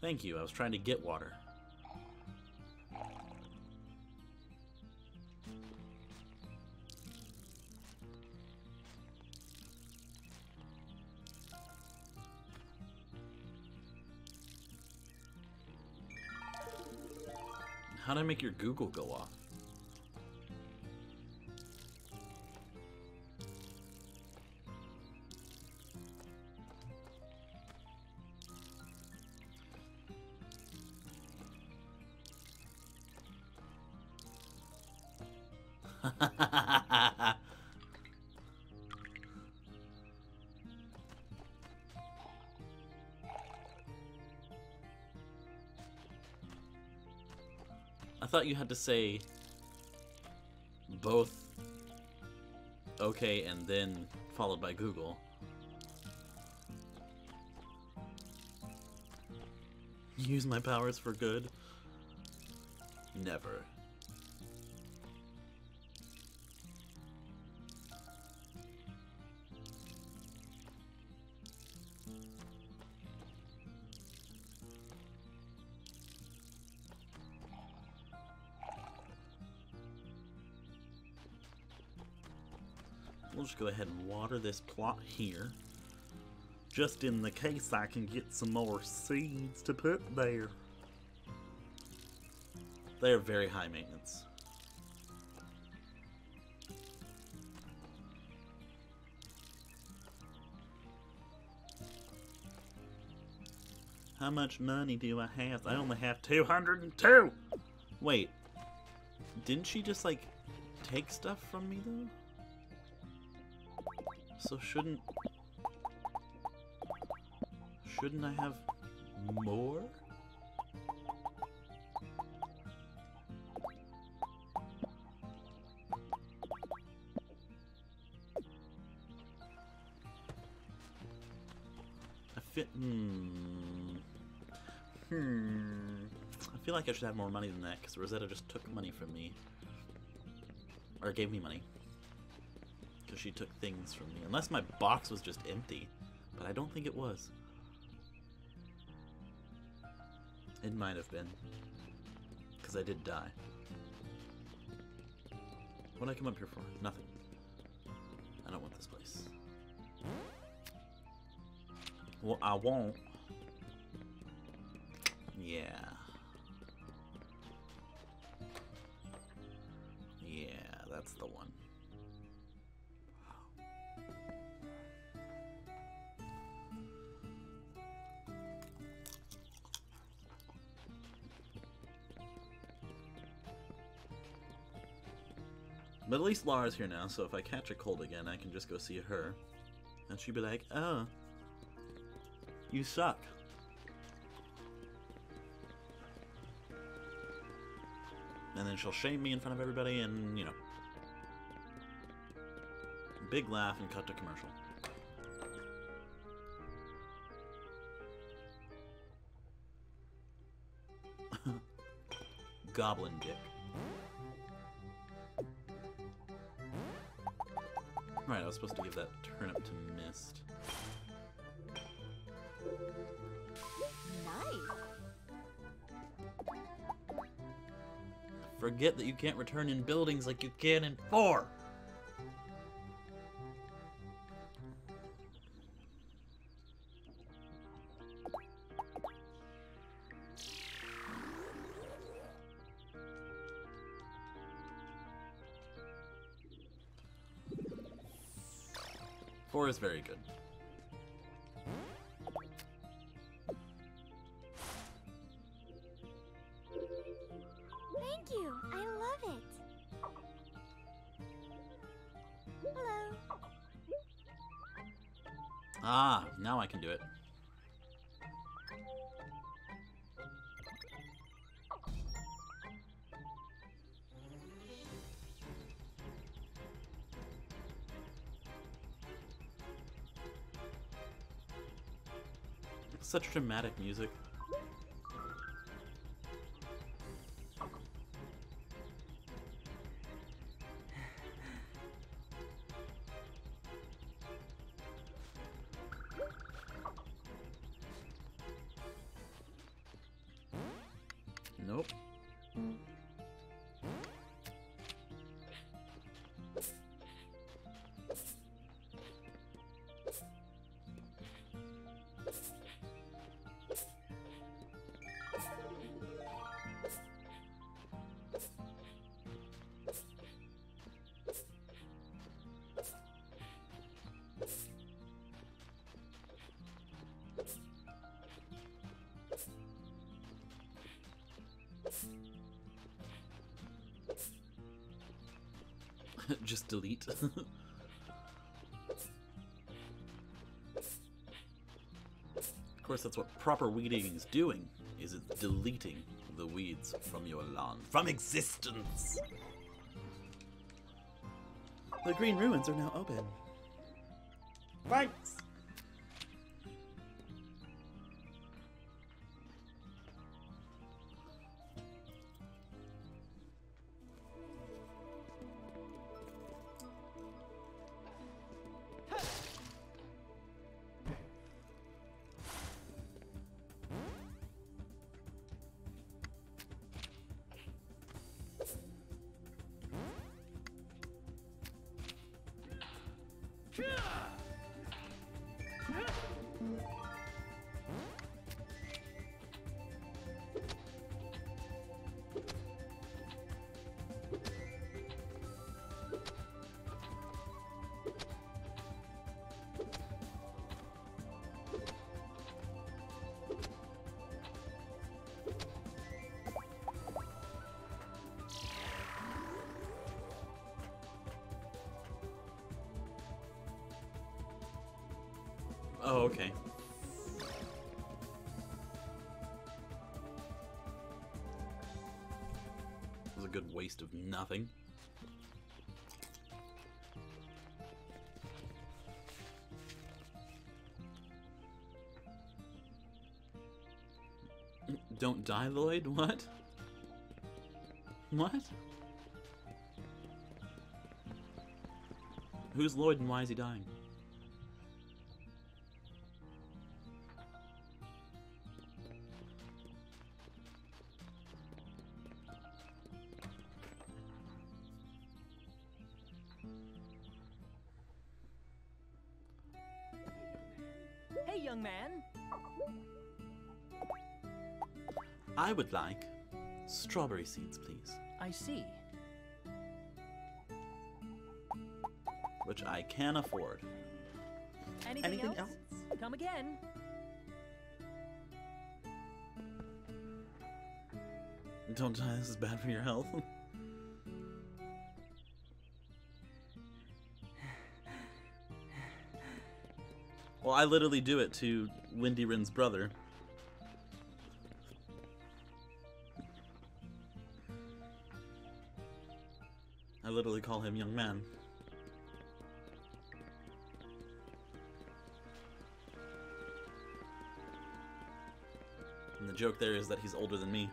Thank you, I was trying to get water. How'd I make your Google go off? I thought you had to say both okay and then followed by Google. Use my powers for good? Never. We'll just go ahead and water this plot here, just in the case I can get some more seeds to put there. They're very high maintenance. How much money do I have? I only have 202! Wait, didn't she just, like, take stuff from me, though? So shouldn't I have more? I feel like I should have more money than that, because Rosetta just took money from me. Or gave me money. Because she took things from me. Unless my box was just empty. But I don't think it was. It might have been. Because I did die. What did I come up here for? Nothing. I don't want this place. Well, I won't. Yeah. Yeah, that's the one. But at least Lara's here now, so if I catch a cold again, I can just go see her. And she'd be like, oh, you suck. And then she'll shame me in front of everybody and, you know. Big laugh and cut to commercial. Goblin dick. Right, I was supposed to give that turnip to Mist. Nice. Forget that you can't return in buildings like you can in 4. Four is very good. Thank you. I love it. Hello. Ah, now I can do it. Such dramatic music. Nope. Just delete. Of course, that's what proper weeding is doing, is it's deleting the weeds from your lawn. From existence! The green ruins are now open. Thanks! Oh, okay. It was a good waste of nothing. Don't die, Lloyd? What? What? Who's Lloyd and why is he dying? Hey, young man. I would like strawberry seeds, please. I see. Which I can afford. Anything else? Come again. Don't die, this is bad for your health. Well, I literally do it to Windy Rin's brother. I literally call him young man. And the joke there is that he's older than me.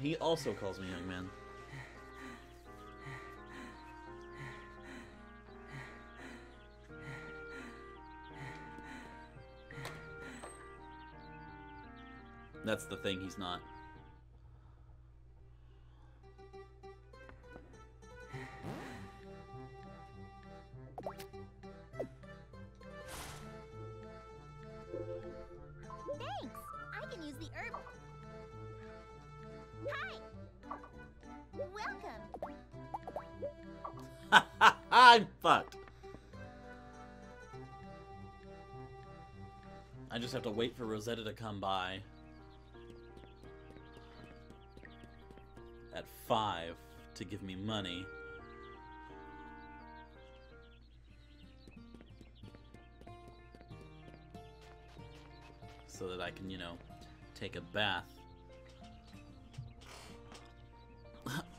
He also calls me young man. That's the thing, he's not. Thanks! I can use the herb. Hi! Welcome! I'm fucked. I just have to wait for Rosetta to come by at 5 to give me money. So that I can, you know, take a bath.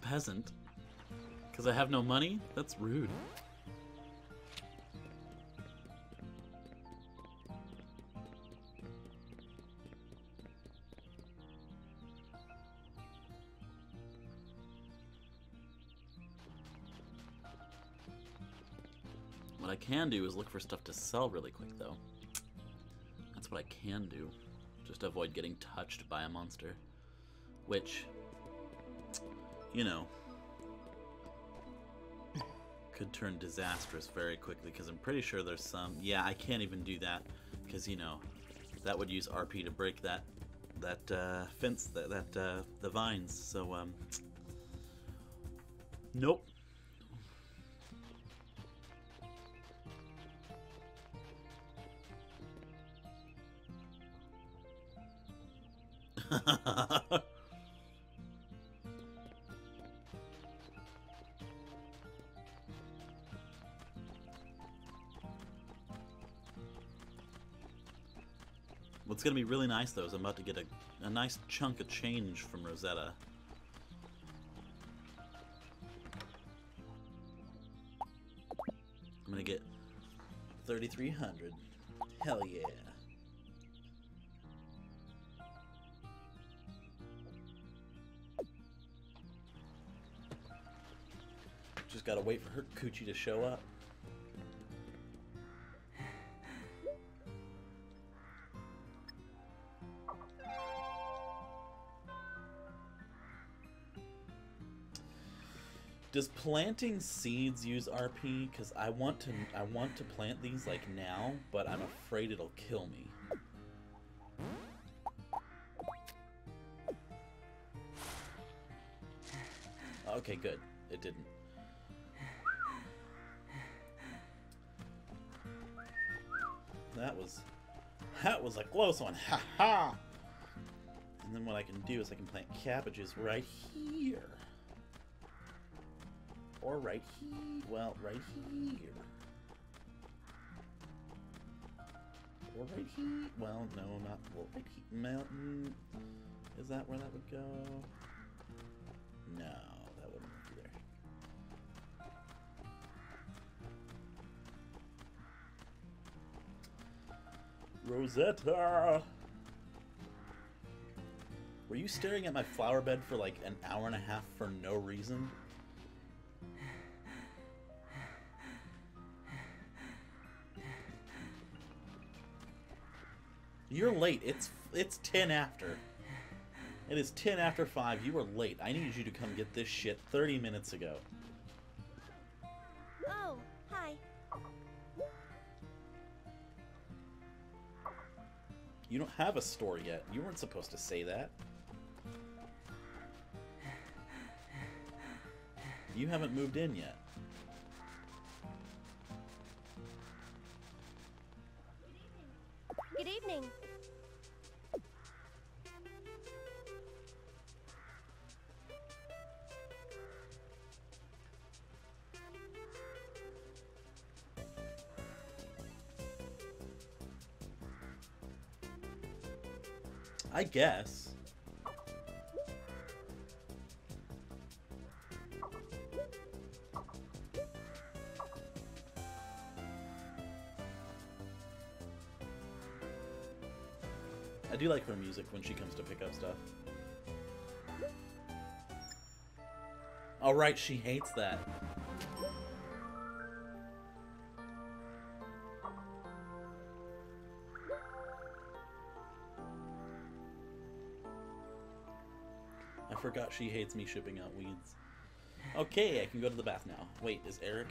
Peasant? Because I have no money? That's rude. What I can do is look for stuff to sell really quick, though. That's what I can do. Just to avoid getting touched by a monster. Which, you know, could turn disastrous very quickly, because I'm pretty sure there's some... Yeah, I can't even do that, because, you know, that would use RP to break that fence, the vines, so, nope. What's gonna be really nice though is I'm about to get a nice chunk of change from Rosetta. I'm gonna get 3,300. Hell yeah. Just gotta wait for her coochie to show up. Does planting seeds use RP? Because I want to plant these like now, but I'm afraid it'll kill me. Okay, good. It didn't. That was a close one. Ha ha! And then what I can do is I can plant cabbages right here. Or right here. Well, right here. Or right here. Well, no, not well, right here. Mountain. Is that where that would go? No, that wouldn't work either. Rosetta! Were you staring at my flower bed for like an hour and a half for no reason? You're late. It's 10 after. It is 10 after 5. You were late. I needed you to come get this shit 30 minutes ago. Oh, hi. You don't have a store yet. You weren't supposed to say that. You haven't moved in yet. Good evening. I guess. I do like her music when she comes to pick up stuff. Oh, right, she hates that. I forgot she hates me shipping out weeds. Okay, I can go to the bath now. Wait, is Eric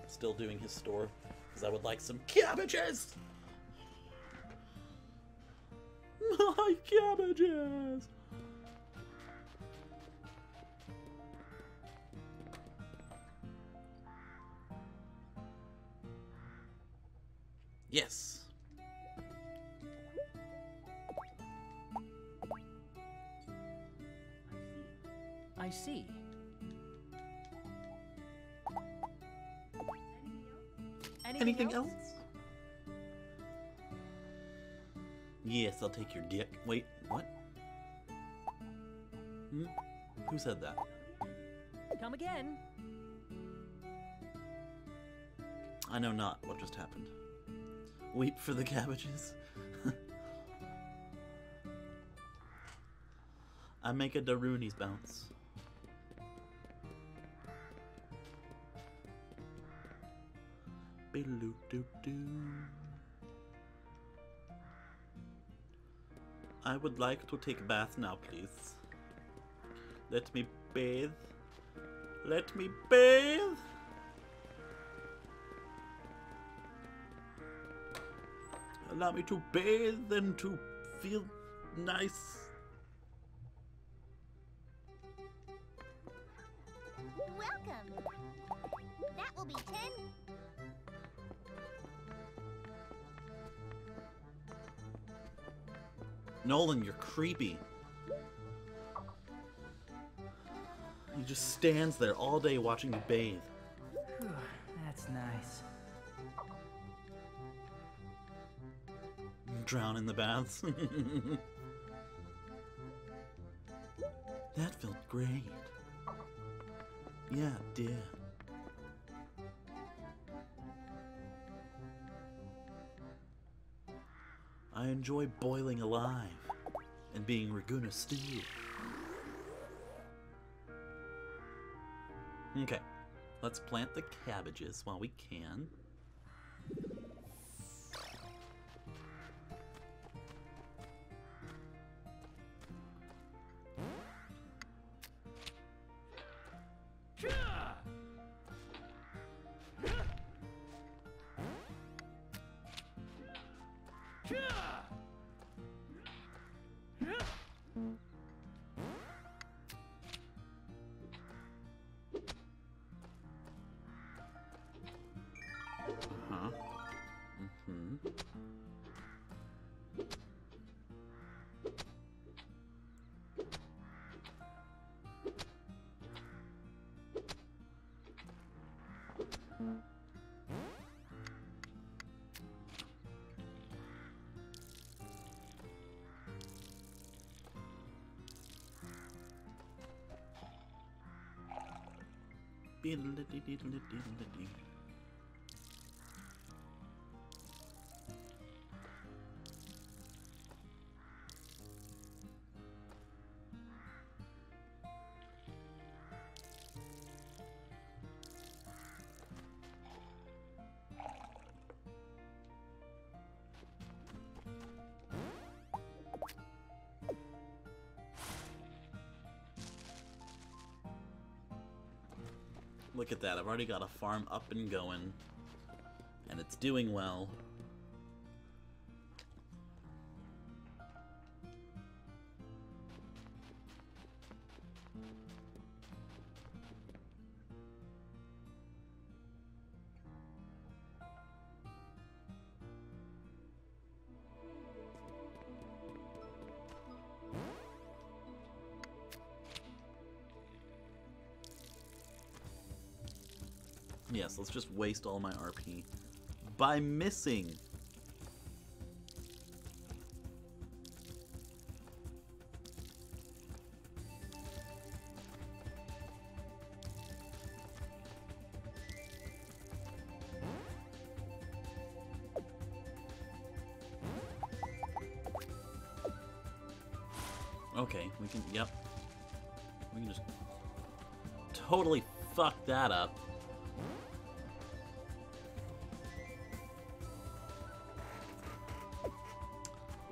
still doing his store? Because I would like some cabbages! My cabbages! Yes. I see. Anything else? Yes, I'll take your dick. Wait, what? Hmm? Who said that? Come again. I know not what just happened. Weep for the cabbages. I make a Darunis bounce. Be-loo-doo-doo. I would like to take a bath now, please. Let me bathe. Let me bathe. Allow me to bathe and to feel nice. Welcome. That will be 10. Nolan, you're creepy. He just stands there all day watching you bathe. Whew, that's nice. Drown in the baths. That felt great. Yeah, it did. I enjoy boiling alive and being Raguna stew. Okay, let's plant the cabbages while we can. Look at that, I've already got a farm up and going, and it's doing well. Yes, let's just waste all my RP by missing. Okay, we can, yep. We can just totally fuck that up.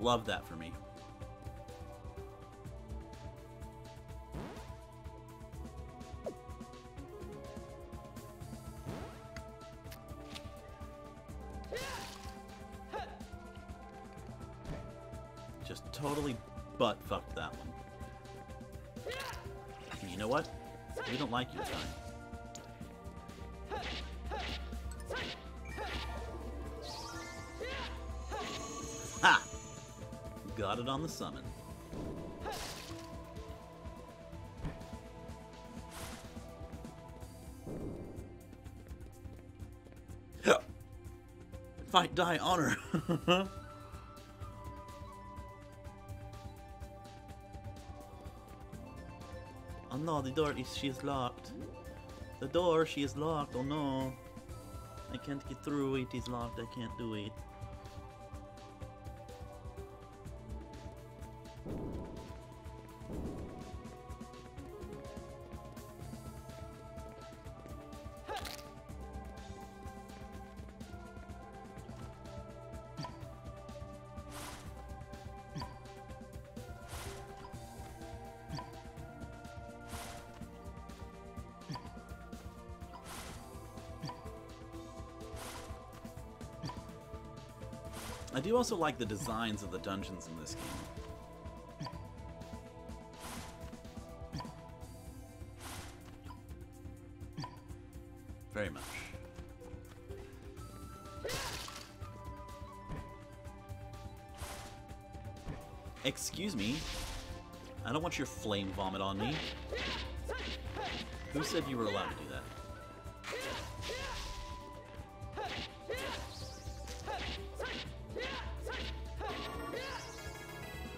Love that for me. Just totally butt fucked that one. And you know what? We don't like your time. Ha! Got it on the summon. Fight, die, honor. Oh no, the door she is locked. The door, she is locked. Oh no. I can't get through. It is locked. I can't do it. I do also like the designs of the dungeons in this game. Very much. Excuse me. I don't want your flame vomit on me. Who said you were allowed to do that?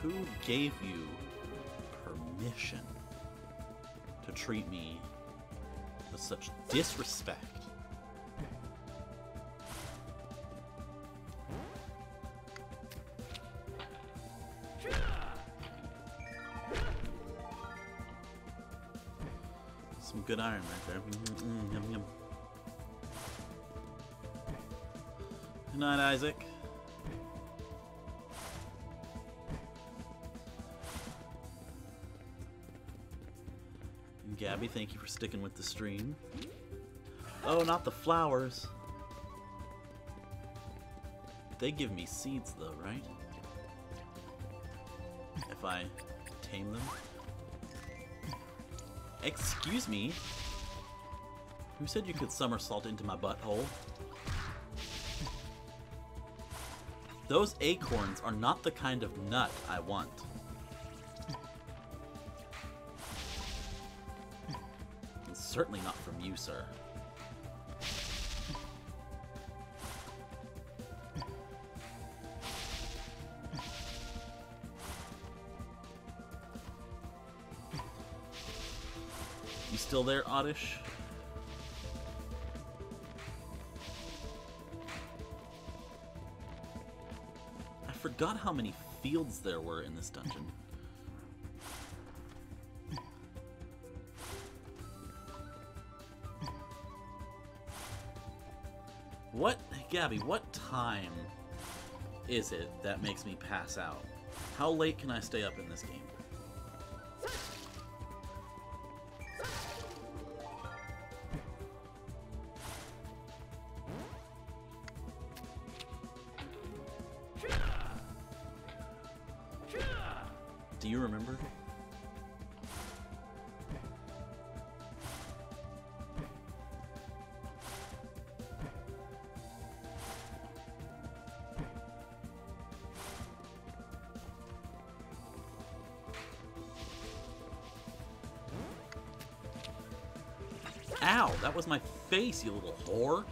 Who gave you permission to treat me with such disrespect? Some good iron right there. Yum, yum. Good night, Isaac. Gabby, thank you for sticking with the stream. Oh, not the flowers. They give me seeds though, right? If I tame them. Excuse me? Who said you could somersault into my butthole? Those acorns are not the kind of nut I want. Certainly not from you, sir. You still there, Oddish? forgot how many fields there were in this dungeon. What, Gabby, what time is it that makes me pass out? How late can I stay up in this game? Do you remember? Ow, that was my face, you little whore.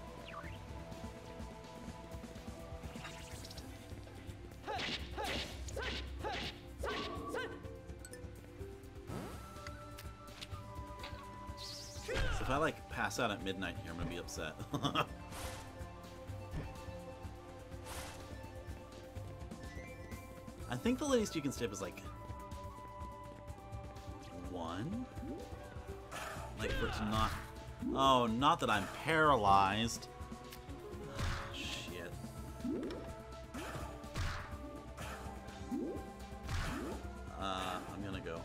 So if I like pass out at midnight here, I'm gonna be upset. I think the latest you can stay up is like 1? Like for it to not... Oh, not that I'm paralyzed. Shit. I'm gonna go.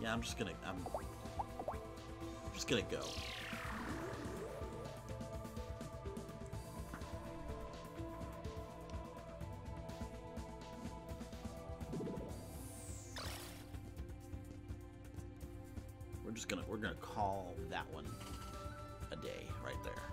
Yeah, I'm just gonna go. We're gonna call that one a day right there.